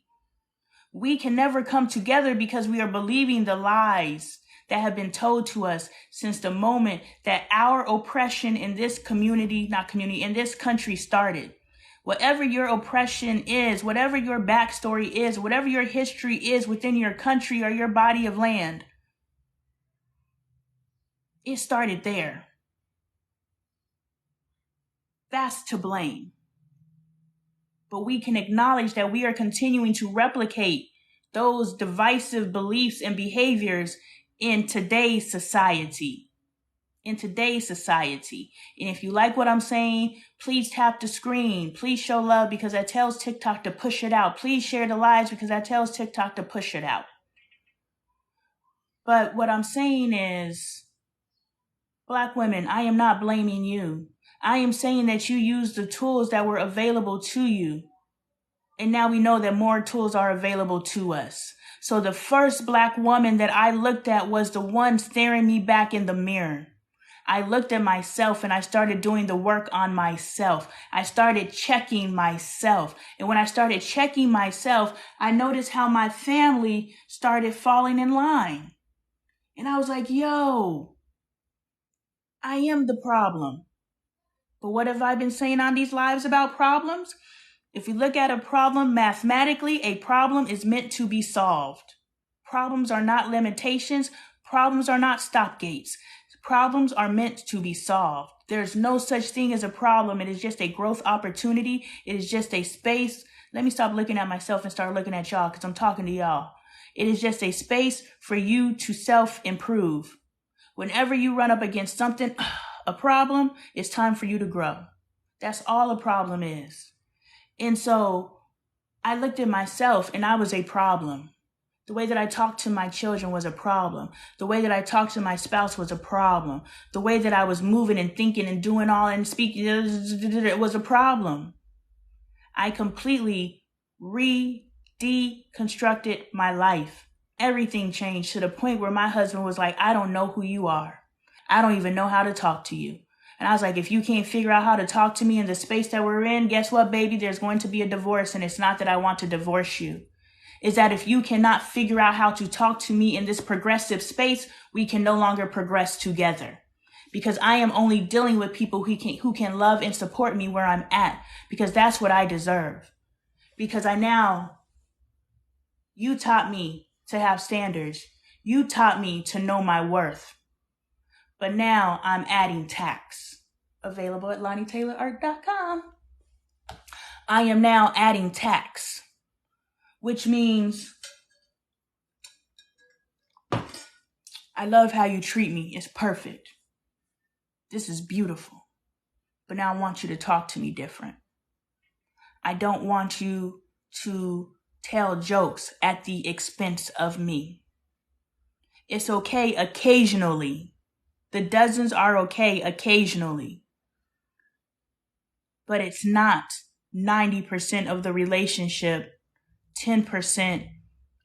We can never come together because we are believing the lies that have been told to us since the moment that our oppression in this in this country started. Whatever your oppression is, whatever your backstory is, whatever your history is within your country or your body of land, it started there. That's to blame. But we can acknowledge that we are continuing to replicate those divisive beliefs and behaviors in today's society. And if you like what I'm saying, please tap the screen. Please show love because that tells TikTok to push it out. Please share the lives because that tells TikTok to push it out. But what I'm saying is, Black women, I am not blaming you. I am saying that you used the tools that were available to you. And now we know that more tools are available to us. So the first Black woman that I looked at was the one staring me back in the mirror. I looked at myself and I started doing the work on myself. I started checking myself. And when I started checking myself, I noticed how my family started falling in line. And I was like, yo, I am the problem. But what have I been saying on these lives about problems? If we look at a problem mathematically, a problem is meant to be solved. Problems are not limitations. Problems are not stopgates. Problems are meant to be solved. There's no such thing as a problem. It is just a growth opportunity. It is just a space. Let me stop looking at myself and start looking at y'all because I'm talking to y'all. It is just a space for you to self-improve. Whenever you run up against something, a problem, it's time for you to grow. That's all a problem is. And so I looked at myself and I was a problem. The way that I talked to my children was a problem. The way that I talked to my spouse was a problem. The way that I was moving and thinking and doing all and speaking, it was a problem. I completely deconstructed my life. Everything changed to the point where my husband was like, I don't know who you are. I don't even know how to talk to you. And I was like, if you can't figure out how to talk to me in the space that we're in, guess what, baby? There's going to be a divorce. And it's not that I want to divorce you. It's that if you cannot figure out how to talk to me in this progressive space, we can no longer progress together. Because I am only dealing with people who can love and support me where I'm at. Because that's what I deserve. Because you taught me to have standards. You taught me to know my worth. But now I'm adding tax. Available at LoneeTaylorArt.com. I am now adding tax, which means I love how you treat me. It's perfect. This is beautiful. But now I want you to talk to me different. I don't want you to tell jokes at the expense of me. It's okay occasionally. The dozens are okay occasionally. But it's not 90% of the relationship, 10%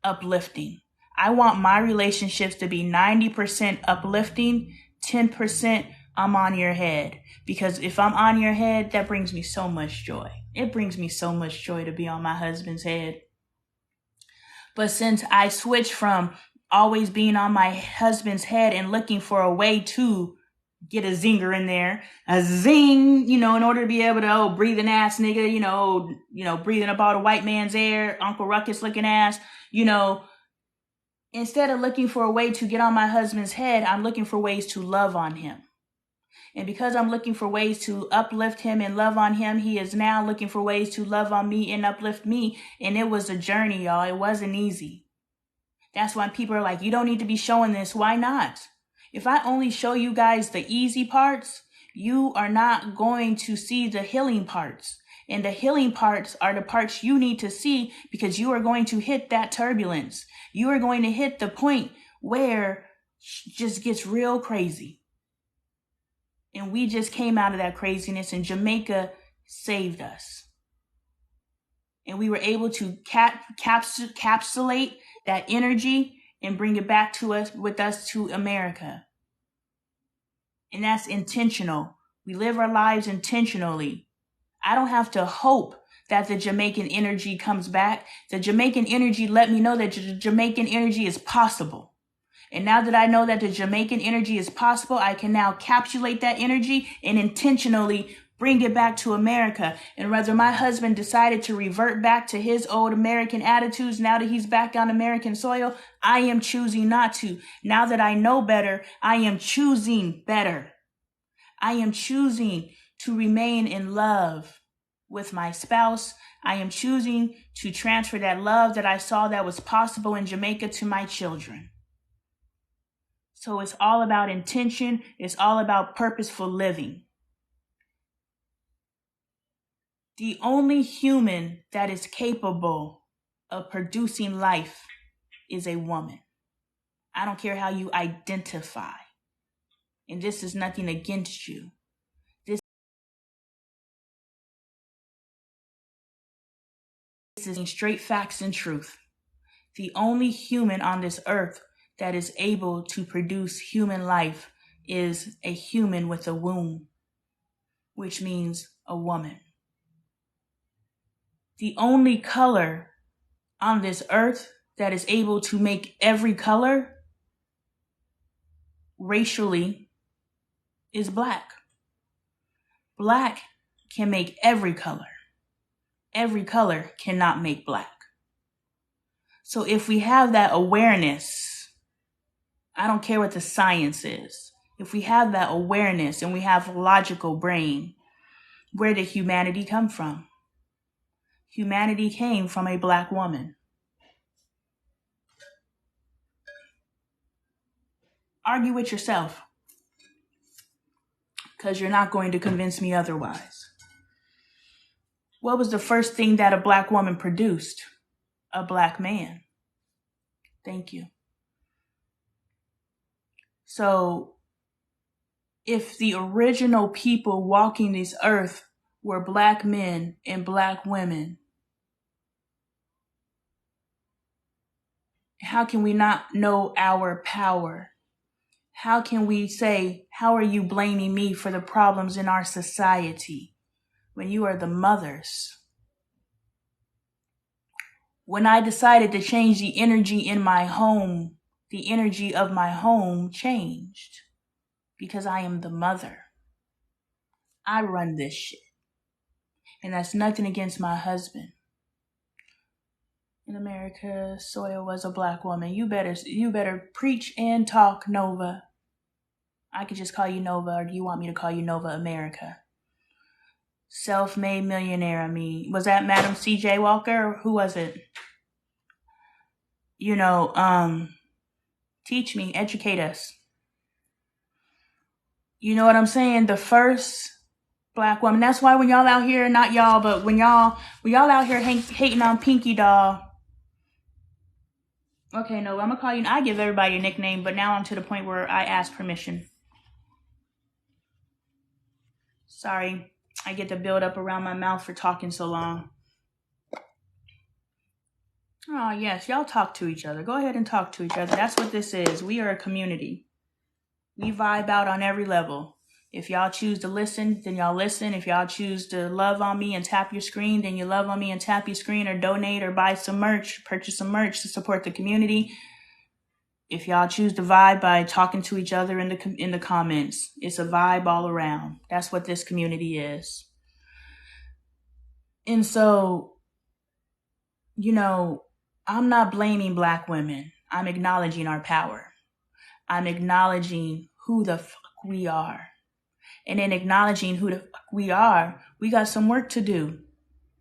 uplifting. I want my relationships to be 90% uplifting, 10% I'm on your head. Because if I'm on your head, that brings me so much joy. It brings me so much joy to be on my husband's head. But since I switched from always being on my husband's head and looking for a way to get a zinger in there, a zing, in order to be able to, breathing ass nigga, breathing up all the white man's air, Uncle Ruckus looking ass, instead of looking for a way to get on my husband's head, I'm looking for ways to love on him. And because I'm looking for ways to uplift him and love on him, he is now looking for ways to love on me and uplift me. And it was a journey, y'all. It wasn't easy. That's why people are like, you don't need to be showing this. Why not? If I only show you guys the easy parts, you are not going to see the healing parts. And the healing parts are the parts you need to see, because you are going to hit that turbulence. You are going to hit the point where it just gets real crazy. And we just came out of that craziness, and Jamaica saved us. And we were able to capsulate that energy and bring it back to us, with us, to America. And that's intentional. We live our lives intentionally. I don't have to hope that the Jamaican energy comes back. The Jamaican energy let me know that the Jamaican energy is possible. And now that I know that the Jamaican energy is possible, I can now capsulate that energy and intentionally bring it back to America. And whether my husband decided to revert back to his old American attitudes now that he's back on American soil, I am choosing not to. Now that I know better, I am choosing better. I am choosing to remain in love with my spouse. I am choosing to transfer that love that I saw that was possible in Jamaica to my children. So it's all about intention. It's all about purposeful living. The only human that is capable of producing life is a woman. I don't care how you identify. And this is nothing against you. This is straight facts and truth. The only human on this earth that is able to produce human life is a human with a womb, which means a woman. The only color on this earth that is able to make every color racially is black. Black can make every color. Every color cannot make black. So if we have that awareness, I don't care what the science is. If we have that awareness and we have a logical brain, where did humanity come from? Humanity came from a black woman. Argue with yourself, because you're not going to convince me otherwise. What was the first thing that a black woman produced? A black man. Thank you. So, if the original people walking this earth were black men and black women, how can we not know our power? How can we say, how are you blaming me for the problems in our society when you are the mothers? When I decided to change the energy in my home, the energy of my home changed because I am the mother. I run this shit. And that's nothing against my husband. In America, soil was a black woman. You better preach and talk, Nova. I could just call you Nova, or do you want me to call you Nova America? Self-made millionaire, I mean. Was that Madam C.J. Walker, or who was it? Teach me, educate us. You know what I'm saying? The first black woman. That's why when y'all out here, not y'all, but when y'all out here hating on Pinky Doll. Okay, no, I'm gonna call you. I give everybody a nickname, but now I'm to the point where I ask permission. Sorry, I get the build up around my mouth for talking so long. Oh, yes, y'all talk to each other. Go ahead and talk to each other. That's what this is. We are a community. We vibe out on every level. If y'all choose to listen, then y'all listen. If y'all choose to love on me and tap your screen, then you love on me and tap your screen, or donate or buy some merch, purchase some merch to support the community. If y'all choose to vibe by talking to each other in the comments, it's a vibe all around. That's what this community is. And so, I'm not blaming black women. I'm acknowledging our power. I'm acknowledging who the fuck we are. And in acknowledging who the fuck we are, we got some work to do.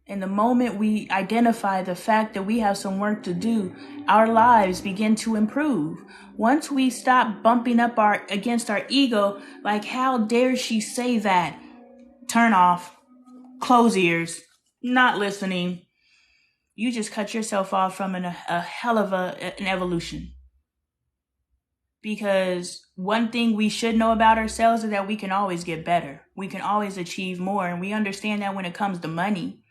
And the moment we identify the fact that we have some work to do, our lives begin to improve. Once we stop bumping up against our ego, like, how dare she say that? Turn off. Close ears. not listening, you just cut yourself off from a hell of an evolution. Because one thing we should know about ourselves is that we can always get better. We can always achieve more. And we understand that when it comes to money.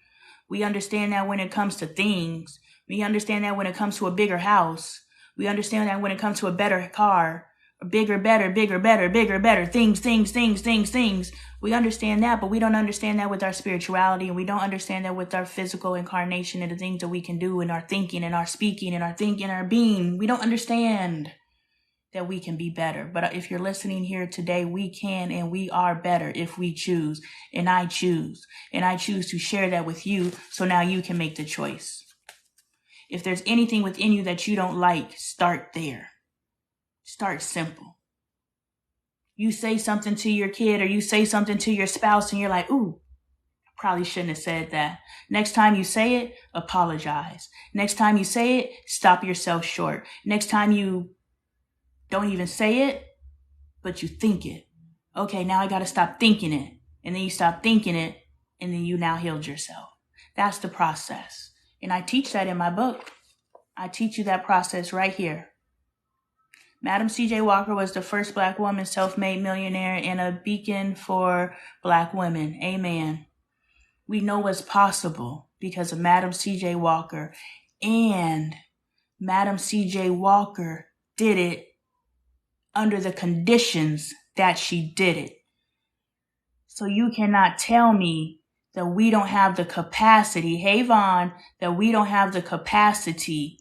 We understand that when it comes to things. We understand that when it comes to a bigger house. We understand that when it comes to a better car. Bigger, better, bigger, better, bigger, better. Things. We understand that, but we don't understand that with our spirituality, and we don't understand that with our physical incarnation and the things that we can do in our thinking and our speaking and our thinking and our being. We don't understand that we can be better. But if you're listening here today, we can and we are better if we choose. And I choose. And I choose to share that with you so now you can make the choice. If there's anything within you that you don't like, start there. Start simple. You say something to your kid or you say something to your spouse and you're like, ooh, probably shouldn't have said that. Next time you say it, apologize. Next time you say it, stop yourself short. Next time you don't even say it, but you think it. Okay, now I got to stop thinking it. And then you stop thinking it, and then you now healed yourself. That's the process. And I teach that in my book. I teach you that process right here. Madam C.J. Walker was the first Black woman self-made millionaire and a beacon for Black women. Amen. We know what's possible because of Madam C.J. Walker. And Madam C.J. Walker did it under the conditions that she did it. So you cannot tell me that we don't have the capacity, hey Vaughn, that we don't have the capacity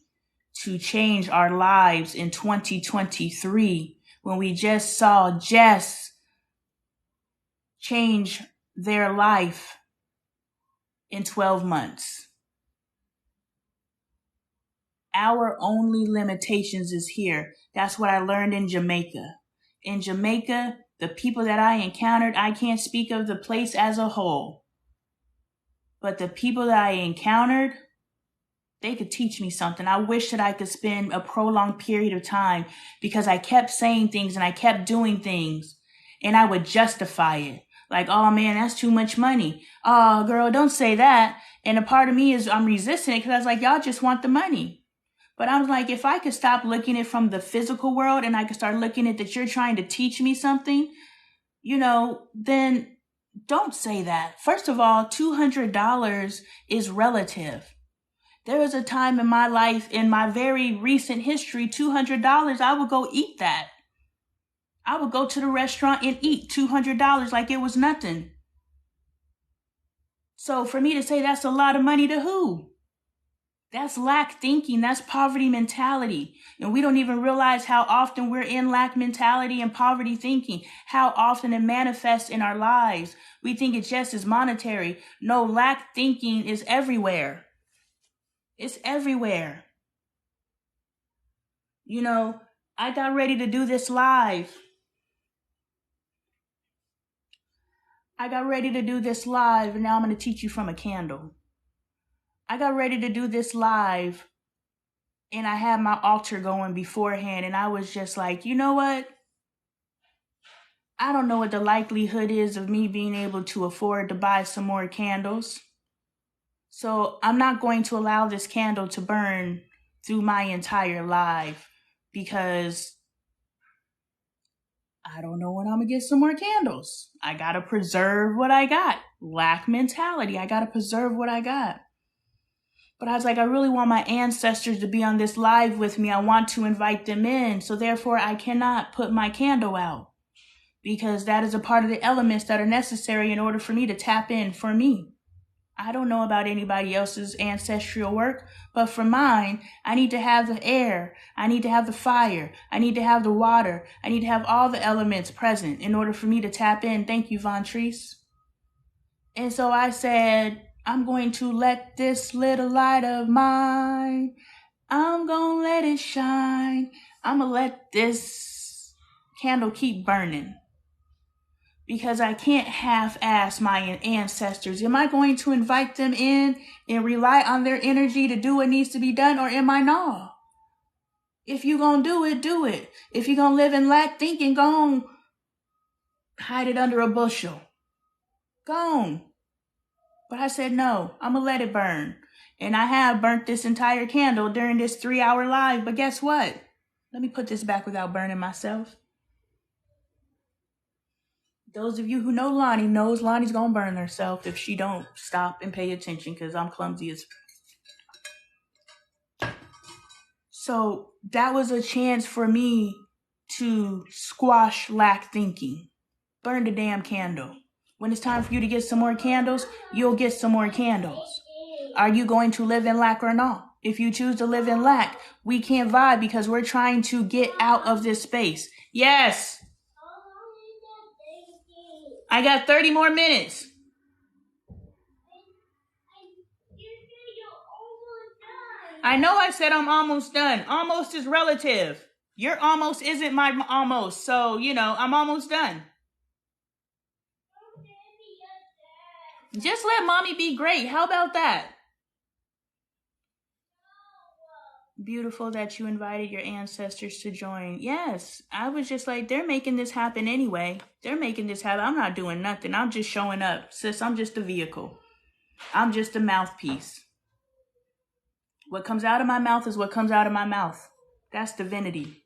to change our lives in 2023 when we just saw Jess change their life in 12 months. Our only limitations is here. That's what I learned in Jamaica. In Jamaica, the people that I encountered, I can't speak of the place as a whole, but the people that I encountered, they could teach me something. I wish that I could spend a prolonged period of time because I kept saying things and I kept doing things and I would justify it. Like, oh man, that's too much money. Oh girl, don't say that. And a part of me is I'm resisting it because I was like, y'all just want the money. But I was like, if I could stop looking at it from the physical world and I could start looking at that you're trying to teach me something, then don't say that. First of all, $200 is relative. There was a time in my life, in my very recent history, $200, I would go eat that. I would go to the restaurant and eat $200 like it was nothing. So for me to say that's a lot of money to who? That's lack thinking. That's poverty mentality. And we don't even realize how often we're in lack mentality and poverty thinking, how often it manifests in our lives. We think it just is monetary. No, lack thinking is everywhere. It's everywhere. I got ready to do this live. And now I'm going to teach you from a candle. I got ready to do this live and I had my altar going beforehand and I was just like, you know what? I don't know what the likelihood is of me being able to afford to buy some more candles. So I'm not going to allow this candle to burn through my entire life because I don't know when I'm going to get some more candles. I got to preserve what I got. Lack mentality. I got to preserve what I got. But I was like, I really want my ancestors to be on this live with me. I want to invite them in. So therefore, I cannot put my candle out because that is a part of the elements that are necessary in order for me to tap in for me. I don't know about anybody else's ancestral work, but for mine, I need to have the air. I need to have the fire. I need to have the water. I need to have all the elements present in order for me to tap in. Thank you, Von Treese. And so I said, I'm going to let this little light of mine, I'm going to let it shine. I'm going to let this candle keep burning because I can't half-ass my ancestors. Am I going to invite them in and rely on their energy to do what needs to be done, or am I not? If you're going to do it, do it. If you're going to live in lack thinking, go on, hide it under a bushel. Go on. But I said, no, I'm going to let it burn. And I have burnt this entire candle during this 3-hour live. But guess what? Let me put this back without burning myself. Those of you who know Lonnie knows Lonnie's going to burn herself if she don't stop and pay attention, because I'm clumsy as... So that was a chance for me to squash lack thinking. Burn the damn candle. When it's time for you to get some more candles, you'll get some more candles. Are you going to live in lack or not? If you choose to live in lack, we can't vibe because we're trying to get out of this space. Yes. I got 30 more minutes. I know I said I'm almost done. Almost is relative. Your almost isn't my almost. So, I'm almost done. Just let mommy be great. How about that? Beautiful that you invited your ancestors to join. Yes, I was just like, they're making this happen anyway. They're making this happen. I'm not doing nothing. I'm just showing up. Sis, I'm just a vehicle. I'm just a mouthpiece. What comes out of my mouth is what comes out of my mouth. That's divinity.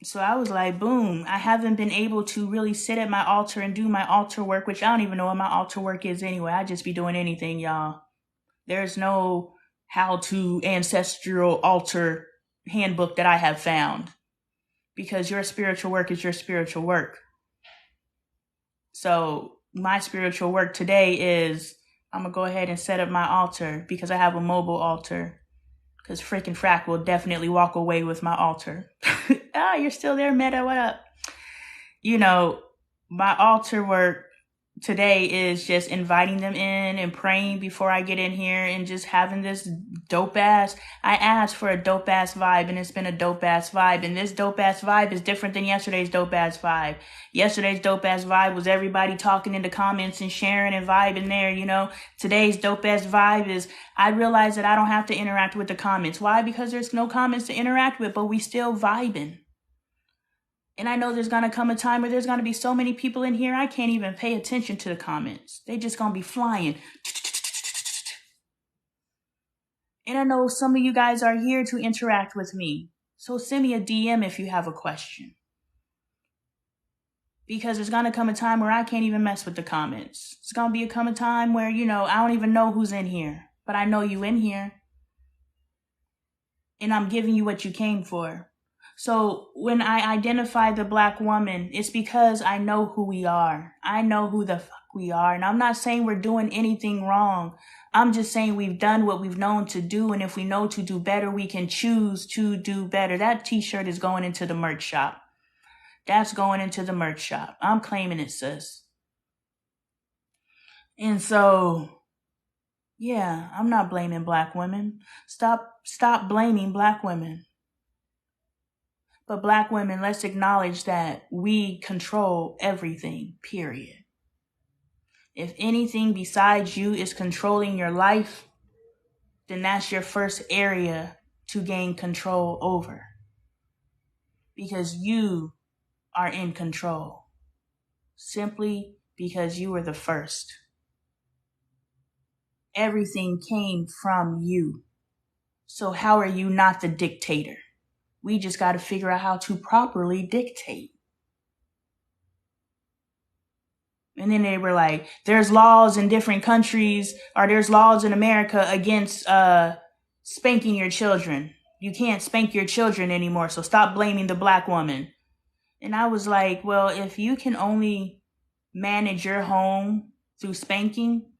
So I was like, boom. I haven't been able to really sit at my altar and do my altar work, which I don't even know what my altar work is anyway. I just be doing anything, y'all. There's no how-to ancestral altar handbook that I have found, because your spiritual work is your spiritual work. So my spiritual work today is I'm going to go ahead and set up my altar, because I have a mobile altar, because freaking Frack will definitely walk away with my altar. You're still there, Meta. What up? My altar work today is just inviting them in and praying before I get in here and just having this dope ass. I asked for a dope ass vibe, and it's been a dope ass vibe. And this dope ass vibe is different than yesterday's dope ass vibe. Yesterday's dope ass vibe was everybody talking in the comments and sharing and vibing there, Today's dope ass vibe is I realize that I don't have to interact with the comments. Why? Because there's no comments to interact with, but we still vibing. And I know there's going to come a time where there's going to be so many people in here, I can't even pay attention to the comments. They just going to be flying. And I know some of you guys are here to interact with me. So send me a DM if you have a question. Because there's going to come a time where I can't even mess with the comments. It's going to come a time where, I don't even know who's in here. But I know you in here. And I'm giving you what you came for. So when I identify the Black woman, it's because I know who we are. I know who the fuck we are. And I'm not saying we're doing anything wrong. I'm just saying we've done what we've known to do. And if we know to do better, we can choose to do better. That t-shirt is going into the merch shop. That's going into the merch shop. I'm claiming it, sis. And so, yeah, I'm not blaming Black women. Stop blaming Black women. But Black women, let's acknowledge that we control everything, period. If anything besides you is controlling your life, then that's your first area to gain control over. Because you are in control. Simply because you were the first. Everything came from you. So how are you not the dictator? We just got to figure out how to properly dictate. And then they were like, there's laws in different countries, or there's laws in America against spanking your children. You can't spank your children anymore, so stop blaming the Black woman. And I was like, well, if you can only manage your home through spanking,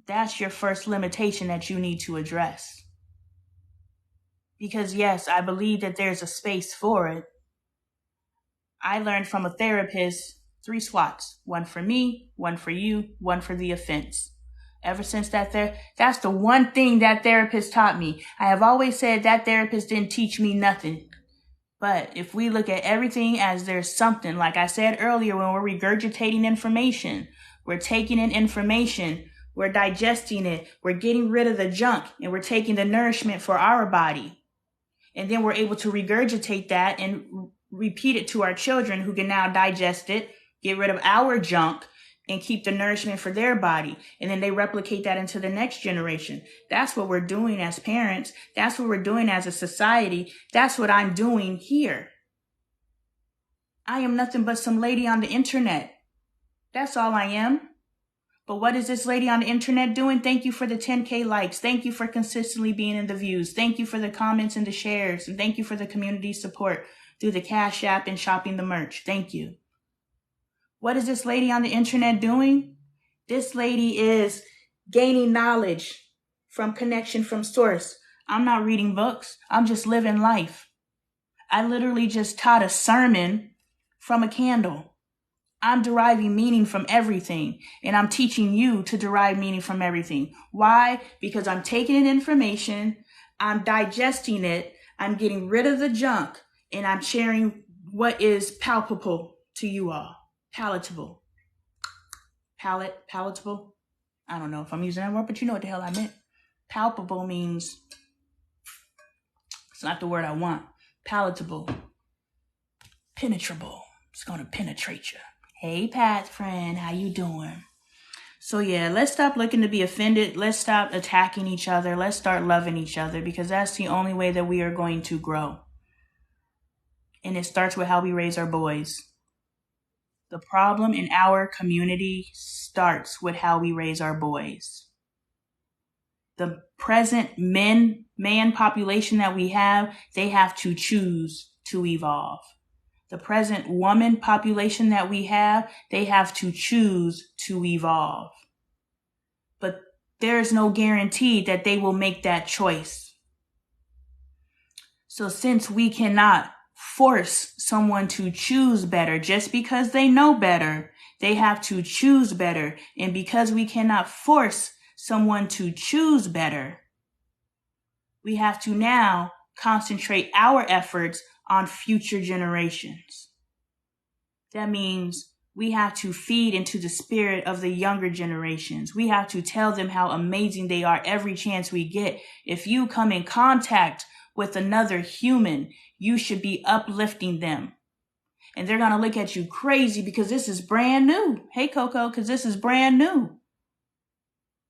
that's your first limitation that you need to address. Because yes, I believe that there's a space for it. I learned from a therapist 3 SWATs. One for me, one for you, one for the offense. Ever since that's the one thing that therapist taught me. I have always said that therapist didn't teach me nothing. But if we look at everything as there's something, like I said earlier, when we're regurgitating information, we're taking in information, we're digesting it, we're getting rid of the junk, and we're taking the nourishment for our body. And then we're able to regurgitate that and repeat it to our children, who can now digest it, get rid of our junk, and keep the nourishment for their body. And then they replicate that into the next generation. That's what we're doing as parents. That's what we're doing as a society. That's what I'm doing here. I am nothing but some lady on the internet. That's all I am. But what is this lady on the internet doing? Thank you for the 10K likes. Thank you for consistently being in the views. Thank you for the comments and the shares. And thank you for the community support through the Cash App and shopping the merch. Thank you. What is this lady on the internet doing? This lady is gaining knowledge from connection from source. I'm not reading books. I'm just living life. I literally just taught a sermon from a candle. I'm deriving meaning from everything, and I'm teaching you to derive meaning from everything. Why? Because I'm taking in information, I'm digesting it, I'm getting rid of the junk, and I'm sharing what is palpable to you all. Palatable. Palatable? I don't know if I'm using that word, but you know what the hell I meant. Palpable means, it's not the word I want. Palatable. Penetrable. It's going to penetrate you. Hey, Pat friend, how you doing? So yeah, let's stop looking to be offended. Let's stop attacking each other. Let's start loving each other, because that's the only way that we are going to grow. And it starts with how we raise our boys. The problem in our community starts with how we raise our boys. The present man population that we have, they have to choose to evolve. The present woman population that we have, they have to choose to evolve. But there is no guarantee that they will make that choice. So since we cannot force someone to choose better just because they know better, they have to choose better. And because we cannot force someone to choose better, we have to now concentrate our efforts on future generations. That means we have to feed into the spirit of the younger generations. We have to tell them how amazing they are every chance we get. If you come in contact with another human, you should be uplifting them. And they're going to look at you crazy because this is brand new. Hey, Coco, because this is brand new.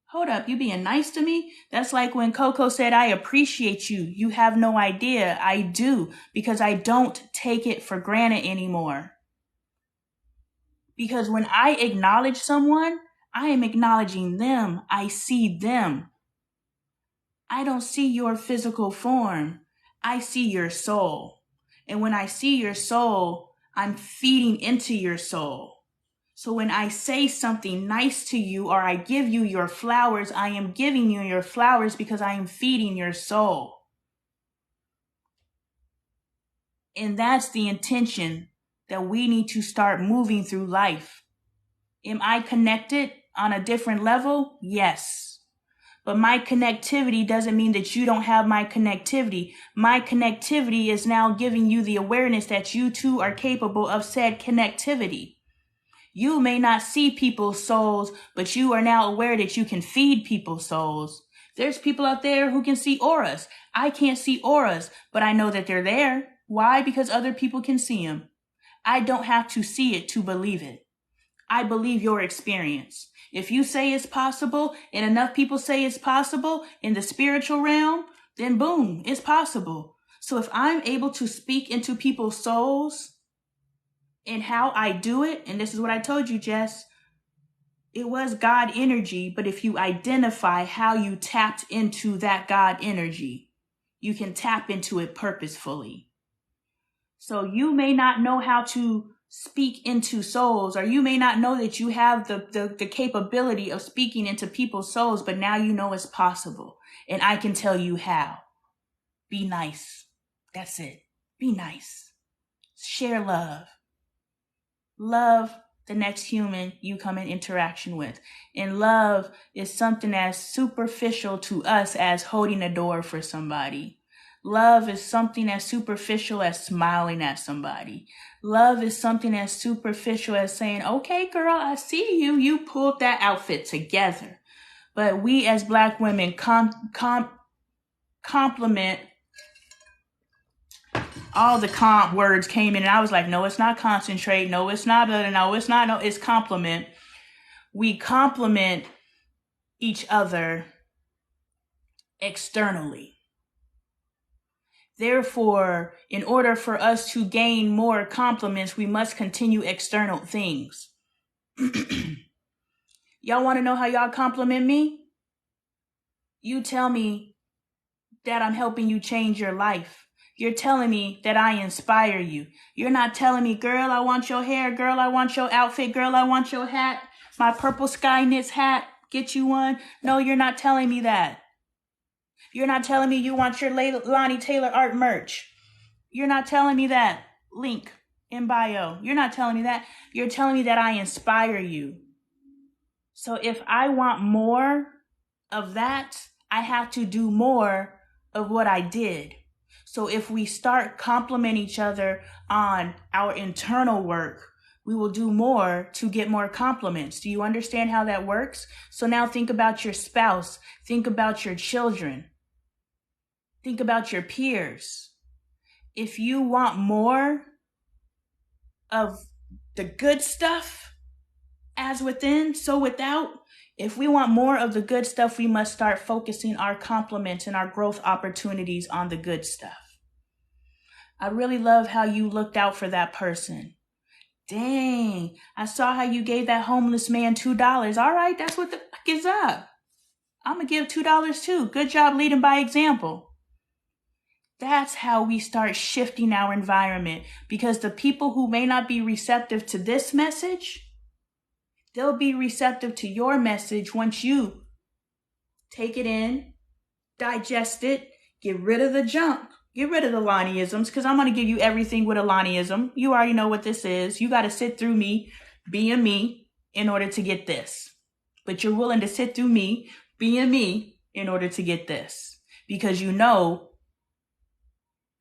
Hold up, you being nice to me? That's like when Coco said, I appreciate you. You have no idea. I do, because I don't take it for granted anymore. Because when I acknowledge someone, I am acknowledging them. I see them. I don't see your physical form. I see your soul. And when I see your soul, I'm feeding into your soul. So when I say something nice to you or I give you your flowers, I am giving you your flowers because I am feeding your soul. And that's the intention that we need to start moving through life. Am I connected on a different level? Yes. But my connectivity doesn't mean that you don't have my connectivity. My connectivity is now giving you the awareness that you too are capable of said connectivity. You may not see people's souls, but you are now aware that you can feed people's souls. There's people out there who can see auras. I can't see auras, but I know that they're there. Why? Because other people can see them. I don't have to see it to believe it. I believe your experience. If you say it's possible and enough people say it's possible in the spiritual realm, then boom, it's possible. So if I'm able to speak into people's souls, and how I do it, and this is what I told you, Jess, it was God energy, but if you identify how you tapped into that God energy, you can tap into it purposefully. So you may not know how to speak into souls, or you may not know that you have the capability of speaking into people's souls, but now you know it's possible. And I can tell you how. Be nice. That's it. Be nice. Share love. Love the next human you come in interaction with. And love is something as superficial to us as holding a door for somebody. Love is something as superficial as smiling at somebody. Love is something as superficial as saying, okay, girl, I see you. You pulled that outfit together. But we as Black women compliment all the comp words came in, and I was like, no, it's not concentrate. No, it's not. No, it's not. No, it's compliment. We compliment each other externally. Therefore, in order for us to gain more compliments, we must continue external things. Y'all want to know how y'all compliment me? You tell me that I'm helping you change your life. You're telling me that I inspire you. You're not telling me, girl, I want your hair. Girl, I want your outfit. Girl, I want your hat. My purple sky knits hat. Get you one. No, you're not telling me that. You're not telling me you want your Lonnie Taylor art merch. You're not telling me that. Link in bio. You're not telling me that. You're telling me that I inspire you. So if I want more of that, I have to do more of what I did. So if we start complimenting each other on our internal work, we will do more to get more compliments. Do you understand how that works? So now think about your spouse. Think about your children. Think about your peers. If you want more of the good stuff, as within, so without, if we want more of the good stuff, we must start focusing our compliments and our growth opportunities on the good stuff. I really love how you looked out for that person. Dang, I saw how you gave that homeless man $2. All right, that's what the fuck is up. I'm going to give $2 too. Good job leading by example. That's how we start shifting our environment, because the people who may not be receptive to this message, they'll be receptive to your message once you take it in, digest it, get rid of the junk, get rid of the Lonnieisms, because I'm going to give you everything with a Lonnieism. You already know what this is. You got to sit through me, being me, in order to get this. But you're willing to sit through me, being me, in order to get this. Because you know,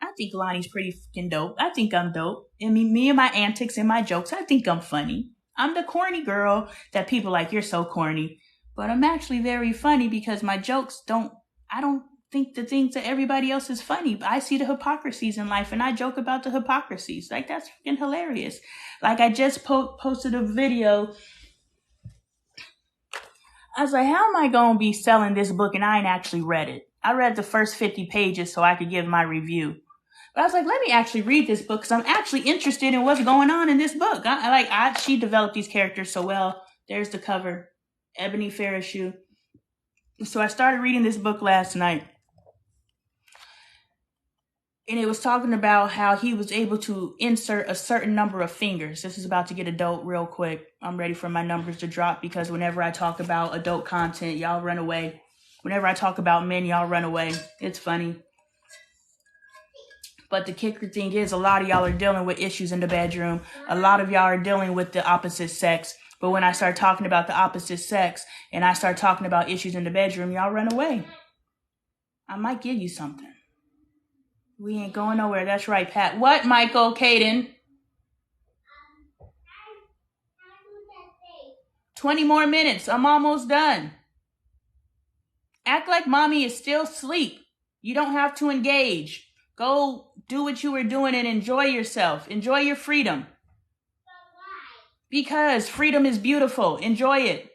I think Lonnie's pretty freaking dope. I think I'm dope. I mean, me and my antics and my jokes, I think I'm funny. I'm the corny girl that people like, you're so corny. But I'm actually very funny because my jokes I don't think the things that everybody else is funny. But I see the hypocrisies in life and I joke about the hypocrisies. Like, that's freaking hilarious. Like, I just posted a video. I was like, how am I going to be selling this book and I ain't actually read it? I read the first 50 pages so I could give my review. But I was like, let me actually read this book because I'm actually interested in what's going on in this book. She developed these characters so well. There's the cover, Ebony Ferrishoe. So I started reading this book last night. And it was talking about how he was able to insert a certain number of fingers. This is about to get adult real quick. I'm ready for my numbers to drop because whenever I talk about adult content, y'all run away. Whenever I talk about men, y'all run away. It's funny. But the kicker thing is, a lot of y'all are dealing with issues in the bedroom. A lot of y'all are dealing with the opposite sex. But when I start talking about the opposite sex and I start talking about issues in the bedroom, y'all run away. I might give you something. We ain't going nowhere. That's right, Pat. What, Michael, Caden? 20 more minutes. I'm almost done. Act like mommy is still asleep. You don't have to engage. Go do what you were doing and enjoy yourself. Enjoy your freedom. Because freedom is beautiful. Enjoy it.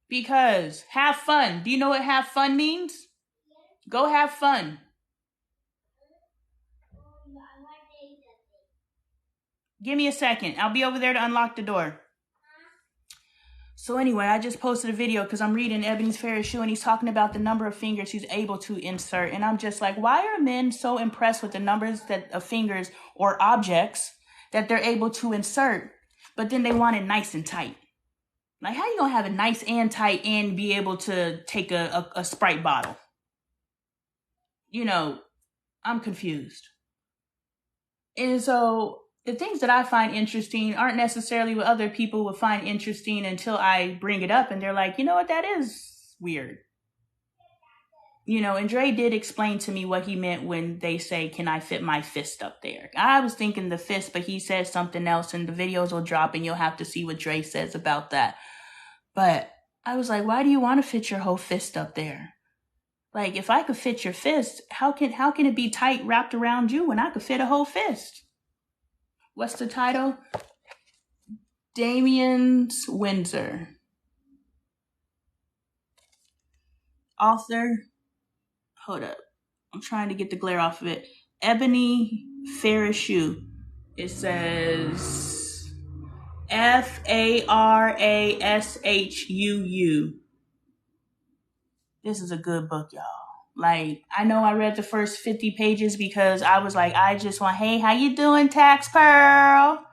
Because have fun. Do you know what have fun means? Go have fun. Give me a second. I'll be over there to unlock the door. So anyway, I just posted a video because I'm reading Ebony Ferrishoe and he's talking about the number of fingers he's able to insert. And I'm just like, why are men so impressed with the numbers of fingers or objects that they're able to insert, but then they want it nice and tight? Like, how you gonna have it nice and tight and be able to take a Sprite bottle? You know, I'm confused. And so the things that I find interesting aren't necessarily what other people will find interesting until I bring it up and they're like, you know what, that is weird. You know, and Dre did explain to me what he meant when they say, can I fit my fist up there? I was thinking the fist, but he says something else and the videos will drop and you'll have to see what Dre says about that. But I was like, why do you want to fit your whole fist up there? Like, if I could fit your fist, how can it be tight wrapped around you when I could fit a whole fist? What's the title? Damien's Windsor. Author, hold up. I'm trying to get the glare off of it. Ebony Farashuu. It says Farashuu. This is a good book, y'all. Like, I know I read the first 50 pages because I was like, I just want, hey, how you doing, Tax Pearl?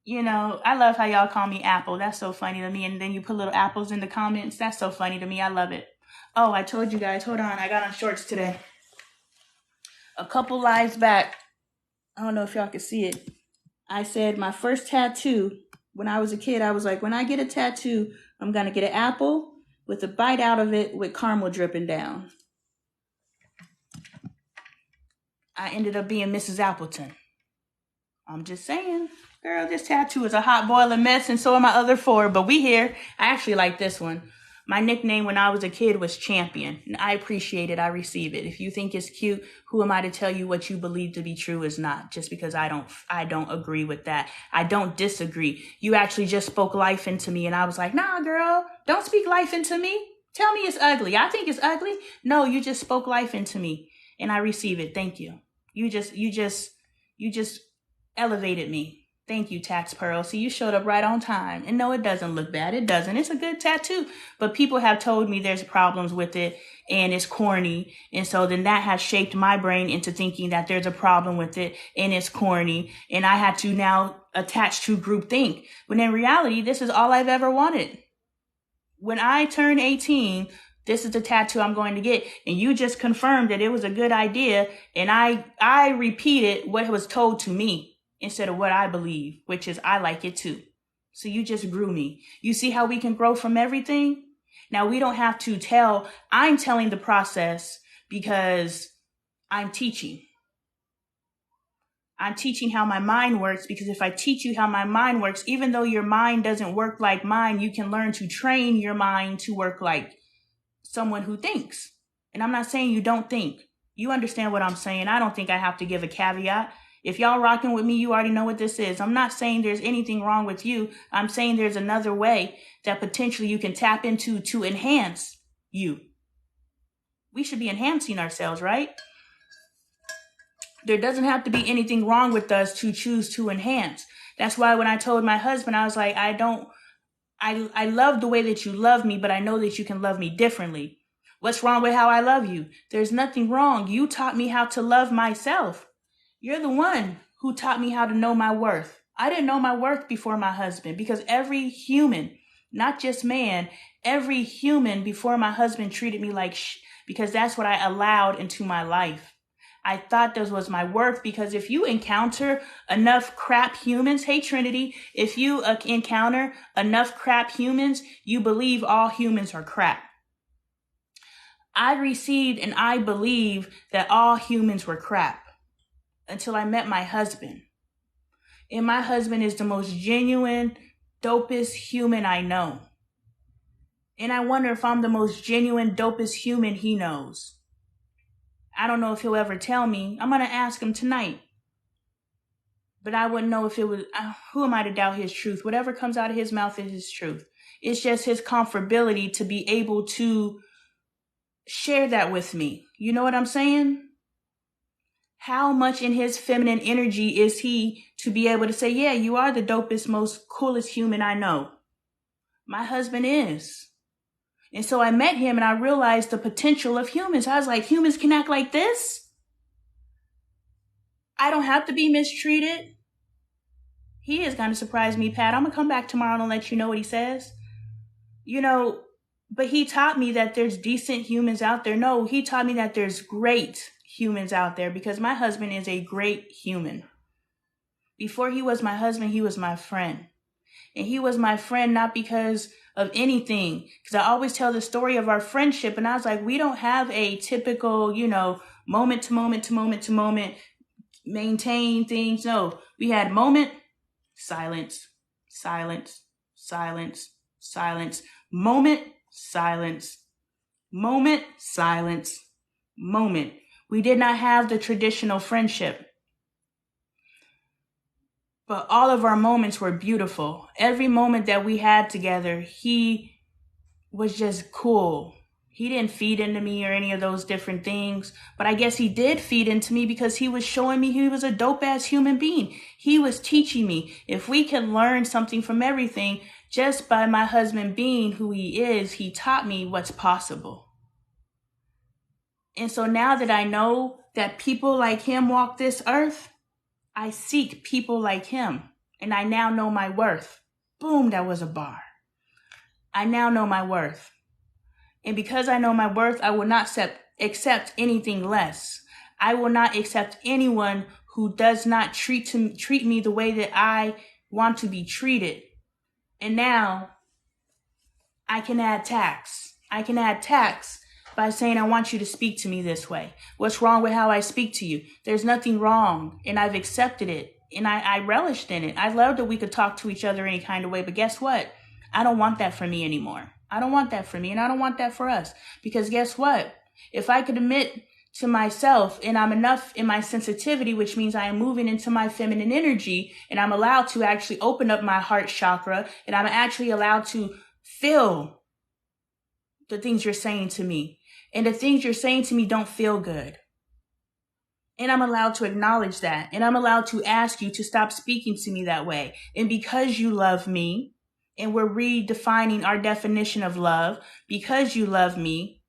You know, I love how y'all call me Apple. That's so funny to me. And then you put little apples in the comments. That's so funny to me. I love it. Oh, I told you guys. Hold on. I got on shorts today. A couple lives back. I don't know if y'all can see it. I said my first tattoo, when I was a kid, I was like, when I get a tattoo, I'm going to get an apple with a bite out of it with caramel dripping down. I ended up being Mrs. Appleton. I'm just saying. Girl, this tattoo is a hot boiling mess, and so are my other 4, but we here. I actually like this one. My nickname when I was a kid was Champion, and I appreciate it. I receive it. If you think it's cute, who am I to tell you what you believe to be true is not? Just because I don't agree with that. I don't disagree. You actually just spoke life into me, and I was like, nah, girl, don't speak life into me. Tell me it's ugly. I think it's ugly. No, you just spoke life into me, and I receive it. Thank you. You just elevated me. Thank you, Tax Pearl. See, you showed up right on time. And no, it doesn't look bad. It doesn't. It's a good tattoo. But people have told me there's problems with it and it's corny. And so then that has shaped my brain into thinking that there's a problem with it and it's corny. And I had to now attach to groupthink. When in reality, this is all I've ever wanted. When I turn 18, this is the tattoo I'm going to get. And you just confirmed that it was a good idea. And I repeated what was told to me instead of what I believe, which is I like it too. So you just grew me. You see how we can grow from everything? Now we don't have to tell, I'm telling the process because I'm teaching. I'm teaching how my mind works, because if I teach you how my mind works, even though your mind doesn't work like mine, you can learn to train your mind to work like someone who thinks. And I'm not saying you don't think. You understand what I'm saying. I don't think I have to give a caveat. If y'all rocking with me, you already know what this is. I'm not saying there's anything wrong with you. I'm saying there's another way that potentially you can tap into to enhance you. We should be enhancing ourselves, right? There doesn't have to be anything wrong with us to choose to enhance. That's why when I told my husband, I was like, I love the way that you love me, but I know that you can love me differently. What's wrong with how I love you? There's nothing wrong. You taught me how to love myself. You're the one who taught me how to know my worth. I didn't know my worth before my husband, because every human, not just man, every human before my husband treated me like because that's what I allowed into my life. I thought this was my worth, because if you encounter enough crap humans, hey Trinity, if you encounter enough crap humans, you believe all humans are crap. I received and I believed that all humans were crap until I met my husband. And my husband is the most genuine, dopest human I know. And I wonder if I'm the most genuine, dopest human he knows. I don't know if he'll ever tell me. I'm going to ask him tonight. But I wouldn't know if it was, who am I to doubt his truth? Whatever comes out of his mouth is his truth. It's just his comfortability to be able to share that with me. You know what I'm saying? How much in his feminine energy is he to be able to say, yeah, you are the dopest, most coolest human I know? My husband is. And so I met him and I realized the potential of humans. I was like, humans can act like this? I don't have to be mistreated. He is going to surprise me, Pat. I'm going to come back tomorrow and let you know what he says. You know, but he taught me that there's decent humans out there. No, he taught me that there's great humans out there, because my husband is a great human. Before he was my husband, he was my friend. And he was my friend not because of anything, because I always tell the story of our friendship. And I was like, we don't have a typical, moment to moment to moment to moment, maintain things. No, we had moment, silence, silence, silence, silence, moment, silence, moment, silence, moment. We did not have the traditional friendship. But all of our moments were beautiful. Every moment that we had together, he was just cool. He didn't feed into me or any of those different things, but I guess he did feed into me because he was showing me he was a dope-ass human being. He was teaching me. If we can learn something from everything, just by my husband being who he is, he taught me what's possible. And so now that I know that people like him walk this earth, I seek people like him, and I now know my worth. Boom, that was a bar. I now know my worth. And because I know my worth, I will not accept anything less. I will not accept anyone who does not treat me the way that I want to be treated. And now I can add tax. I can add tax by saying, I want you to speak to me this way. What's wrong with how I speak to you? There's nothing wrong, and I've accepted it, and I relished in it. I love that we could talk to each other any kind of way, but guess what? I don't want that for me anymore. I don't want that for me, and I don't want that for us. Because guess what? If I could admit to myself, and I'm enough in my sensitivity, which means I am moving into my feminine energy, and I'm allowed to actually open up my heart chakra, and I'm actually allowed to feel the things you're saying to me. And the things you're saying to me don't feel good. And I'm allowed to acknowledge that. And I'm allowed to ask you to stop speaking to me that way. And because you love me, and we're redefining our definition of love, because you love me,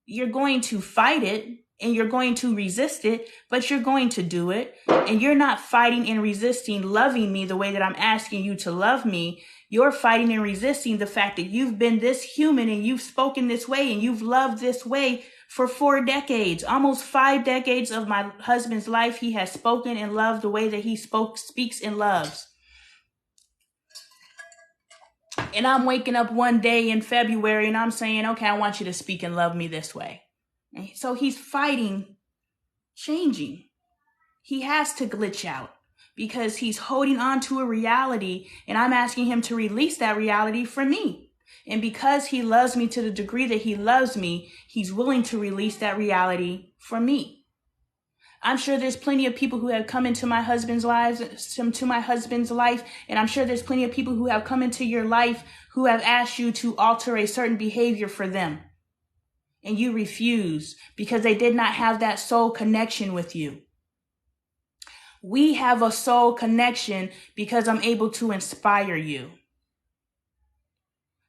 you're going to fight it and you're going to resist it, but you're going to do it. And you're not fighting and resisting loving me the way that I'm asking you to love me. You're fighting and resisting the fact that you've been this human and you've spoken this way and you've loved this way for 4 decades, almost 5 decades of my husband's life. He has spoken and loved the way that he speaks and loves. And I'm waking up one day in February and I'm saying, okay, I want you to speak and love me this way. And so he's fighting changing. He has to glitch out because he's holding on to a reality, and I'm asking him to release that reality for me. And because he loves me to the degree that he loves me, he's willing to release that reality for me. I'm sure there's plenty of people who have come into my husband's life, and I'm sure there's plenty of people who have come into your life who have asked you to alter a certain behavior for them. And you refuse because they did not have that soul connection with you. We have a soul connection because I'm able to inspire you.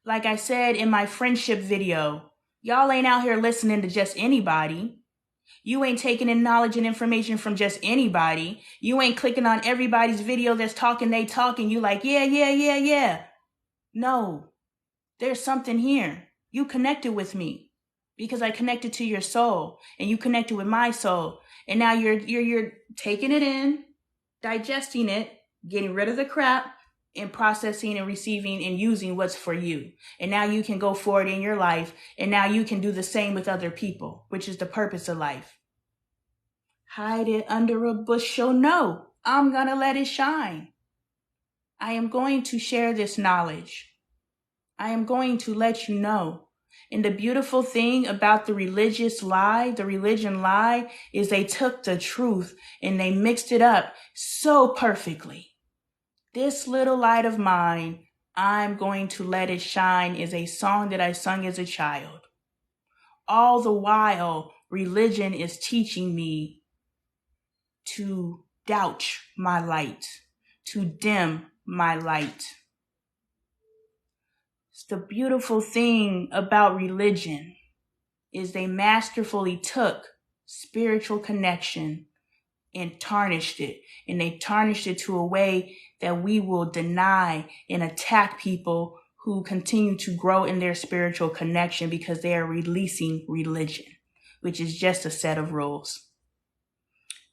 Like I said in my friendship video, y'all ain't out here listening to just anybody. You ain't taking in knowledge and information from just anybody. You ain't clicking on everybody's video that's talking, they talking. You like, yeah. No, there's something here. You connected with me because I connected to your soul and you connected with my soul. And now you're taking it in, digesting it, getting rid of the crap, and processing and receiving and using what's for you. And now you can go forward in your life. And now you can do the same with other people, which is the purpose of life. Hide it under a bushel? No, I'm going to let it shine. I am going to share this knowledge. I am going to let you know. And the beautiful thing about the religion lie, is they took the truth and they mixed it up so perfectly. This little light of mine, I'm going to let it shine, is a song that I sung as a child. All the while, religion is teaching me to doubt my light, to dim my light. The beautiful thing about religion is they masterfully took spiritual connection and tarnished it. And they tarnished it to a way that we will deny and attack people who continue to grow in their spiritual connection because they are releasing religion, which is just a set of rules.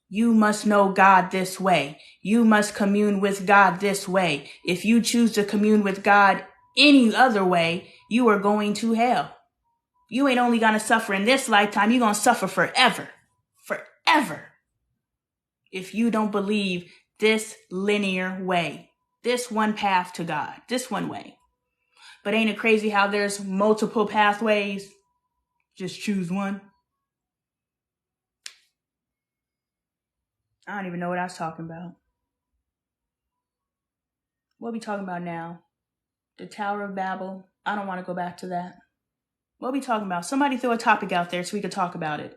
You must know God this way. You must commune with God this way. If you choose to commune with God any other way, you are going to hell. You ain't only going to suffer in this lifetime, you're going to suffer forever. Forever. If you don't believe this linear way, this one path to God, this one way. But ain't it crazy how there's multiple pathways? Just choose one. I don't even know what I was talking about. What are we talking about now? The Tower of Babel. I don't want to go back to that. What are we talking about? Somebody throw a topic out there so we could talk about it.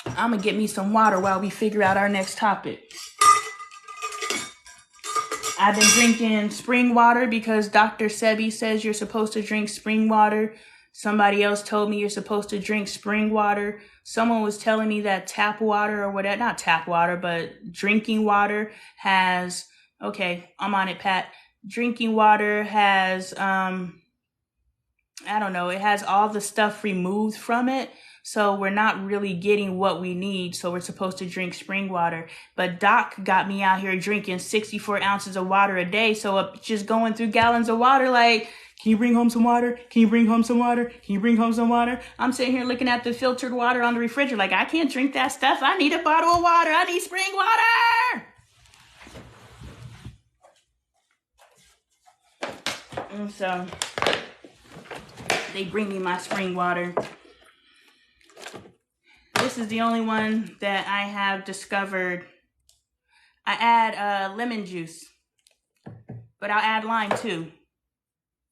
I'm going to get me some water while we figure out our next topic. I've been drinking spring water because Dr. Sebi says you're supposed to drink spring water. Somebody else told me you're supposed to drink spring water. Someone was telling me that tap water or whatever, not tap water, but drinking water has, okay, I'm on it, Pat. Drinking water has, I don't know, it has all the stuff removed from it. So we're not really getting what we need. So we're supposed to drink spring water. But Doc got me out here drinking 64 ounces of water a day. So just going through gallons of water, like, can you bring home some water? Can you bring home some water? Can you bring home some water? I'm sitting here looking at the filtered water on the refrigerator. Like, I can't drink that stuff. I need a bottle of water. I need spring water. And so they bring me my spring water. This is the only one that I have discovered. I add lemon juice, but I'll add lime too.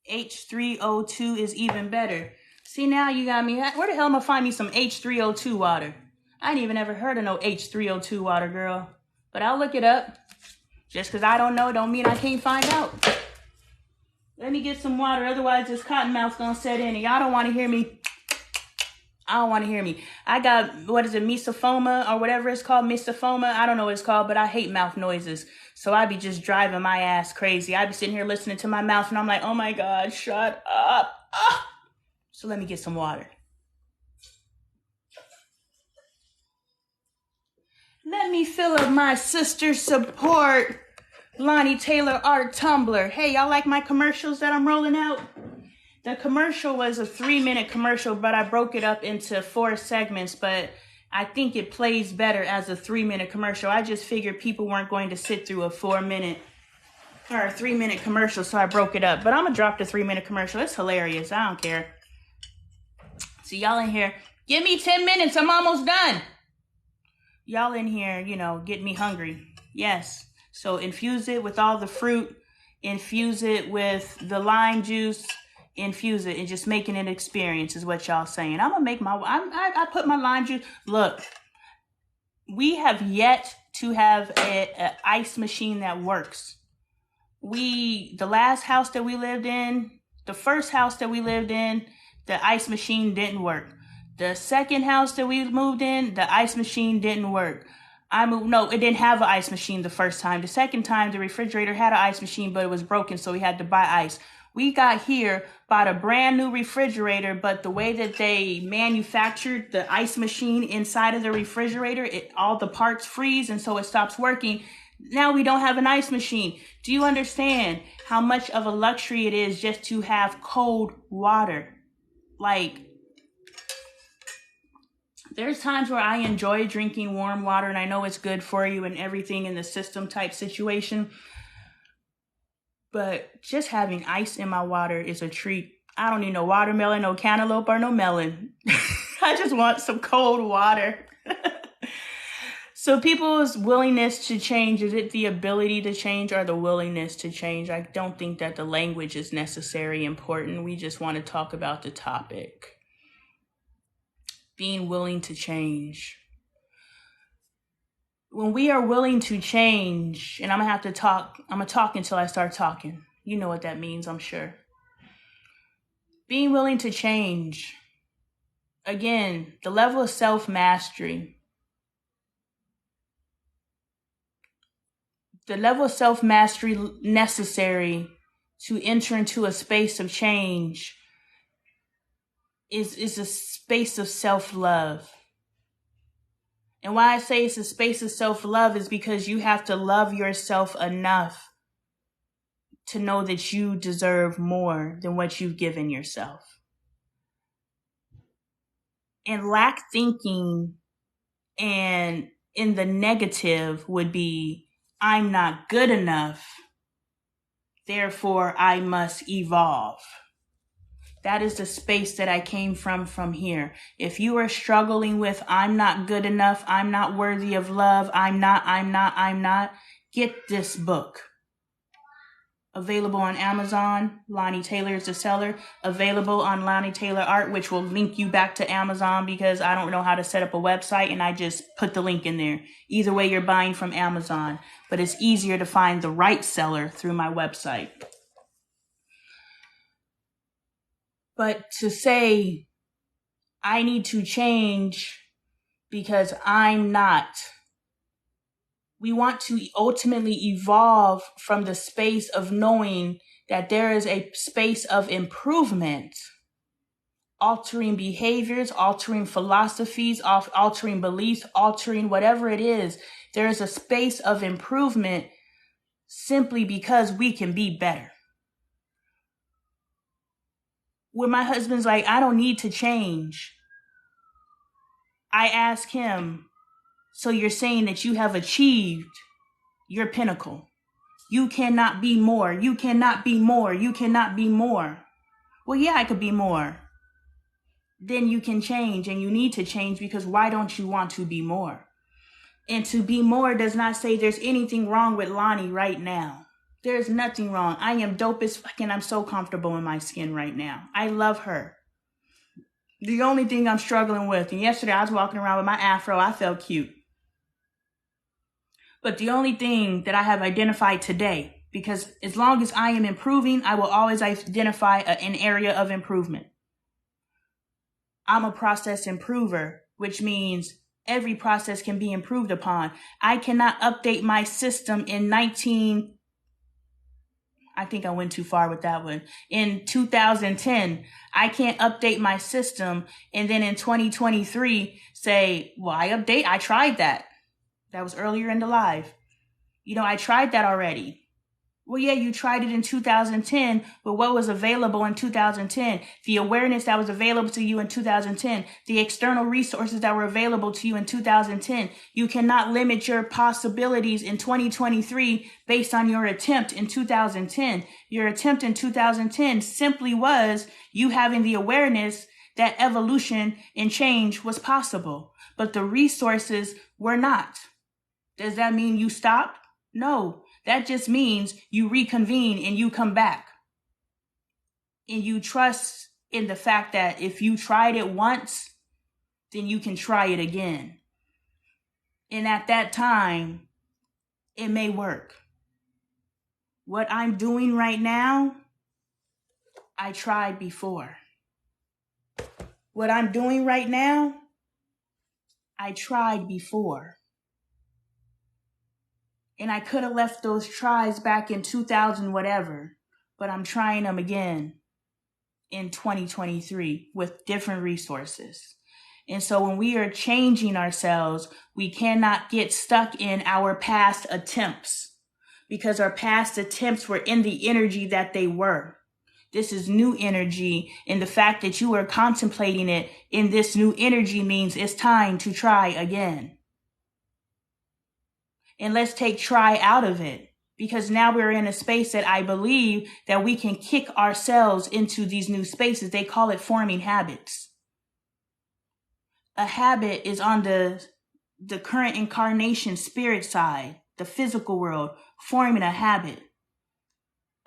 H3O2 is even better. See, now you got me. Where the hell am I find me some H3O2 water? I ain't even ever heard of no H3O2 water, girl. But I'll look it up. Just because I don't know don't mean I can't find out. Let me get some water. Otherwise, this cotton mouth's going to set in. And y'all don't want to hear me. I don't want to hear me. I got, what is it, misophonia or whatever it's called, misophonia. I don't know what it's called, but I hate mouth noises. So I be just driving my ass crazy. I be sitting here listening to my mouth and I'm like, oh my God, shut up. Ah. So let me get some water. Let me fill up my sister support Lonnie Taylor art tumbler. Hey, y'all like my commercials that I'm rolling out? The commercial was a 3-minute commercial, but I broke it up into 4 segments, but I think it plays better as a 3-minute commercial. I just figured people weren't going to sit through a 4-minute or a 3-minute commercial, so I broke it up. But I'm going to drop the 3-minute commercial. It's hilarious. I don't care. So y'all in here, give me 10 minutes. I'm almost done. Y'all in here, you know, get me hungry. Yes. So infuse it with all the fruit. Infuse it with the lime juice. Infuse it and just making an experience is what y'all saying. I'm gonna make my, I put my lime juice. Look, we have yet to have an ice machine that works. The last house that we lived in, the first house that we lived in, the ice machine didn't work. The second house that we moved in, the ice machine didn't work. No, it didn't have an ice machine the first time. The second time, the refrigerator had an ice machine, but it was broken, so we had to buy ice. We got here, bought a brand new refrigerator, but the way that they manufactured the ice machine inside of the refrigerator, all the parts freeze and so it stops working. Now we don't have an ice machine. Do you understand how much of a luxury it is just to have cold water? Like, there's times where I enjoy drinking warm water and I know it's good for you and everything in the system type situation. But just having ice in my water is a treat. I don't need no watermelon, no cantaloupe, or no melon. I just want some cold water. So people's willingness to change, is it the ability to change or the willingness to change? I don't think that the language is necessarily important. We just want to talk about the topic. Being willing to change. When we are willing to change, and I'm going to talk until I start talking. You know what that means, I'm sure. Being willing to change. Again, the level of self-mastery. The level of self-mastery necessary to enter into a space of change is a space of self-love. And why I say it's a space of self-love is because you have to love yourself enough to know that you deserve more than what you've given yourself. And lack thinking and in the negative would be, I'm not good enough, therefore I must evolve. That is the space that I came from here. If you are struggling with, I'm not good enough, I'm not worthy of love, I'm not, get this book. Available on Amazon. Lonee Taylor is the seller. Available on Lonee Taylor Art, which will link you back to Amazon because I don't know how to set up a website and I just put the link in there. Either way, you're buying from Amazon, but it's easier to find the right seller through my website. But to say I need to change because I'm not. We want to ultimately evolve from the space of knowing that there is a space of improvement, altering behaviors, altering philosophies, altering beliefs, altering whatever it is. There is a space of improvement simply because we can be better. When my husband's like, I don't need to change, I ask him, so you're saying that you have achieved your pinnacle? You cannot be more. You cannot be more. You cannot be more. Well, yeah, I could be more. Then you can change, and you need to change because why don't you want to be more? And to be more does not say there's anything wrong with Lonee right now. There's nothing wrong. I am dope as fuck and I'm so comfortable in my skin right now. I love her. The only thing I'm struggling with, and yesterday I was walking around with my afro, I felt cute. But the only thing that I have identified today, because as long as I am improving, I will always identify an area of improvement. I'm a process improver, which means every process can be improved upon. I cannot update my system in I think I went too far with that one. In 2010, I can't update my system and then in 2023 say, well, I tried that. That was earlier in the live. I tried that already. Well, yeah, you tried it in 2010, but what was available in 2010? The awareness that was available to you in 2010, the external resources that were available to you in 2010. You cannot limit your possibilities in 2023 based on your attempt in 2010. Your attempt in 2010 simply was you having the awareness that evolution and change was possible, but the resources were not. Does that mean you stopped? No. That just means you reconvene and you come back. And you trust in the fact that if you tried it once, then you can try it again. And at that time, it may work. What I'm doing right now, I tried before. What I'm doing right now, I tried before. And I could have left those tries back in 2000 whatever, but I'm trying them again in 2023 with different resources. And so when we are changing ourselves, we cannot get stuck in our past attempts because our past attempts were in the energy that they were. This is new energy, and the fact that you are contemplating it in this new energy means it's time to try again. And let's take try out of it, because now we're in a space that I believe that we can kick ourselves into these new spaces. They call it forming habits. A habit is on the current incarnation spirit side, the physical world, forming a habit.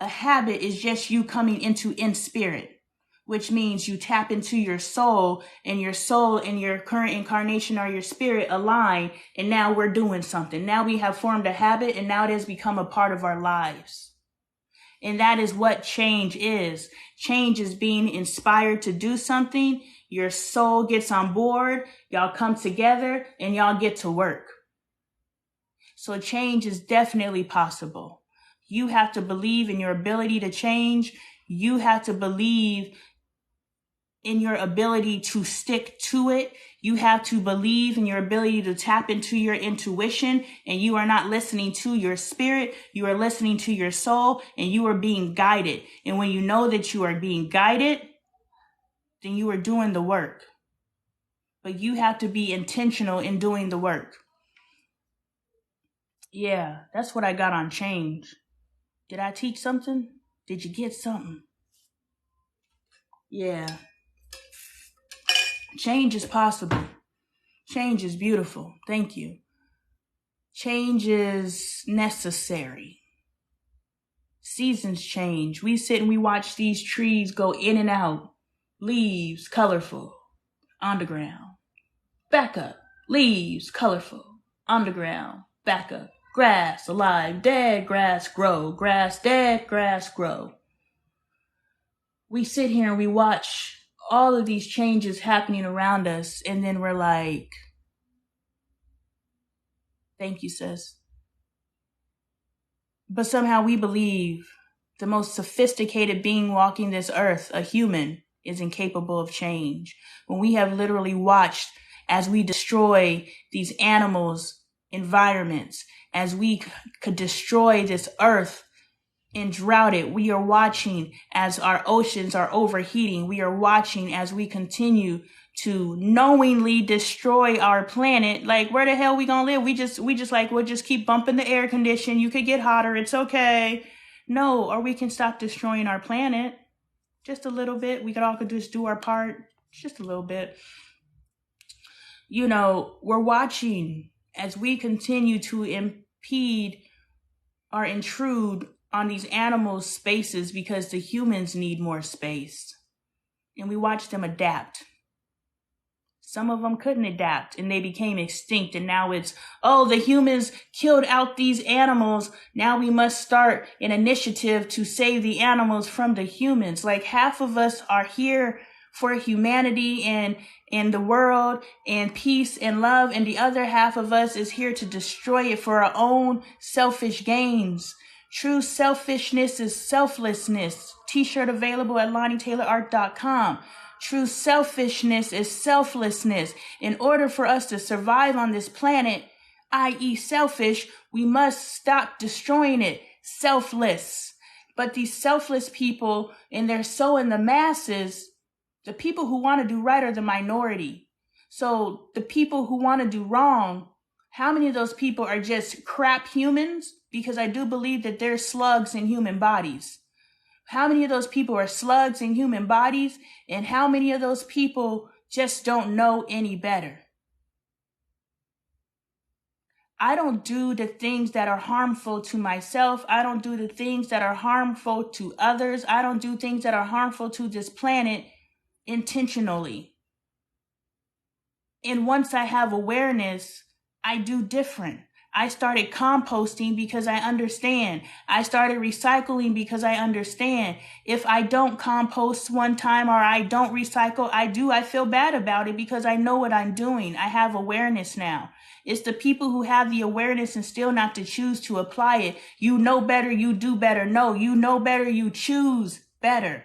A habit is just you coming into in spirit, which means you tap into your soul and your current incarnation or your spirit align. And now we're doing something. Now we have formed a habit and now it has become a part of our lives. And that is what change is. Change is being inspired to do something. Your soul gets on board. Y'all come together and y'all get to work. So change is definitely possible. You have to believe in your ability to change. You have to believe in your ability to stick to it. You have to believe in your ability to tap into your intuition, and you are not listening to your spirit. You are listening to your soul, and you are being guided. And when you know that you are being guided, then you are doing the work. But you have to be intentional in doing the work. Yeah, that's what I got on change. Did I teach something? Did you get something? Yeah. Change is possible. Change is beautiful. Thank you. Change is necessary. Seasons change. We sit and we watch these trees go in and out. Leaves, colorful. Underground. Back up. Leaves, colorful. Underground. Back up. Grass, alive. Dead, grass, grow. Grass, dead, grass, grow. We sit here and we watch all of these changes happening around us, and then we're like, thank you, sis. But somehow we believe the most sophisticated being walking this earth, a human, is incapable of change. When we have literally watched as we destroy these animals' environments, as we could destroy this earth and drought it. We are watching as our oceans are overheating. We are watching as we continue to knowingly destroy our planet. Like, where the hell we gonna live? We'll just keep bumping the air condition. You could get hotter. It's okay. No, or we can stop destroying our planet just a little bit. We could just do our part just a little bit. We're watching as we continue to impede or intrude on these animals' spaces because the humans need more space. And we watch them adapt. Some of them couldn't adapt and they became extinct. And now it's, the humans killed out these animals. Now we must start an initiative to save the animals from the humans. Like, half of us are here for humanity and the world and peace and love. And the other half of us is here to destroy it for our own selfish gains. True selfishness is selflessness. T-shirt available at LoneeTaylorArt.com. True selfishness is selflessness. In order for us to survive on this planet, i.e. selfish, we must stop destroying it. Selfless. But these selfless people, and they're so in the masses, the people who want to do right are the minority. So the people who want to do wrong, how many of those people are just crap humans? Because I do believe that there's slugs in human bodies. How many of those people are slugs in human bodies? And how many of those people just don't know any better? I don't do the things that are harmful to myself. I don't do the things that are harmful to others. I don't do things that are harmful to this planet intentionally. And once I have awareness, I do different. I started composting because I understand. I started recycling because I understand. If I don't compost one time or I don't recycle, I feel bad about it because I know what I'm doing. I have awareness now. It's the people who have the awareness and still not to choose to apply it. You know better, you do better. No, you know better, you choose better.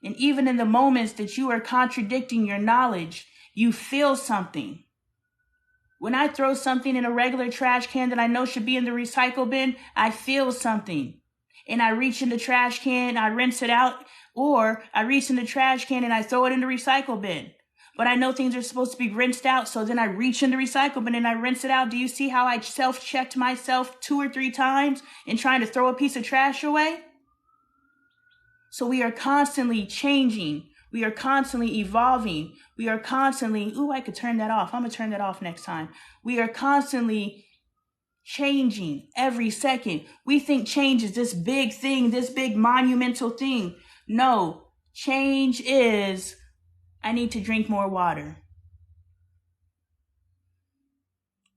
And even in the moments that you are contradicting your knowledge, you feel something. When I throw something in a regular trash can that I know should be in the recycle bin, I feel something. And I reach in the trash can, I rinse it out, or I reach in the trash can and I throw it in the recycle bin. But I know things are supposed to be rinsed out, so then I reach in the recycle bin and I rinse it out. Do you see how I self-checked myself 2 or 3 times in trying to throw a piece of trash away? So we are constantly changing. We are constantly evolving. We are constantly, I could turn that off. I'm going to turn that off next time. We are constantly changing every second. We think change is this big thing, this big monumental thing. No, change is, I need to drink more water.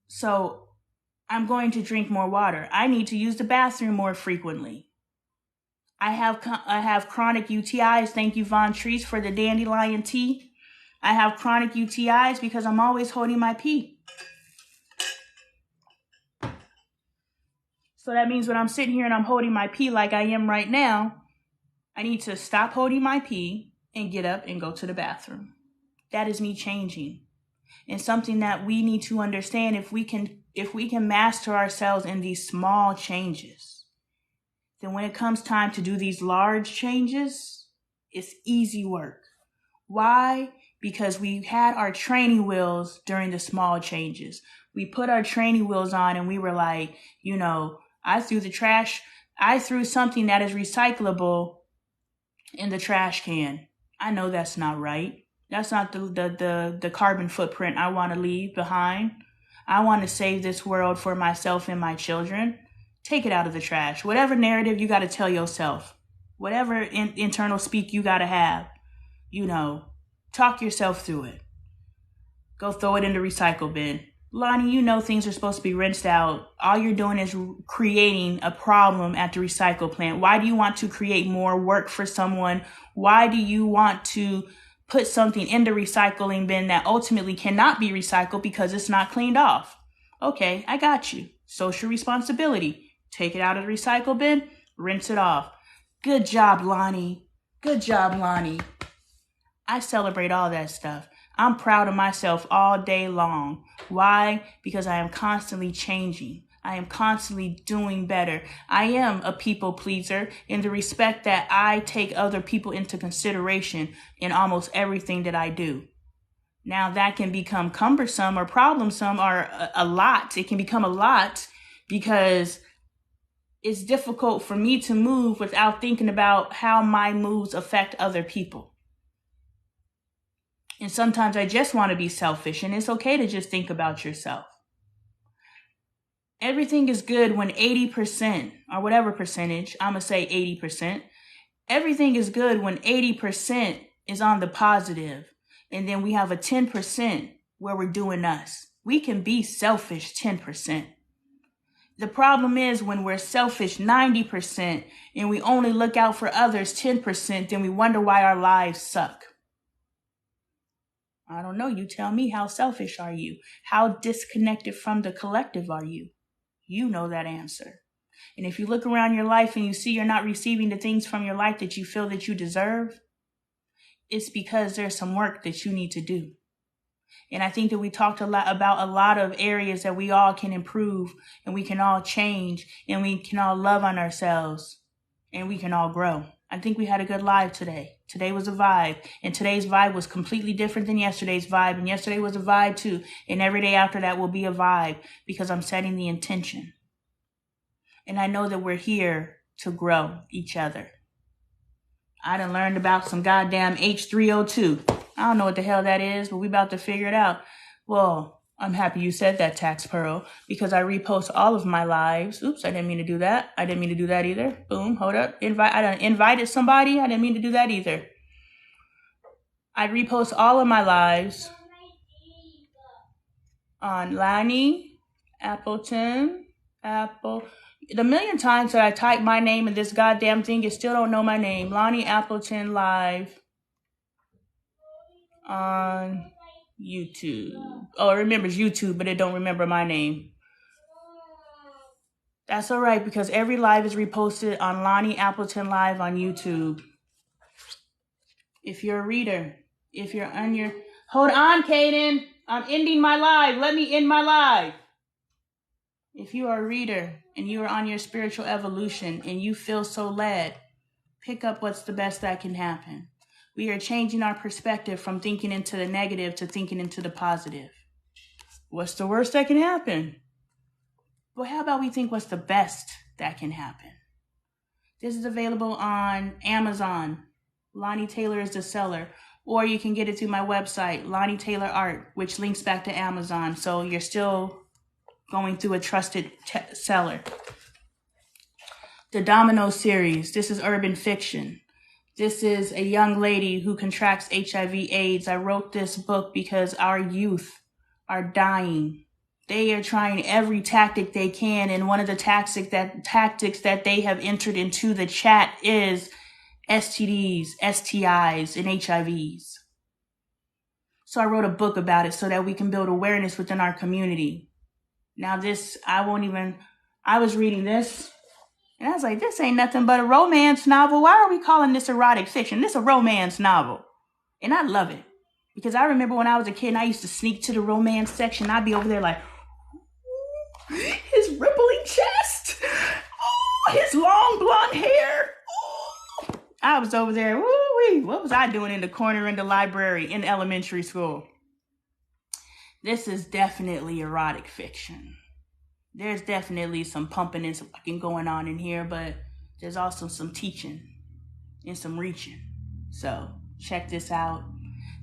So I'm going to drink more water. I need to use the bathroom more frequently. I have chronic UTIs. Thank you, Von Trees, for the dandelion tea. I have chronic UTIs because I'm always holding my pee. So that means when I'm sitting here and I'm holding my pee like I am right now, I need to stop holding my pee and get up and go to the bathroom. That is me changing. And something that we need to understand, if we can master ourselves in these small changes, then when it comes time to do these large changes, it's easy work. Why? Because we had our training wheels during the small changes. We put our training wheels on and we were like, I threw something that is recyclable in the trash can. I know that's not right. That's not the carbon footprint I want to leave behind. I want to save this world for myself and my children. Take it out of the trash. Whatever narrative you got to tell yourself, whatever internal speak you got to have, talk yourself through it. Go throw it in the recycle bin. Lonnie, things are supposed to be rinsed out. All you're doing is creating a problem at the recycle plant. Why do you want to create more work for someone? Why do you want to put something in the recycling bin that ultimately cannot be recycled because it's not cleaned off? Okay, I got you. Social responsibility. Take it out of the recycle bin, rinse it off. Good job, Lonnie. Good job, Lonnie. I celebrate all that stuff. I'm proud of myself all day long. Why? Because I am constantly changing. I am constantly doing better. I am a people pleaser in the respect that I take other people into consideration in almost everything that I do. Now that can become cumbersome or problemsome or a lot. It can become a lot because it's difficult for me to move without thinking about how my moves affect other people. And sometimes I just want to be selfish, and it's okay to just think about yourself. Everything is good when 80%, or whatever percentage, I'm going to say 80%. Everything is good when 80% is on the positive, and then we have a 10% where we're doing us. We can be selfish 10%. The problem is when we're selfish 90% and we only look out for others 10%, then we wonder why our lives suck. I don't know. You tell me, how selfish are you? How disconnected from the collective are you? You know that answer. And if you look around your life and you see you're not receiving the things from your life that you feel that you deserve, it's because there's some work that you need to do. And I think that we talked about a lot of areas that we all can improve and we can all change and we can all love on ourselves and we can all grow. I think we had a good live today. Today was a vibe, and today's vibe was completely different than yesterday's vibe, and yesterday was a vibe too, and every day after that will be a vibe because I'm setting the intention. And I know that we're here to grow each other. I done learned about some goddamn H302. I don't know what the hell that is, but we about to figure it out. Well, I'm happy you said that, Tax Pearl, because I repost all of my lives. Oops, I didn't mean to do that. I didn't mean to do that either. Boom, hold up. I done invited somebody. I didn't mean to do that either. I repost all of my lives on Lonee Appleton. The million times that I type my name in this goddamn thing, it still don't know my name. Lonee Appleton live on YouTube. Oh, it remembers YouTube, but it don't remember my name. That's all right, because every live is reposted on Lonee Appleton live on YouTube. If you're a reader, if you're on your... Hold on, Kaden. I'm ending my live. Let me end my live. If you are a reader and you are on your spiritual evolution and you feel so led, pick up what's the best that can happen. We are changing our perspective from thinking into the negative to thinking into the positive. What's the worst that can happen? Well, how about we think what's the best that can happen? This is available on Amazon. Lonnie Taylor is the seller. Or you can get it through my website, Lonnie Taylor Art, which links back to Amazon. So you're still going through a trusted seller. The Domino series. This is urban fiction. This is a young lady who contracts HIV/AIDS. I wrote this book because our youth are dying. They are trying every tactic they can, and one of the tactics that they have entered into the chat is STDs, STIs, and HIVs. So I wrote a book about it so that we can build awareness within our community. Now this, I was reading this, and I was like, this ain't nothing but a romance novel. Why are we calling this erotic fiction? This is a romance novel. And I love it. Because I remember when I was a kid and I used to sneak to the romance section. I'd be over there like, his rippling chest. Oh, his long blonde hair. Oh. I was over there. Woo-wee. What was I doing in the corner in the library in elementary school? This is definitely erotic fiction. There's definitely some pumping and some fucking going on in here, but there's also some teaching. and some reaching. So check this out.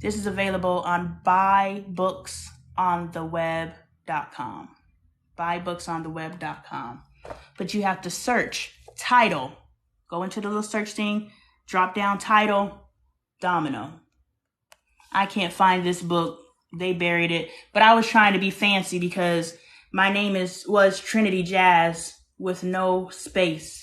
This is available on buybooksontheweb.com. Buybooksontheweb.com. But you have to search title. Go into the little search thing, drop down title, Domino. I can't find this book. They buried it. But I was trying to be fancy because my name was Trinity Jazz with no space.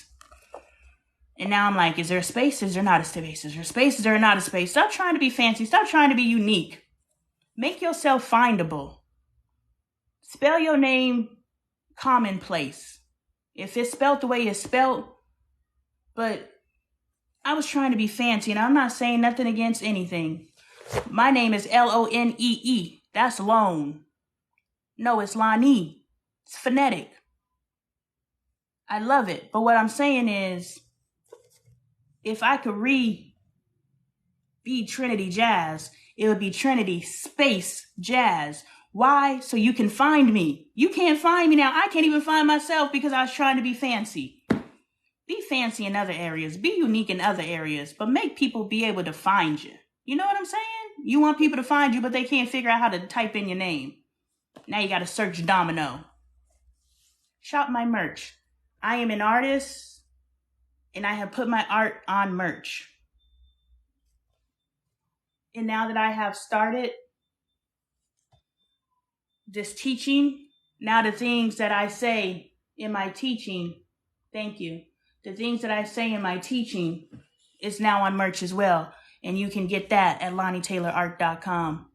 And now I'm like, is there a space? Is there not a space? Is there a space? Is there not a space? Stop trying to be fancy. Stop trying to be unique. Make yourself findable. Spell your name commonplace. If it's spelled the way it's spelled, but I was trying to be fancy, and I'm not saying nothing against anything. My name is Lonee. That's Lone. No, it's Lonee. It's phonetic. I love it. But what I'm saying is, if I could be Trinity Jazz, it would be Trinity Space Jazz. Why? So you can find me. You can't find me now. I can't even find myself because I was trying to be fancy. Be fancy in other areas. Be unique in other areas. But make people be able to find you. You know what I'm saying? You want people to find you, but they can't figure out how to type in your name. Now you got to search Domino. Shop my merch. I am an artist, and I have put my art on merch. And now that I have started this teaching, now the things that I say in my teaching, thank you. The things that I say in my teaching is now on merch as well. And you can get that at LoneeTaylorArt.com.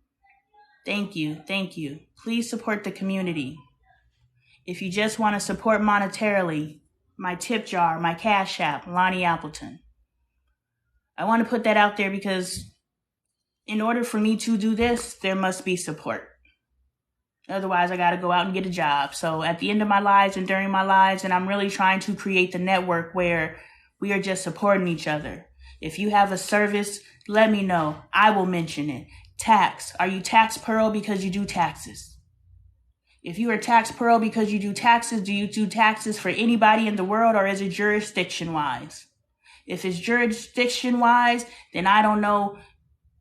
Thank you. Thank you. Please support the community. If you just want to support monetarily, my tip jar, my Cash App, Lonee Appleton. I want to put that out there because in order for me to do this, there must be support. Otherwise, I got to go out and get a job. So at the end of my lives and during my lives, and I'm really trying to create the network where we are just supporting each other. If you have a service, let me know. I will mention it. Tax. Are you tax pearl because you do taxes? If you are tax pearl because you do taxes, do you do taxes for anybody in the world, or is it jurisdiction-wise? If it's jurisdiction-wise, then I don't know.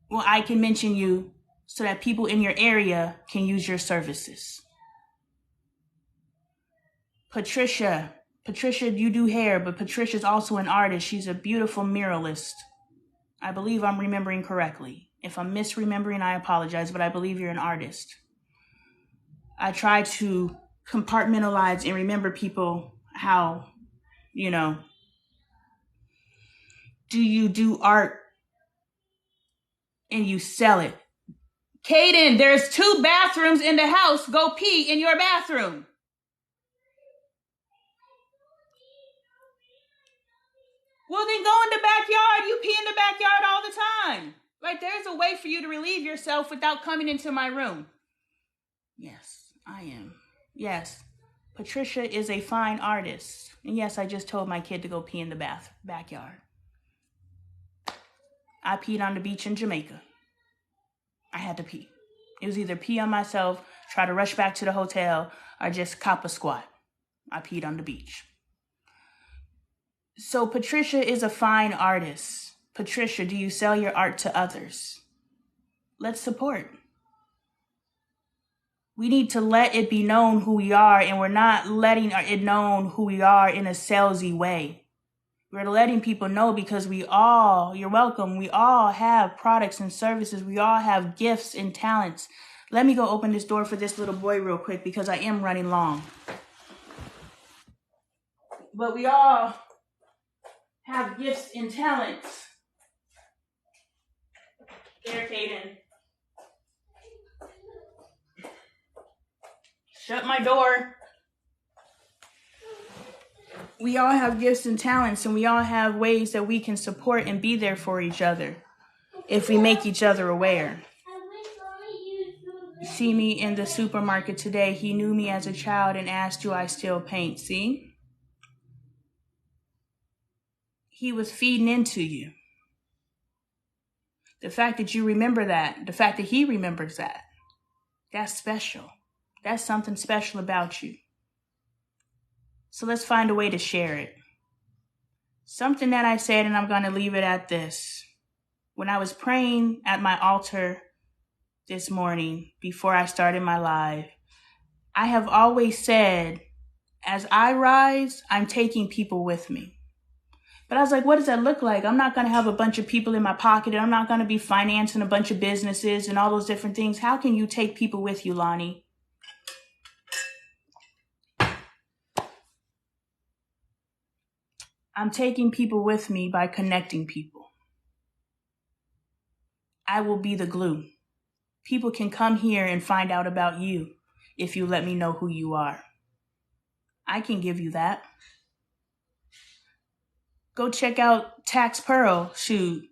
Well, I can mention you so that people in your area can use your services. Patricia, you do hair, but Patricia's also an artist. She's a beautiful muralist. I believe I'm remembering correctly. If I'm misremembering, I apologize, but I believe you're an artist. I try to compartmentalize and remember people how, do you do art and you sell it? Kaden, there's 2 bathrooms in the house. Go pee in your bathroom. Well, then go in the backyard. You pee in the backyard all the time. Like, there's a way for you to relieve yourself without coming into my room. Yes, I am. Yes, Patricia is a fine artist. And yes, I just told my kid to go pee in the backyard. I peed on the beach in Jamaica. I had to pee. It was either pee on myself, try to rush back to the hotel, or just cop a squat. I peed on the beach. So Patricia is a fine artist. Patricia, do you sell your art to others? Let's support. We need to let it be known who we are, and we're not letting it known who we are in a salesy way. We're letting people know because you're welcome. We all have products and services. We all have gifts and talents. Let me go open this door for this little boy real quick because I am running long. But we all have gifts and talents. There, Kaden. Shut my door. We all have gifts and talents, and we all have ways that we can support and be there for each other if we make each other aware. See me in the supermarket today. He knew me as a child and asked, do I still paint? See? He was feeding into you. The fact that you remember that, the fact that he remembers that, that's special. That's something special about you. So let's find a way to share it. Something that I said, and I'm going to leave it at this. When I was praying at my altar this morning before I started my live, I have always said, as I rise, I'm taking people with me. But I was like, what does that look like? I'm not going to have a bunch of people in my pocket, and I'm not going to be financing a bunch of businesses and all those different things. How can you take people with you, Lonnie? I'm taking people with me by connecting people. I will be the glue. People can come here and find out about you if you let me know who you are. I can give you that. Go check out Tax Pearl. Shoot.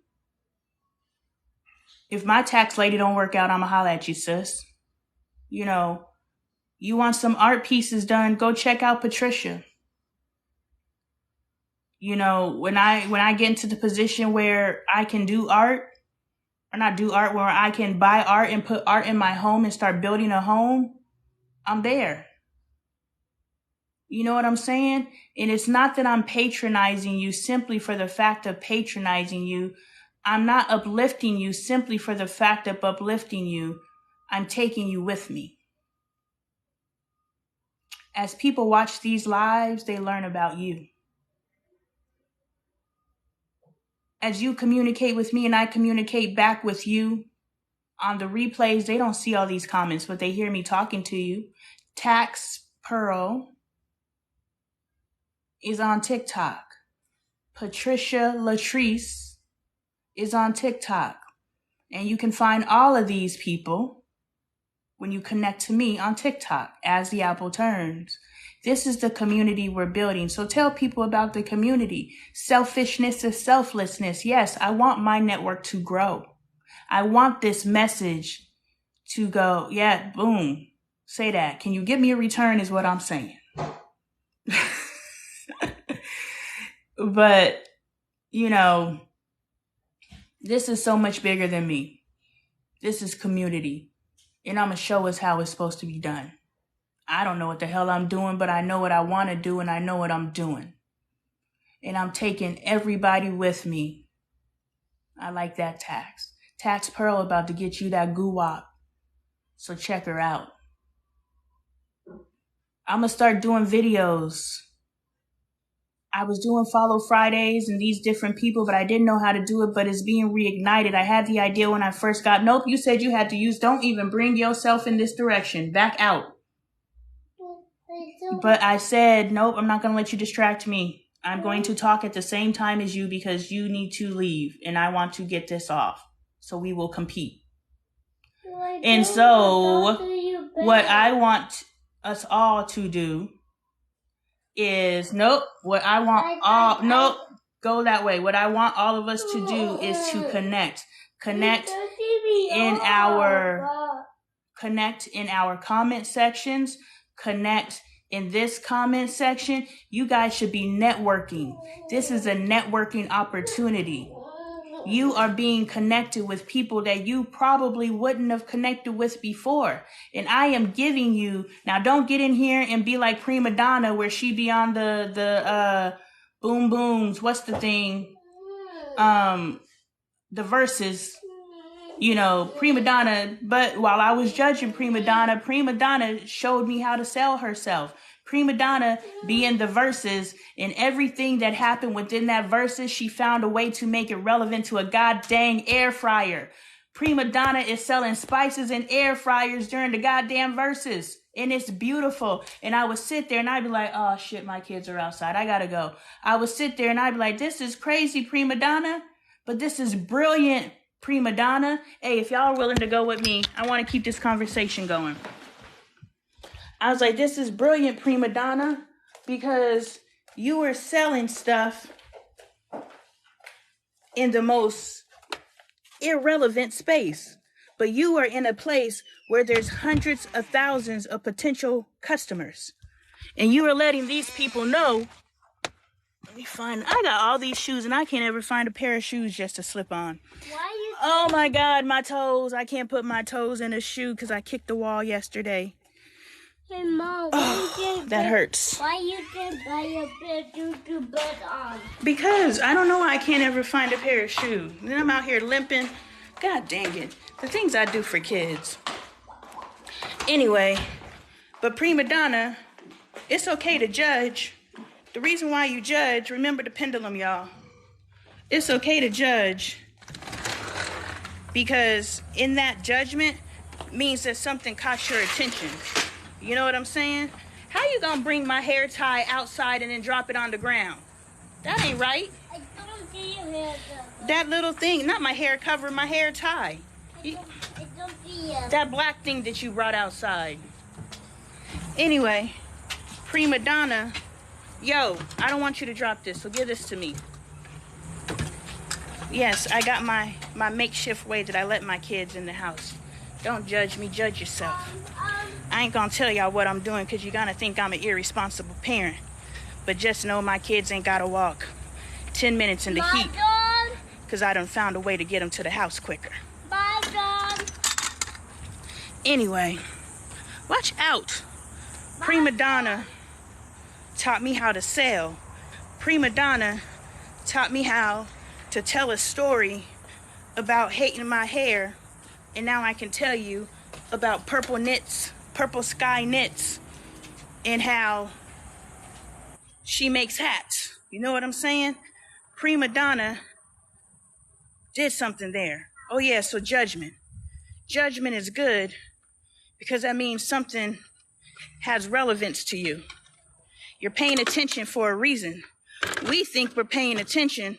If my tax lady don't work out, I'ma holler at you, sis. You know, you want some art pieces done, go check out Patricia. You know, when I get into the position where I can do art, or not do art, where I can buy art and put art in my home and start building a home, I'm there. You know what I'm saying? And it's not that I'm patronizing you simply for the fact of patronizing you. I'm not uplifting you simply for the fact of uplifting you. I'm taking you with me. As people watch these lives, they learn about you. As you communicate with me and I communicate back with you, on the replays, they don't see all these comments, but they hear me talking to you. Tax Pearl is on TikTok. Patricia Latrice is on TikTok. And you can find all of these people when you connect to me on TikTok as the apple turns. This is the community we're building. So tell people about the community. Selfishness is selflessness. Yes, I want my network to grow. I want this message to go, yeah, boom. Say that. Can you give me a return is what I'm saying. But, you know, this is so much bigger than me. This is community. And I'm going to show us how it's supposed to be done. I don't know what the hell I'm doing, but I know what I want to do and I know what I'm doing. And I'm taking everybody with me. I like that tax. Tax Pearl about to get you that goo-wop. So check her out. I'm going to start doing videos. I was doing Follow Fridays and these different people, but I didn't know how to do it, but it's being reignited. I had the idea when I first got, nope, you said you had to use, don't even bring yourself in this direction. Back out. But I said, nope, I'm not going to let you distract me. I'm going to talk at the same time as you because you need to leave and I want to get this off. So we will compete. And so what I want us all to do is, nope, what I want nope, go that way. What I want all of us to do is to connect in our comment sections, connect in this comment section. You guys should be networking. This is a networking opportunity. You are being connected with people that you probably wouldn't have connected with before. And I am giving you, now don't get in here and be like Prima Donna where she be on the boom booms, what's the thing? The verses, you know, Prima Donna. But while I was judging Prima Donna showed me how to sell herself. Prima Donna being the verses and everything that happened within that verses, she found a way to make it relevant to a god dang air fryer. Prima Donna is selling spices in air fryers during the goddamn verses. And it's beautiful. And I would sit there and I'd be like, oh shit, my kids are outside. I gotta go. I would sit there and I'd be like, this is crazy, Prima Donna, but this is brilliant, Prima Donna. Hey, if y'all are willing to go with me, I want to keep this conversation going. I was like, this is brilliant, Prima Donna, because you were selling stuff in the most irrelevant space. But you are in a place where there's hundreds of thousands of potential customers. And you are letting these people know, let me find, I got all these shoes and I can't ever find a pair of shoes just to slip on. Oh my God, my toes. I can't put my toes in a shoe because I kicked the wall yesterday. Hey, Mom, That hurts. why you didn't buy a pair to bed on? Because I don't know why I can't ever find a pair of shoes. Then I'm out here limping. God dang it. The things I do for kids. Anyway, but prima donna, it's okay to judge. The reason why you judge, remember the pendulum, y'all. It's okay to judge because in that judgment means that something caught your attention. You know what I'm saying? How you gonna bring my hair tie outside and then drop it on the ground? That ain't right. I don't see your hair cover. That little thing, not my hair cover, my hair tie. I don't see it. That black thing that you brought outside. Anyway, prima donna, yo, I don't want you to drop this, so give this to me. Yes, I got my makeshift way that I let my kids in the house. Don't judge me, judge yourself. I ain't gonna tell y'all what I'm doing because you're gonna think I'm an irresponsible parent. But just know my kids ain't gotta walk 10 minutes in the heat because I done found a way to get them to the house quicker. Bye, John. Anyway, watch out. Prima donna taught me how to sail. Prima donna taught me how to tell a story about hating my hair. And now I can tell you about purple knits, purple sky knits, and how she makes hats. You know what I'm saying? Prima donna did something there. Oh yeah, so judgment. Judgment is good because that means something has relevance to you. You're paying attention for a reason. We think we're paying attention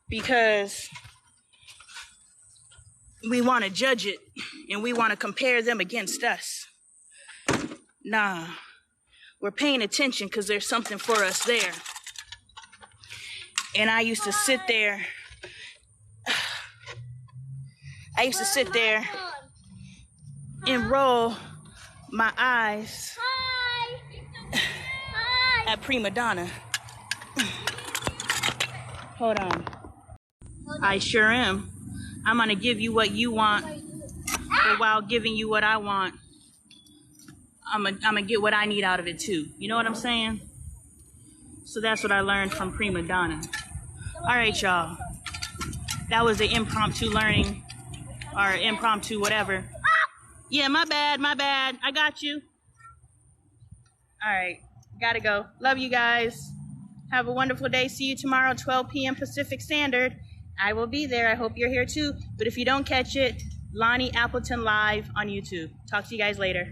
because we want to judge it and we want to compare them against us. Nah, we're paying attention because there's something for us there. And I used to sit there. And roll my eyes at prima donna. Hold on. I sure am. I'm gonna give you what you want, but while giving you what I want, I'm gonna get what I need out of it too. You know what I'm saying? So that's what I learned from prima donna. All right, y'all. That was the impromptu learning, or impromptu whatever. Yeah, my bad. I got you. All right, gotta go. Love you guys. Have a wonderful day. See you tomorrow, 12 p.m. Pacific Standard. I will be there. I hope you're here too. But if you don't catch it, Lonee Appleton live on YouTube. Talk to you guys later.